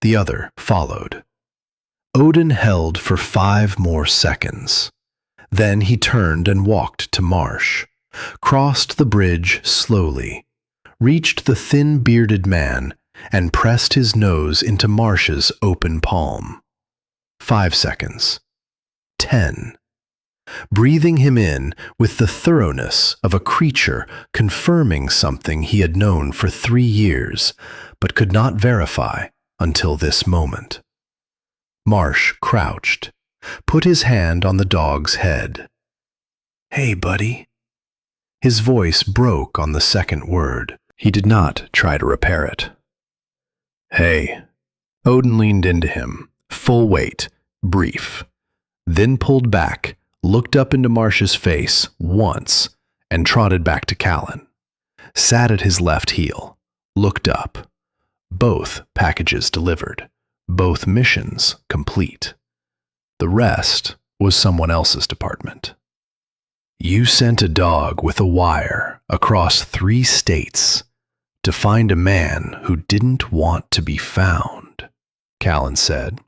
The other followed. Odin held for 5 more seconds. Then he turned and walked to Marsh, crossed the bridge slowly, reached the thin-bearded man, and pressed his nose into Marsh's open palm. 5 seconds. 10. Breathing him in with the thoroughness of a creature confirming something he had known for 3 years, but could not verify until this moment. Marsh crouched, put his hand on the dog's head. "Hey, buddy." His voice broke on the second word. He did not try to repair it. "Hey." Odin leaned into him, full weight, brief, then pulled back, looked up into Marsh's face once, and trotted back to Callan. Sat at his left heel, looked up. Both packages delivered, both missions complete. The rest was someone else's department. "You sent a dog with a wire across 3 states to find a man who didn't want to be found," Callan said.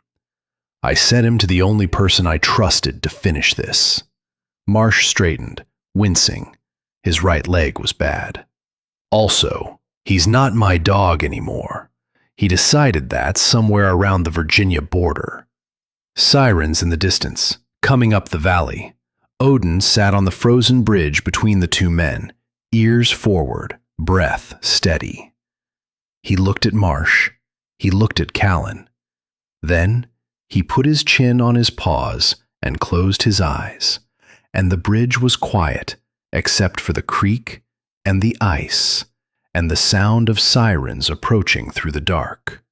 "I sent him to the only person I trusted to finish this." Marsh straightened, wincing. His right leg was bad. "Also, he's not my dog anymore. He decided that somewhere around the Virginia border." Sirens in the distance, coming up the valley. Odin sat on the frozen bridge between the 2 men, ears forward, breath steady. He looked at Marsh. He looked at Callan. Then he put his chin on his paws and closed his eyes, and the bridge was quiet except for the creek and the ice and the sound of sirens approaching through the dark.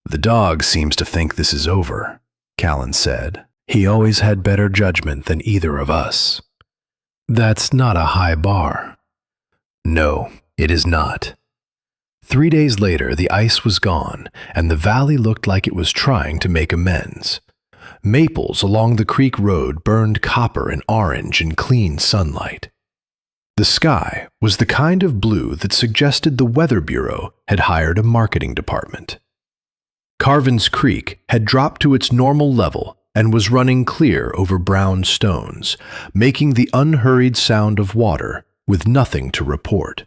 "The dog seems to think this is over," Callan said. "He always had better judgment than either of us." "That's not a high bar." "No, it is not. 3 days later, the ice was gone, and the valley looked like it was trying to make amends. Maples along the creek road burned copper and orange in clean sunlight. The sky was the kind of blue that suggested the Weather Bureau had hired a marketing department. Carvin's Creek had dropped to its normal level and was running clear over brown stones, making the unhurried sound of water with nothing to report.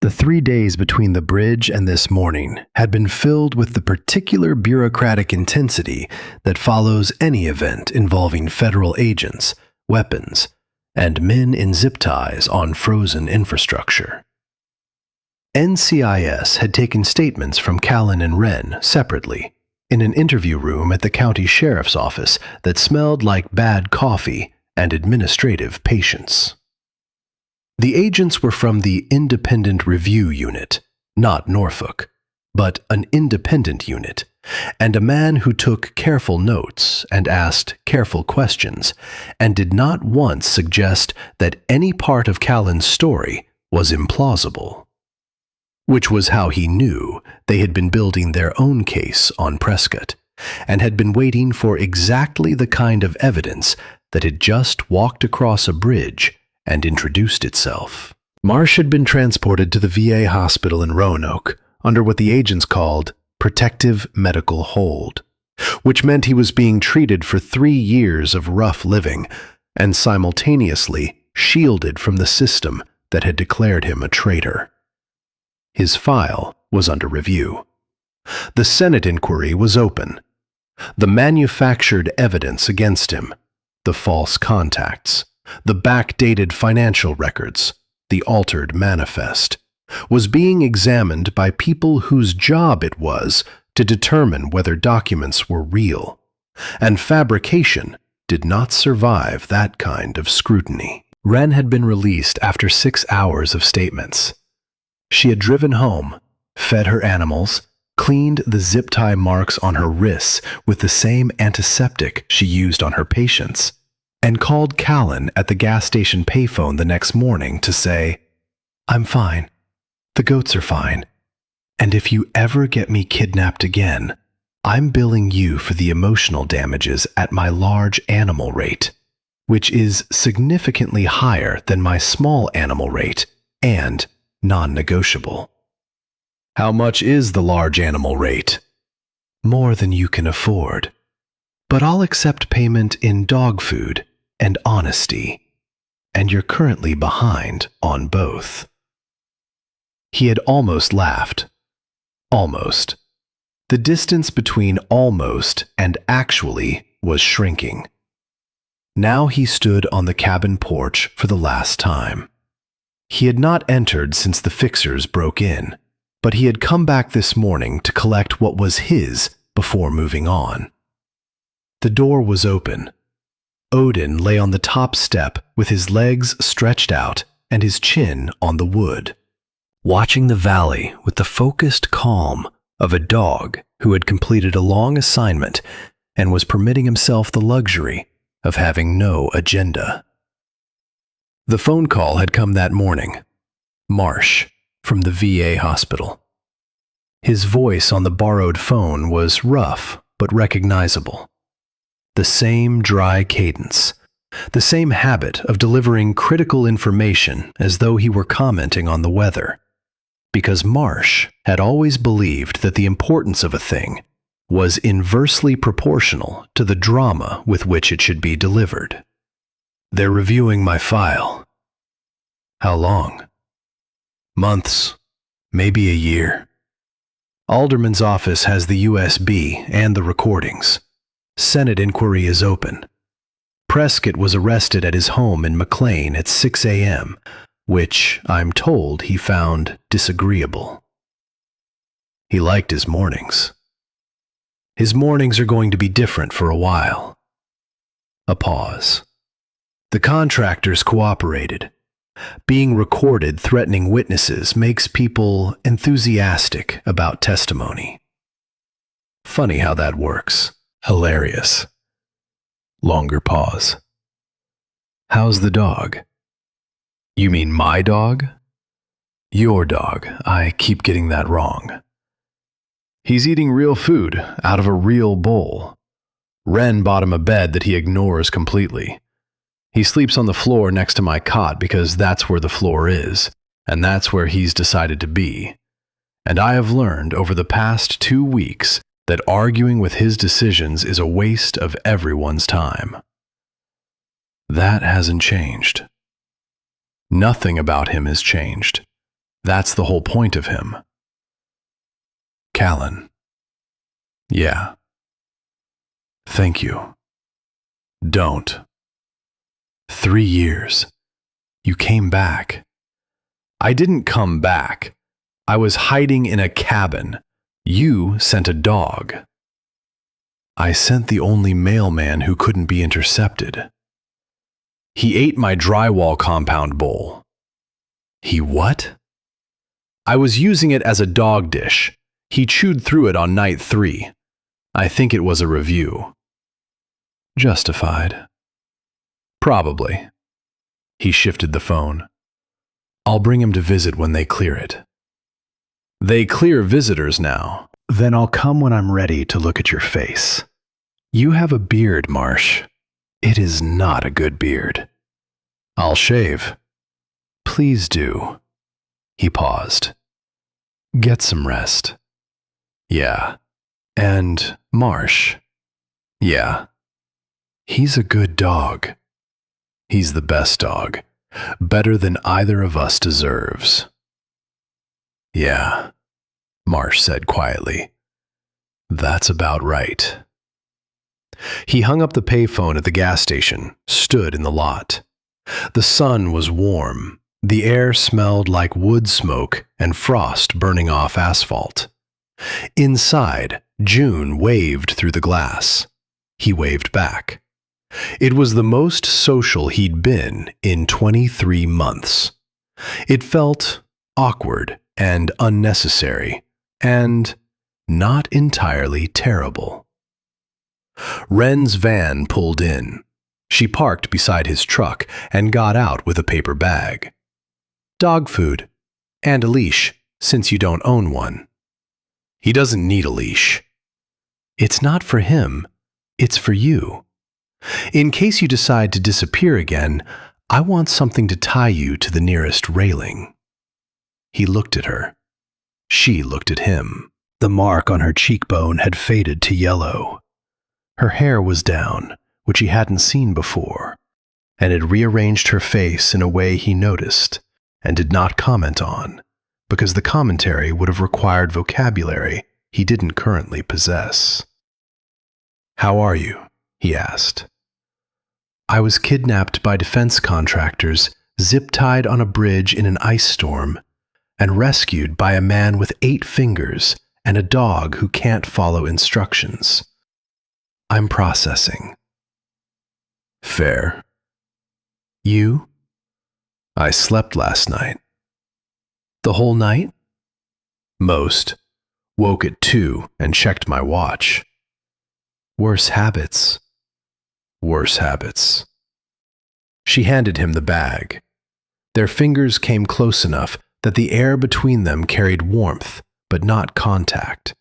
The 3 days between the bridge and this morning had been filled with the particular bureaucratic intensity that follows any event involving federal agents, weapons, and men in zip ties on frozen infrastructure. NCIS had taken statements from Callan and Wren separately in an interview room at the county sheriff's office that smelled like bad coffee and administrative patience. The agents were from the Independent Review Unit, not Norfolk, but an independent unit, and a man who took careful notes and asked careful questions, and did not once suggest that any part of Callan's story was implausible. Which was how he knew they had been building their own case on Prescott, and had been waiting for exactly the kind of evidence that had just walked across a bridge and introduced itself. Marsh had been transported to the VA hospital in Roanoke under what the agents called protective medical hold, which meant he was being treated for 3 years of rough living and simultaneously shielded from the system that had declared him a traitor. His file was under review. The Senate inquiry was open. The manufactured evidence against him, the false contacts, the backdated financial records, the altered manifest, was being examined by people whose job it was to determine whether documents were real, and fabrication did not survive that kind of scrutiny. Wren had been released after 6 hours of statements. She had driven home, fed her animals, cleaned the zip tie marks on her wrists with the same antiseptic she used on her patients, and called Callan at the gas station payphone the next morning to say, "I'm fine. The goats are fine. And if you ever get me kidnapped again, I'm billing you for the emotional damages at my large animal rate, which is significantly higher than my small animal rate and non-negotiable." "How much is the large animal rate?" "More than you can afford. But I'll accept payment in dog food and honesty, and you're currently behind on both." He had almost laughed. Almost. The distance between almost and actually was shrinking. Now he stood on the cabin porch for the last time. He had not entered since the fixers broke in, but he had come back this morning to collect what was his before moving on. The door was open. Odin lay on the top step with his legs stretched out and his chin on the wood, watching the valley with the focused calm of a dog who had completed a long assignment and was permitting himself the luxury of having no agenda. The phone call had come that morning. Marsh, from the VA hospital. His voice on the borrowed phone was rough but recognizable. The same dry cadence, the same habit of delivering critical information as though he were commenting on the weather, because Marsh had always believed that the importance of a thing was inversely proportional to the drama with which it should be delivered. "They're reviewing my file." "How long?" "Months, maybe a year. Alderman's office has the USB and the recordings. Senate inquiry is open. Prescott was arrested at his home in McLean at 6 a.m., which I'm told he found disagreeable. He liked his mornings. His mornings are going to be different for a while." A pause. The contractors cooperated. Being recorded threatening witnesses makes people enthusiastic about testimony. Funny how that works. Hilarious. Longer pause. "How's the dog?" "You mean my dog?" Your dog. I keep getting that wrong. He's eating real food out of a real bowl. Ren bought him a bed that he ignores completely. He sleeps on the floor next to my cot because that's where the floor is, and that's where he's decided to be. And I have learned over the past 2 weeks that arguing with his decisions is a waste of everyone's time. That hasn't changed. Nothing about him has changed. That's the whole point of him. Callan. Yeah. Thank you. Don't. 3 years. You came back. I didn't come back. I was hiding in a cabin. You sent a dog. I sent the only mailman who couldn't be intercepted. He ate my drywall compound bowl. He what? I was using it as a dog dish. He chewed through it on night 3. I think it was a review. Justified. Probably. He shifted the phone. I'll bring him to visit when they clear it. They clear visitors now. Then I'll come when I'm ready to look at your face. You have a beard, Marsh. It is not a good beard. I'll shave. Please do. He paused. Get some rest. Yeah. And Marsh. Yeah. He's a good dog. He's the best dog. Better than either of us deserves. Yeah, Marsh said quietly. That's about right. He hung up the payphone at the gas station, stood in the lot. The sun was warm. The air smelled like wood smoke and frost burning off asphalt. Inside, June waved through the glass. He waved back. It was the most social he'd been in 23 months. It felt awkward and unnecessary, and not entirely terrible. Ren's van pulled in. She parked beside his truck and got out with a paper bag. Dog food, and a leash, since you don't own one. He doesn't need a leash. It's not for him, it's for you. In case you decide to disappear again, I want something to tie you to the nearest railing. He looked at her. She looked at him. The mark on her cheekbone had faded to yellow. Her hair was down, which he hadn't seen before, and had rearranged her face in a way he noticed and did not comment on, because the commentary would have required vocabulary he didn't currently possess. How are you? He asked. I was kidnapped by defense contractors, zip-tied on a bridge in an ice storm, and rescued by a man with 8 fingers and a dog who can't follow instructions. I'm processing. Fair. You? I slept last night. The whole night? Most. Woke at 2 and checked my watch. Worse habits. Worse habits. She handed him the bag. Their fingers came close enough that the air between them carried warmth, but not contact,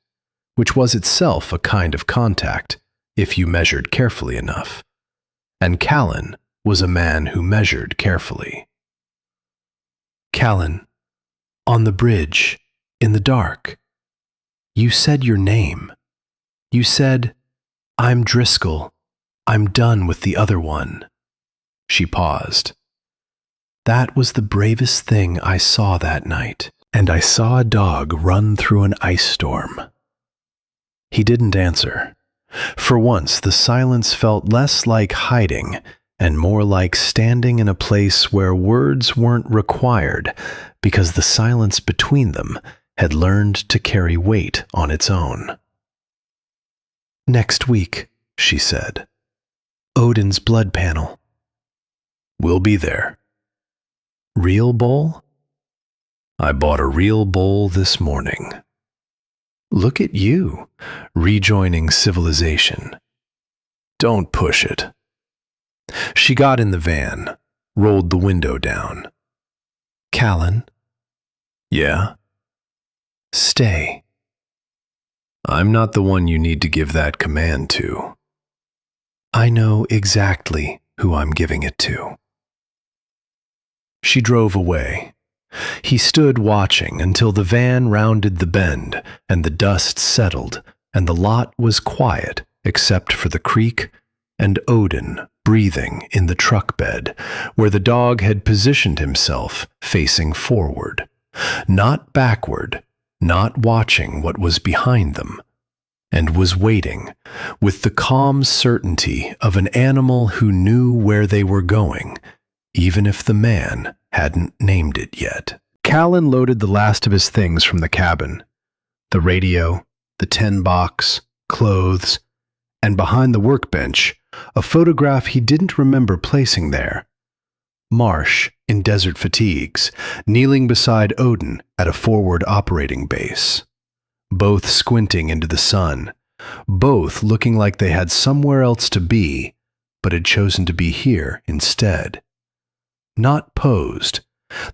which was itself a kind of contact, if you measured carefully enough. And Callan was a man who measured carefully. Callan, on the bridge, in the dark, you said your name. You said, I'm Driscoll. I'm done with the other one. She paused. That was the bravest thing I saw that night, and I saw a dog run through an ice storm. He didn't answer. For once, the silence felt less like hiding and more like standing in a place where words weren't required because the silence between them had learned to carry weight on its own. Next week, she said. Odin's blood panel. We'll be there. Real bowl? I bought a real bowl this morning. Look at you, rejoining civilization. Don't push it. She got in the van, rolled the window down. Callan, Yeah? Stay. I'm not the one you need to give that command to. I know exactly who I'm giving it to. She drove away. He stood watching until the van rounded the bend and the dust settled and the lot was quiet except for the creek and Odin breathing in the truck bed where the dog had positioned himself facing forward, not backward, not watching what was behind them, and was waiting with the calm certainty of an animal who knew where they were going, even if the man hadn't named it yet. Callan loaded the last of his things from the cabin, the radio, the tin box, clothes, and behind the workbench, a photograph he didn't remember placing there. Marsh, in desert fatigues, kneeling beside Odin at a forward operating base. Both squinting into the sun, both looking like they had somewhere else to be, but had chosen to be here instead. Not posed,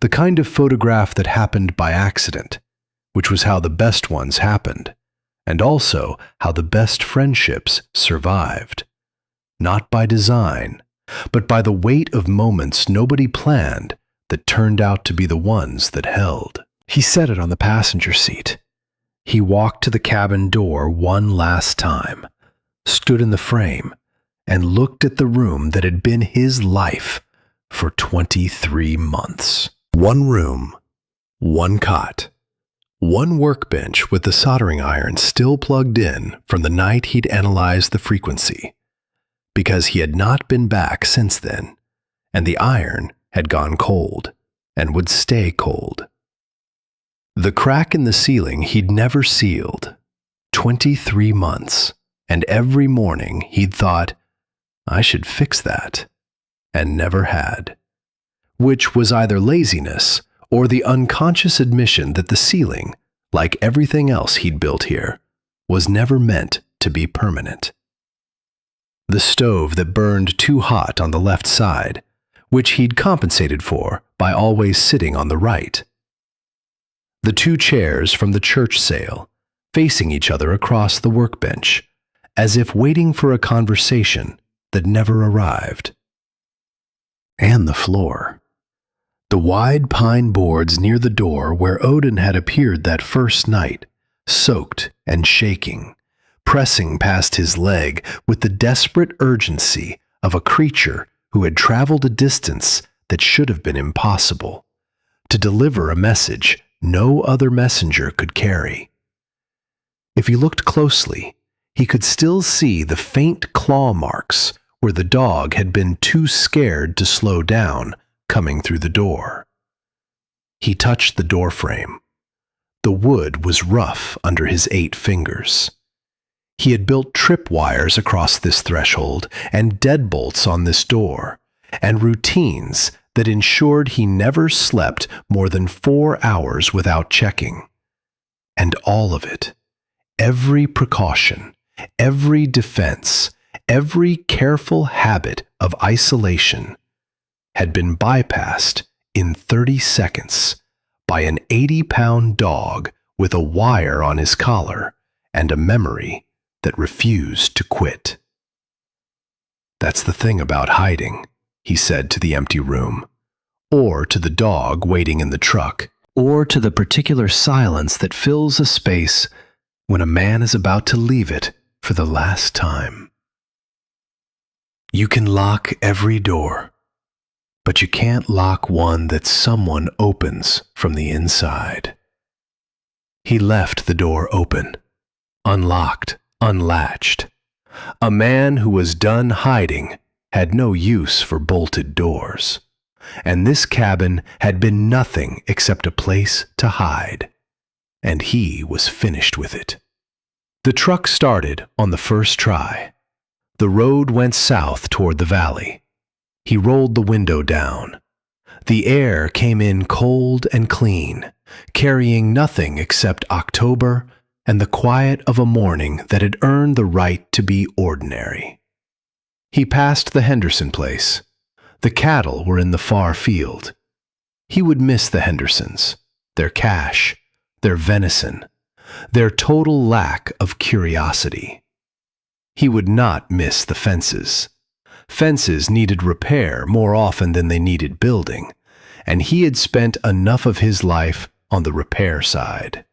the kind of photograph that happened by accident, which was how the best ones happened, and also how the best friendships survived. Not by design, but by the weight of moments nobody planned that turned out to be the ones that held. He set it on the passenger seat. He walked to the cabin door one last time, stood in the frame, and looked at the room that had been his life for 23 months. One room, one cot, one workbench with the soldering iron still plugged in from the night he'd analyzed the frequency, because he had not been back since then, and the iron had gone cold and would stay cold. The crack in the ceiling he'd never sealed. 23 months, and every morning he'd thought, I should fix that, and never had. Which was either laziness or the unconscious admission that the ceiling, like everything else he'd built here, was never meant to be permanent. The stove that burned too hot on the left side, which he'd compensated for by always sitting on the right. The two chairs from the church sale, facing each other across the workbench, as if waiting for a conversation that never arrived. And the floor. The wide pine boards near the door where Odin had appeared that first night, soaked and shaking, pressing past his leg with the desperate urgency of a creature who had traveled a distance that should have been impossible, to deliver a message no other messenger could carry. If he looked closely, he could still see the faint claw marks where the dog had been too scared to slow down coming through the door. He touched the door frame. The wood was rough under his 8 fingers. He had built tripwires across this threshold and deadbolts on this door, and routines that ensured he never slept more than 4 hours without checking. And all of it, every precaution, every defense, every careful habit of isolation, had been bypassed in 30 seconds by an 80-pound dog with a wire on his collar and a memory that refused to quit. That's the thing about hiding, he said to the empty room, or to the dog waiting in the truck, or to the particular silence that fills a space when a man is about to leave it for the last time. You can lock every door, but you can't lock one that someone opens from the inside. He left the door open, unlocked, unlatched. A man who was done hiding had no use for bolted doors, and this cabin had been nothing except a place to hide, and he was finished with it. The truck started on the first try. The road went south toward the valley. He rolled the window down. The air came in cold and clean, carrying nothing except October and the quiet of a morning that had earned the right to be ordinary. He passed the Henderson place. The cattle were in the far field. He would miss the Hendersons, their cash, their venison, their total lack of curiosity. He would not miss the fences. Fences needed repair more often than they needed building, and he had spent enough of his life on the repair side.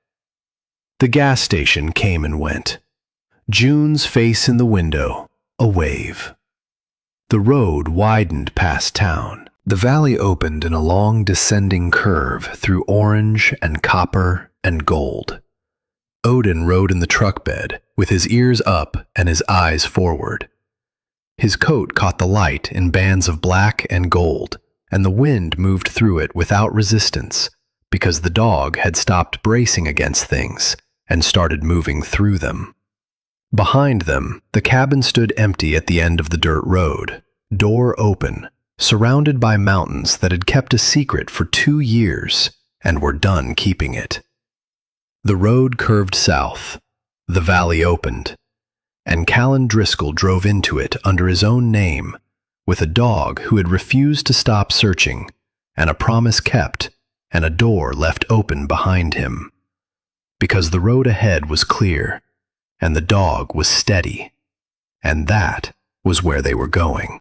The gas station came and went. June's face in the window, a wave. The road widened past town. The valley opened in a long descending curve through orange and copper and gold. Odin rode in the truck bed, with his ears up and his eyes forward. His coat caught the light in bands of black and gold, and the wind moved through it without resistance, because the dog had stopped bracing against things and started moving through them. Behind them, the cabin stood empty at the end of the dirt road, door open, surrounded by mountains that had kept a secret for 2 years and were done keeping it. The road curved south, the valley opened, and Callan Driscoll drove into it under his own name, with a dog who had refused to stop searching, and a promise kept, and a door left open behind him. Because the road ahead was clear, and the dog was steady, and that was where they were going.